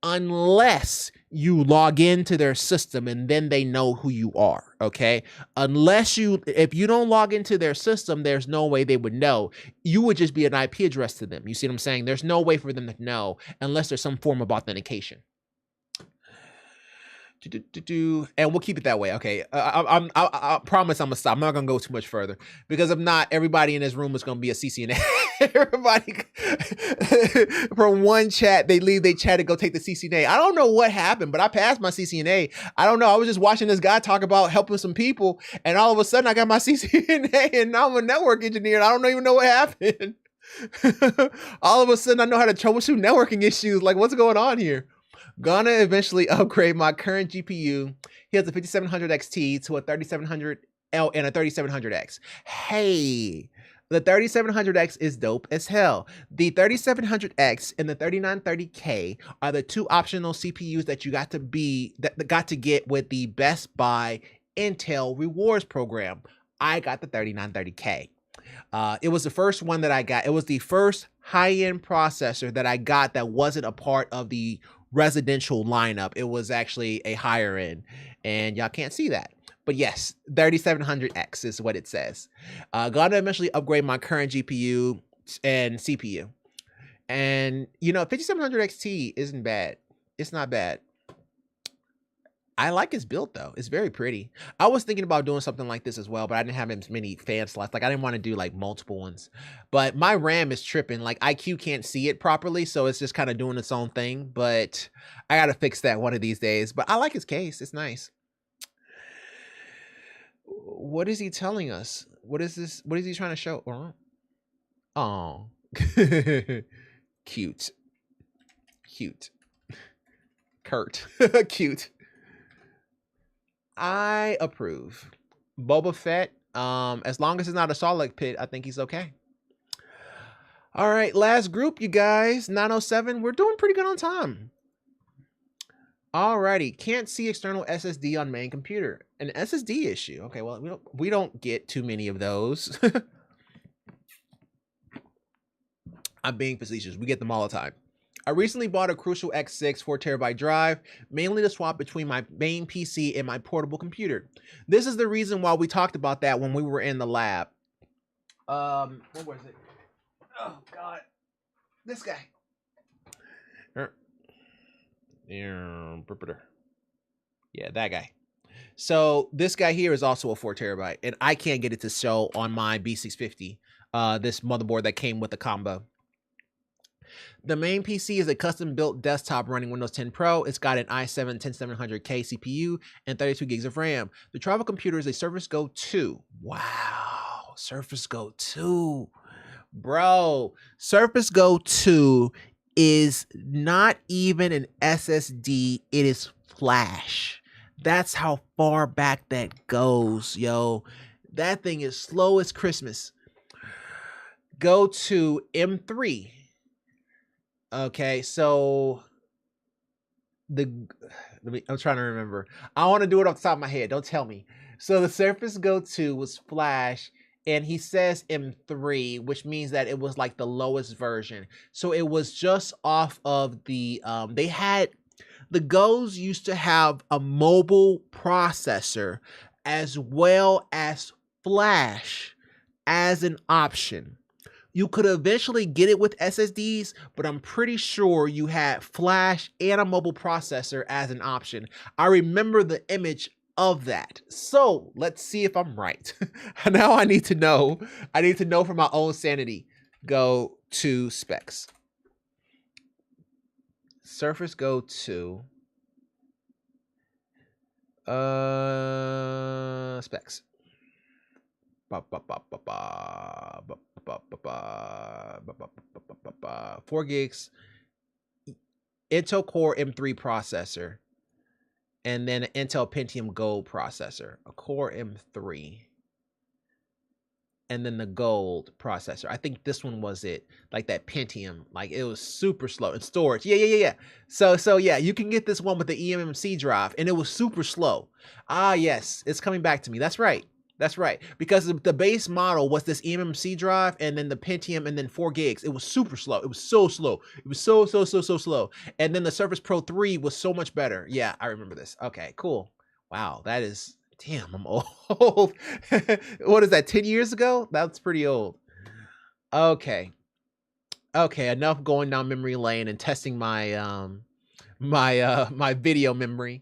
unless you log into their system, and then they know who you are, okay? If you don't log into their system, there's no way they would know. You would just be an IP address to them. You see what I'm saying? There's no way for them to know unless there's some form of authentication. And we'll keep it that way. Okay. I promise I'm gonna stop. I'm not gonna go too much further, because if not, everybody in this room is gonna be a CCNA. Everybody from one chat, they leave their chat to go take the CCNA. I don't know what happened, but I passed my CCNA. I don't know. I was just watching this guy talk about helping some people, and all of a sudden I got my CCNA, and now I'm a network engineer, and I don't even know what happened. All of a sudden I know how to troubleshoot networking issues. Like, what's going on here? Gonna eventually upgrade my current GPU. He has a 5700 XT to a 3700L and a 3700X. Hey, The 3700X is dope as hell. The 3700X and the 3930K are the two optional CPUs that you got to get with the Best Buy Intel Rewards program. I got the 3930K. It was the first one that I got. It was the first high-end processor that I got that wasn't a part of the residential lineup. It was actually a higher end, and y'all can't see that. But yes, 3700X is what it says. Gonna eventually upgrade my current GPU and CPU. And, you know, 5700 XT isn't bad. It's not bad. I like his build, though. It's very pretty. I was thinking about doing something like this as well, but I didn't have as many fan slots. Like, I didn't want to do, like, multiple ones. But my RAM is tripping. Like, IQ can't see it properly, so it's just kind of doing its own thing. But I got to fix that one of these days. But I like his case. It's nice. What is he telling us? What is this? What is he trying to show? Oh. Cute. Cute. Kurt. Cute. I approve. Boba Fett, as long as it's not a Sarlacc pit, I think he's okay. All right, last group, you guys. 907, we're doing pretty good on time. Alrighty, can't see external SSD on main computer. An SSD issue. Okay, well, we don't get too many of those. I'm being facetious. We get them all the time. I recently bought a Crucial X6 4TB drive, mainly to swap between my main PC and my portable computer. This is the reason why we talked about that when we were in the lab. What was it? Oh, God. This guy. Yeah, that guy. So this guy here is also a 4TB, and I can't get it to show on my B650, this motherboard that came with the combo. The main PC is a custom-built desktop running Windows 10 Pro. It's got an i7-10700K CPU and 32 gigs of RAM. The travel computer is a Surface Go 2. Wow, Surface Go 2. Bro, Surface Go 2 is not even an SSD. It is flash. That's how far back that goes, yo. That thing is slow as Christmas. Go to M3. Okay, so I'm trying to remember. I want to do it off the top of my head. Don't tell me. So the Surface Go 2 was flash, and he says M3, which means that it was like the lowest version. So it was just off of the the Go's used to have a mobile processor as well as flash as an option. You could eventually get it with SSDs, but I'm pretty sure you had flash and a mobile processor as an option. I remember the image of that. So let's see if I'm right. Now I need to know. I need to know for my own sanity. Go to specs. Surface Go 2. Specs. 4 gigs, Intel Core M3 processor, and then an Intel Pentium Gold processor, a Core M3, and then the Gold processor. I think this one was it, like that Pentium, like it was super slow. And storage, yeah. So yeah, you can get this one with the eMMC drive, and it was super slow. Ah, yes, it's coming back to me. That's right. That's right, because the base model was this eMMC drive and then the Pentium and then 4 gigs. It was super slow. It was so slow. It was so slow. And then the Surface Pro 3 was so much better. Yeah, I remember this. Okay, cool. Wow, that is, damn, I'm old. What is that, 10 years ago? That's pretty old. Okay, enough going down memory lane and testing my my video memory.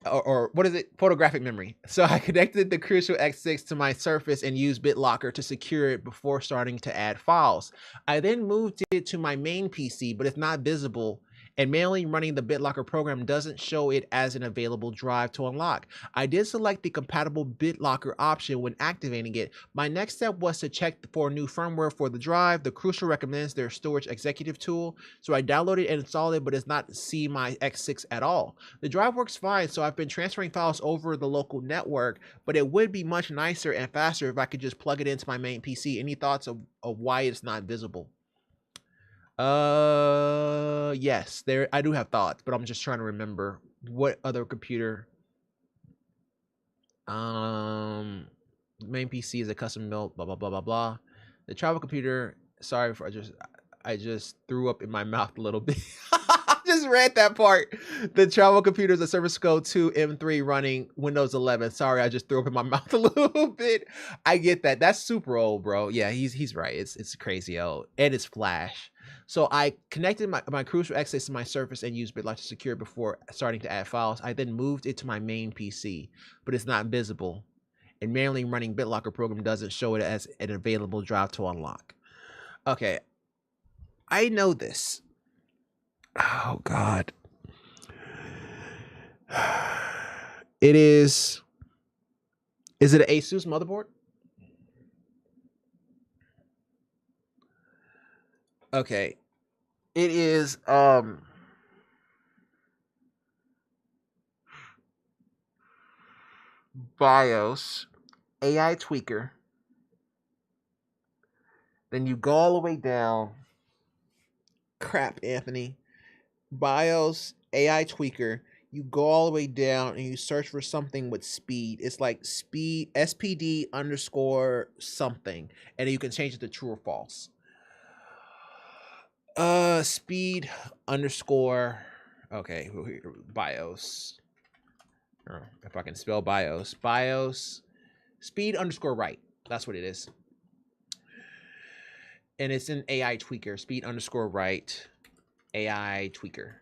Or what is it? Photographic memory. So I connected the Crucial X6 to my Surface and used BitLocker to secure it before starting to add files. I then moved it to my main PC, but it's not visible and manually running the BitLocker program doesn't show it as an available drive to unlock. I did select the compatible BitLocker option when activating it. My next step was to check for new firmware for the drive. The Crucial recommends their storage executive tool, so I downloaded and installed it, but it's not see my X6 at all. The drive works fine, so I've been transferring files over the local network, but it would be much nicer and faster if I could just plug it into my main PC. Any thoughts of why it's not visible? Yes, I do have thoughts, but I'm just trying to remember what other computer. Main PC is a custom built, blah blah blah blah blah. The travel computer, sorry for I just threw up in my mouth a little bit. I just read that part. The travel computer is a Surface Go 2 M3 running Windows 11. Sorry, I just threw up in my mouth a little bit. I get that. That's super old, bro. Yeah, he's right. It's crazy old, and it's Flash. So I connected my Crucial X6 to my Surface and used BitLocker to secure before starting to add files. I then moved it to my main PC, but it's not visible. And manually running BitLocker program doesn't show it as an available drive to unlock. Okay, I know this. Oh God. It is it an Asus motherboard? Okay. It is BIOS AI tweaker. Then you go all the way down. Crap, Anthony. BIOS AI tweaker. You go all the way down and you search for something with speed. It's like speed SPD underscore something, and then you can change it to true or false. Speed underscore. Okay, BIOS. If I can spell BIOS speed underscore right. That's what it is. And it's an AI tweaker. Speed underscore right. AI tweaker.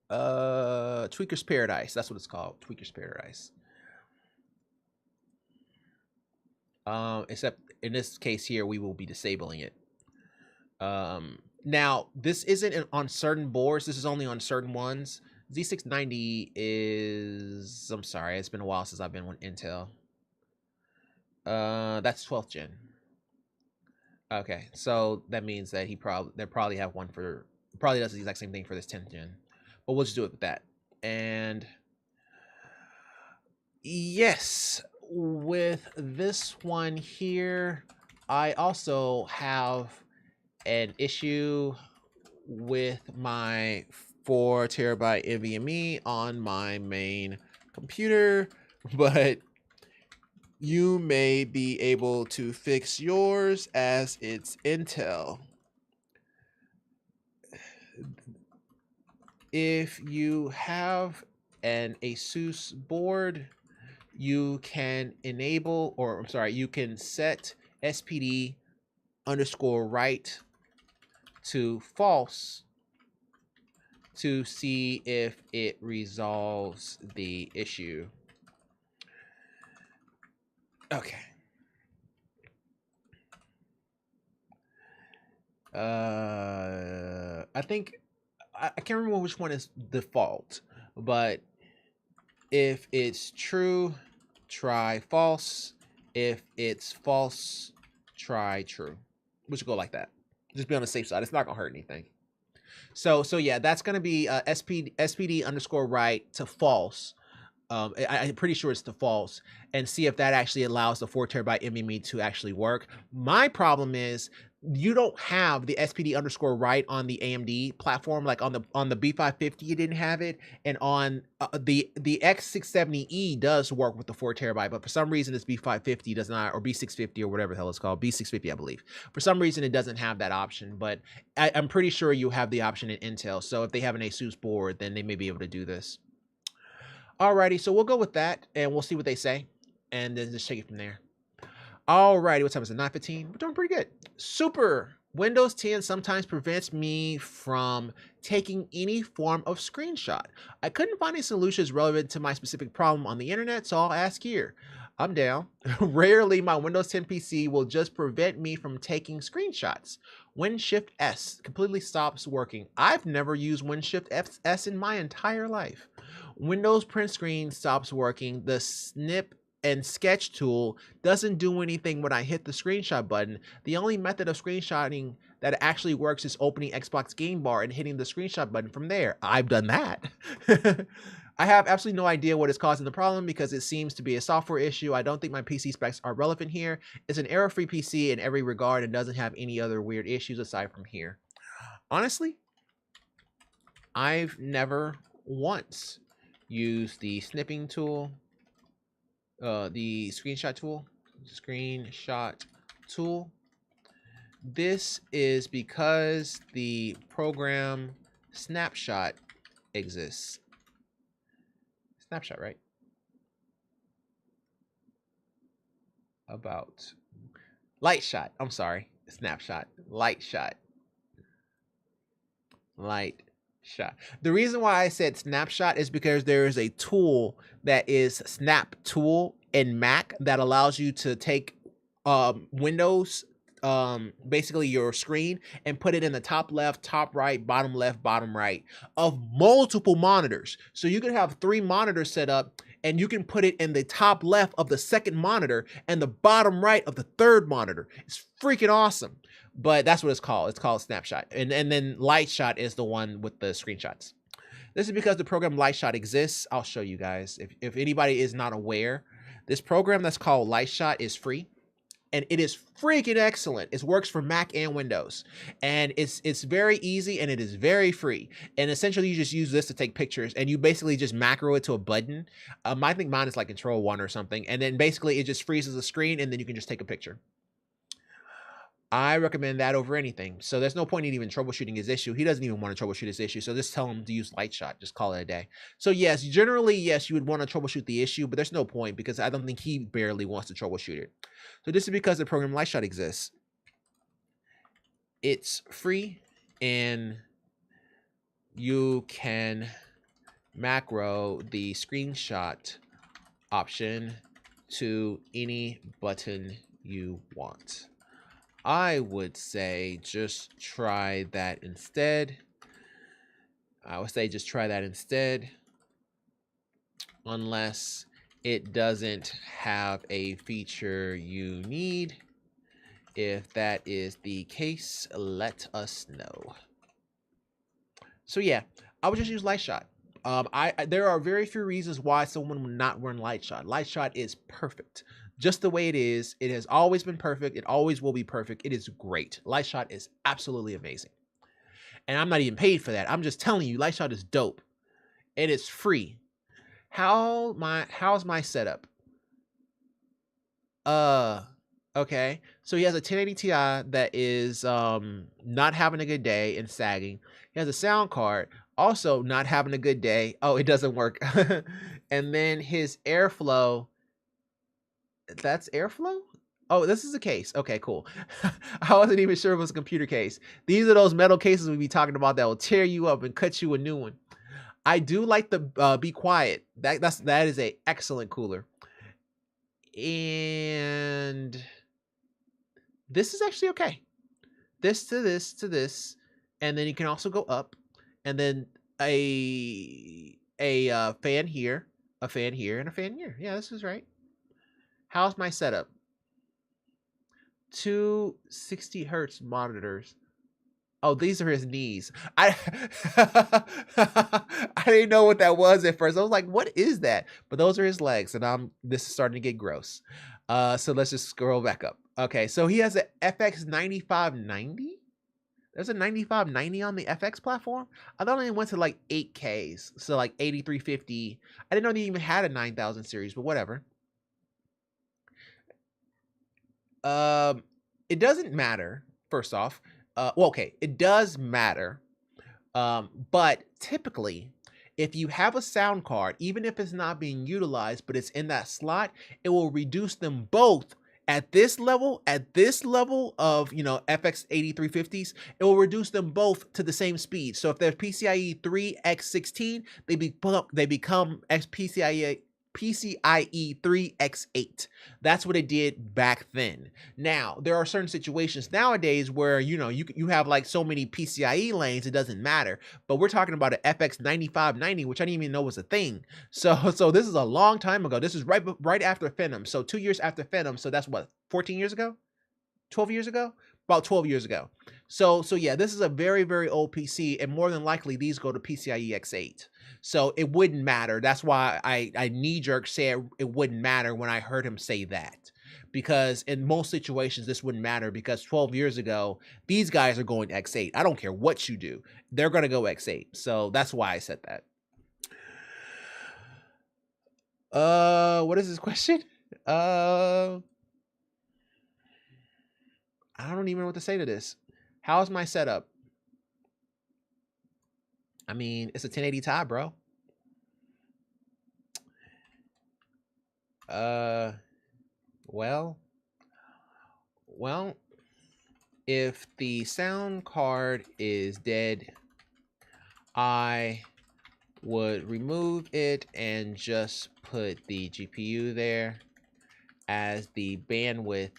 Tweaker's Paradise. That's what it's called. Tweaker's Paradise. Except in this case here, we will be disabling it. Now this isn't on certain boards. This is only on certain ones. Z690 is. I'm sorry, it's been a while since I've been with Intel. That's 12th gen. Okay, so that means that they probably have one for probably does the exact same thing for this 10th gen, but we'll just do it with that. And yes, with this one here, I also have an issue with my 4 terabyte NVMe on my main computer, but you may be able to fix yours as it's Intel. If you have an Asus board, you can enable, or I'm sorry, you can set SPD underscore right to false to see if it resolves the issue. Okay. I think I can't remember which one is default, but if it's true, try false. If it's false, try true. We should go like that. Just be on the safe side. It's not gonna hurt anything. So yeah, that's gonna be SPD underscore right to false. I'm pretty sure it's to false, and see if that actually allows the 4 terabyte NVMe to actually work. My problem is you don't have the SPD underscore right on the AMD platform. Like on the B550, you didn't have it, and on the X670E does work with the 4 terabyte, but for some reason this B550 does not, or B650 or whatever the hell it's called, B650 I believe. For some reason it doesn't have that option, but I'm pretty sure you have the option in Intel. So if they have an Asus board, then they may be able to do this. Alrighty, so we'll go with that, and we'll see what they say, and then just take it from there. Alrighty, what time is it? 9:15. We're doing pretty good. Super. Windows 10 sometimes prevents me from taking any form of screenshot. I couldn't find any solutions relevant to my specific problem on the internet, so I'll ask here. I'm down. Rarely my Windows 10 PC will just prevent me from taking screenshots. Shift S completely stops working. I've never used Shift S in my entire life. Windows print screen stops working. The snip and sketch tool doesn't do anything when I hit the screenshot button. The only method of screenshotting that actually works is opening Xbox Game Bar and hitting the screenshot button from there. I've done that. I have absolutely no idea what is causing the problem because it seems to be a software issue. I don't think my PC specs are relevant here. It's an error-free PC in every regard and doesn't have any other weird issues aside from here. Honestly, I've never once used the snipping tool, the screenshot tool. This is because the program Snapshot exists. Snapshot, right? About light shot. I'm sorry. Snapshot. Light shot. Light shot. The reason why I said snapshot is because there is a tool that is Snap Tool in Mac that allows you to take Windows, basically your screen, and put it in the top left, top right, bottom left, bottom right of multiple monitors. So you can have 3 monitors set up and you can put it in the top left of the second monitor and the bottom right of the third monitor. It's freaking awesome. But that's what it's called. It's called Snapshot. And then Lightshot is the one with the screenshots. This is because the program Lightshot exists. I'll show you guys. If anybody is not aware, this program that's called Lightshot is free. And it is freaking excellent. It works for Mac and Windows. And it's very easy and it is very free. And essentially you just use this to take pictures and you basically just macro it to a button. I think mine is like Control 1 or something. And then basically it just freezes the screen and then you can just take a picture. I recommend that over anything. So there's no point in even troubleshooting his issue. He doesn't even want to troubleshoot his issue. So just tell him to use Lightshot. Just call it a day. So yes, generally, yes, you would want to troubleshoot the issue, but there's no point because I don't think he barely wants to troubleshoot it. So this is because the program Lightshot exists. It's free and you can macro the screenshot option to any button you want. I would say just try that instead. Unless it doesn't have a feature you need. If that is the case, let us know. So yeah, I would just use Lightshot. There are very few reasons why someone would not run Lightshot. Lightshot is perfect. Just the way it is. It has always been perfect. It always will be perfect. It is great. Lightshot is absolutely amazing. And I'm not even paid for that. I'm just telling you, Lightshot is dope. And it's free. How's my setup? Okay. So he has a 1080 Ti that is not having a good day and sagging. He has a sound card, also not having a good day. Oh, it doesn't work. And then his airflow. That's airflow? Oh, this is a case. Okay, cool. I wasn't even sure it was a computer case. These are those metal cases we be talking about that will tear you up and cut you a new one. I do like the Be Quiet. That is a excellent cooler. And this is actually okay. This to this to this, and then you can also go up, and then a fan here, a fan here, and a fan here. Yeah, this is right. How's my setup? 2 60 hertz monitors. Oh, these are his knees. I didn't know what that was at first. I was like, what is that? But those are his legs, and this is starting to get gross. So let's just scroll back up. Okay, so he has an FX 9590. There's a 9590 on the FX platform. I thought it went to like 8Ks, so like 8350. I didn't know they even had a 9000 series, but whatever. It doesn't matter, first off. Well, okay, it does matter. But typically, if you have a sound card, even if it's not being utilized, but it's in that slot, it will reduce them both at this level of, FX 8350s, it will reduce them both to the same speed. So if they're PCIe 3x16, they become PCIe PCIe 3x8. That's what it did back then. Now, there are certain situations nowadays where, you know, you have like so many PCIe lanes, it doesn't matter. But we're talking about an FX 9590, which I didn't even know was a thing. So this is a long time ago. This is right after Phenom. So 2 years after Phenom. So that's what, 14 years ago? 12 years ago? About 12 years ago. So yeah, this is a very, very old PC, and more than likely these go to PCIe X8. So it wouldn't matter. That's why I knee-jerk said it wouldn't matter when I heard him say that. Because in most situations, this wouldn't matter, because 12 years ago, these guys are going X8. I don't care what you do. They're going to go X8. So that's why I said that. What is this question? I don't even know what to say to this. How is my setup? I mean, it's a 1080 Ti, bro. Well, if the sound card is dead, I would remove it and just put the GPU there, as the bandwidth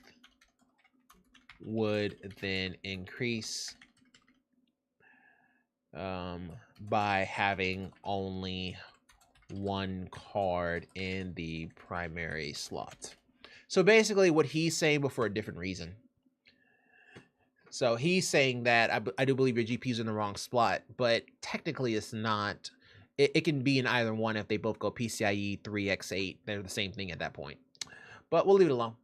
would then increase by having only one card in the primary slot. So basically what he's saying, but for a different reason. So he's saying that I do believe your GPU's in the wrong slot, but technically it's not. It can be in either one if they both go PCIe 3x8. They're the same thing at that point. But we'll leave it alone.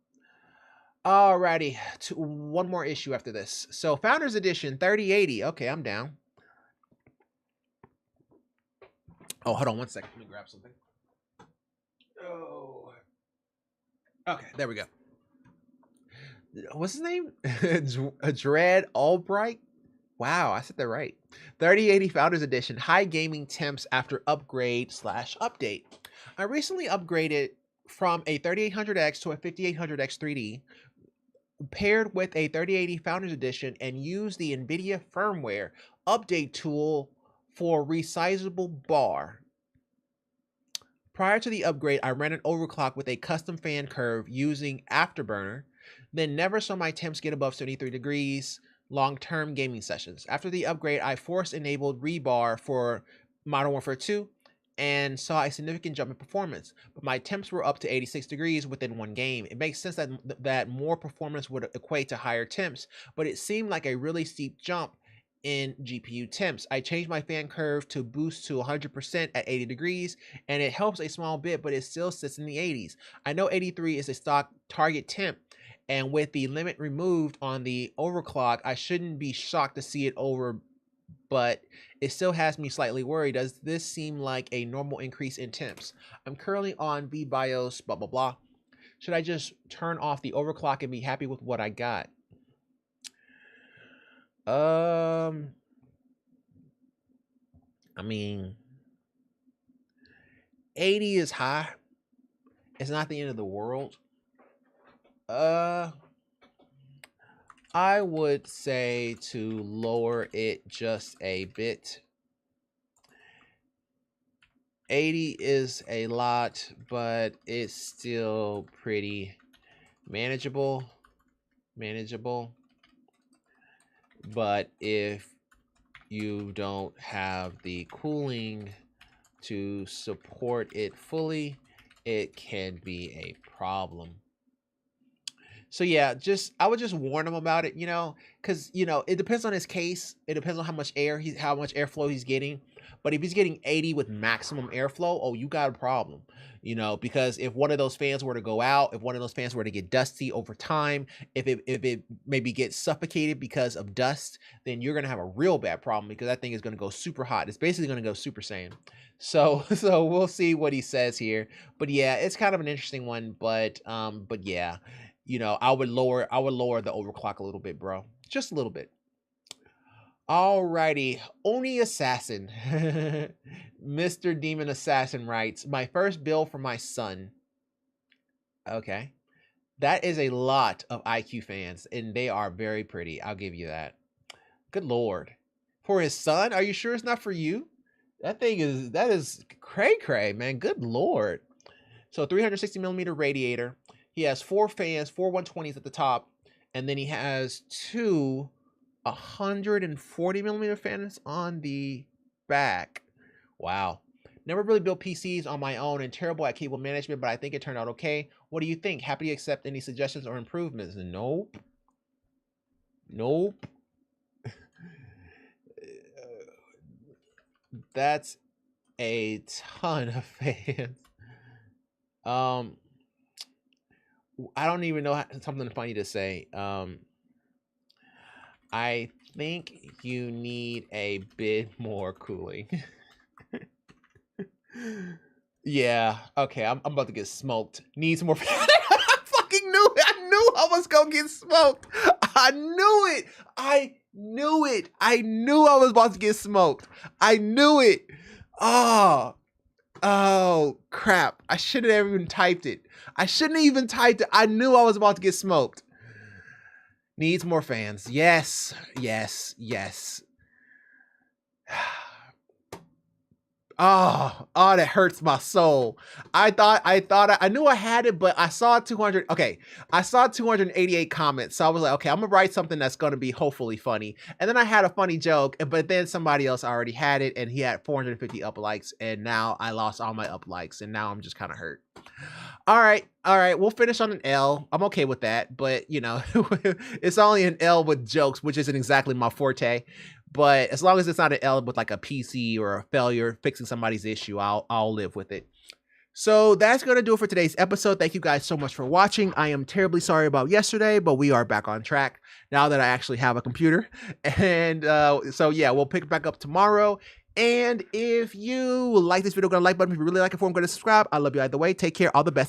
Alrighty, one more issue after this. So Founders Edition 3080. Okay, I'm down. Oh, hold on one second. Let me grab something. Oh. Okay, there we go. What's his name? Dread Albright? Wow, I said that right. 3080 Founders Edition. High gaming temps after upgrade/update. I recently upgraded from a 3800X to a 5800X 3D, paired with a 3080 Founders Edition, and used the NVIDIA firmware update tool for resizable bar. Prior to the upgrade, I ran an overclock with a custom fan curve using Afterburner, then never saw my temps get above 73 degrees long-term gaming sessions. After the upgrade, I force-enabled rebar for Modern Warfare 2 and saw a significant jump in performance, but my temps were up to 86 degrees within one game. It makes sense that more performance would equate to higher temps, but it seemed like a really steep jump in GPU temps. I changed my fan curve to boost to 100% at 80 degrees, and it helps a small bit, but it still sits in the 80s. I know 83 is a stock target temp, and with the limit removed on the overclock, I shouldn't be shocked to see it over, but it still has me slightly worried. Does this seem like a normal increase in temps? I'm currently on VBIOS, blah, blah, blah. Should I just turn off the overclock and be happy with what I got? I mean, 80 is high. It's not the end of the world. I would say to lower it just a bit. 80 is a lot, but it's still pretty manageable. But if you don't have the cooling to support it fully, it can be a problem. So yeah, I would just warn him about it, you know, because it depends on his case. It depends on how much airflow he's getting. But if he's getting 80 with maximum airflow, oh, you got a problem, because if one of those fans were to go out, if one of those fans were to get dusty over time, if it maybe gets suffocated because of dust, then you're gonna have a real bad problem, because that thing is gonna go super hot. It's basically gonna go Super Saiyan. So we'll see what he says here. But yeah, it's kind of an interesting one. But yeah, I would lower the overclock a little bit, bro, just a little bit. Alrighty, Oni Assassin. Mr. Demon Assassin writes, my first build for my son. Okay. That is a lot of IQ fans, and they are very pretty. I'll give you that. Good Lord. For his son? Are you sure it's not for you? That is cray-cray, man. Good Lord. So 360 millimeter radiator. He has 4 fans, 4 120s at the top, and then he has 2 140 millimeter fans on the back. Wow. Never really built PCs on my own and terrible at cable management, but I think it turned out okay. What do you think? Happy to accept any suggestions or improvements? Nope. Nope. That's a ton of fans. I don't even know something funny to say. I think you need a bit more cooling. Yeah. Okay. I'm about to get smoked. Need some more. I fucking knew it. I knew I was gonna get smoked. I knew it. I knew it. I knew I was about to get smoked. I knew it. Oh crap. I shouldn't have even typed it. I shouldn't have even typed it. I knew I was about to get smoked. Needs more fans. Yes. Yes. Yes. Oh, that hurts my soul. I knew I had it, but I saw 200. Okay, I saw 288 comments, so I was like, okay, I'm gonna write something that's gonna be hopefully funny. And then I had a funny joke, but then somebody else already had it, and he had 450 up likes, and now I lost all my up likes, and now I'm just kind of hurt. All right, we'll finish on an L. I'm okay with that, but you know, it's only an L with jokes, which isn't exactly my forte. But as long as it's not an L with like a PC or a failure fixing somebody's issue, I'll live with it. So that's going to do it for today's episode. Thank you guys so much for watching. I am terribly sorry about yesterday, but we are back on track now that I actually have a computer. And so yeah, we'll pick it back up tomorrow. And if you like this video, go to the like button. If you really like it, go and subscribe. I love you either way. Take care. All the best.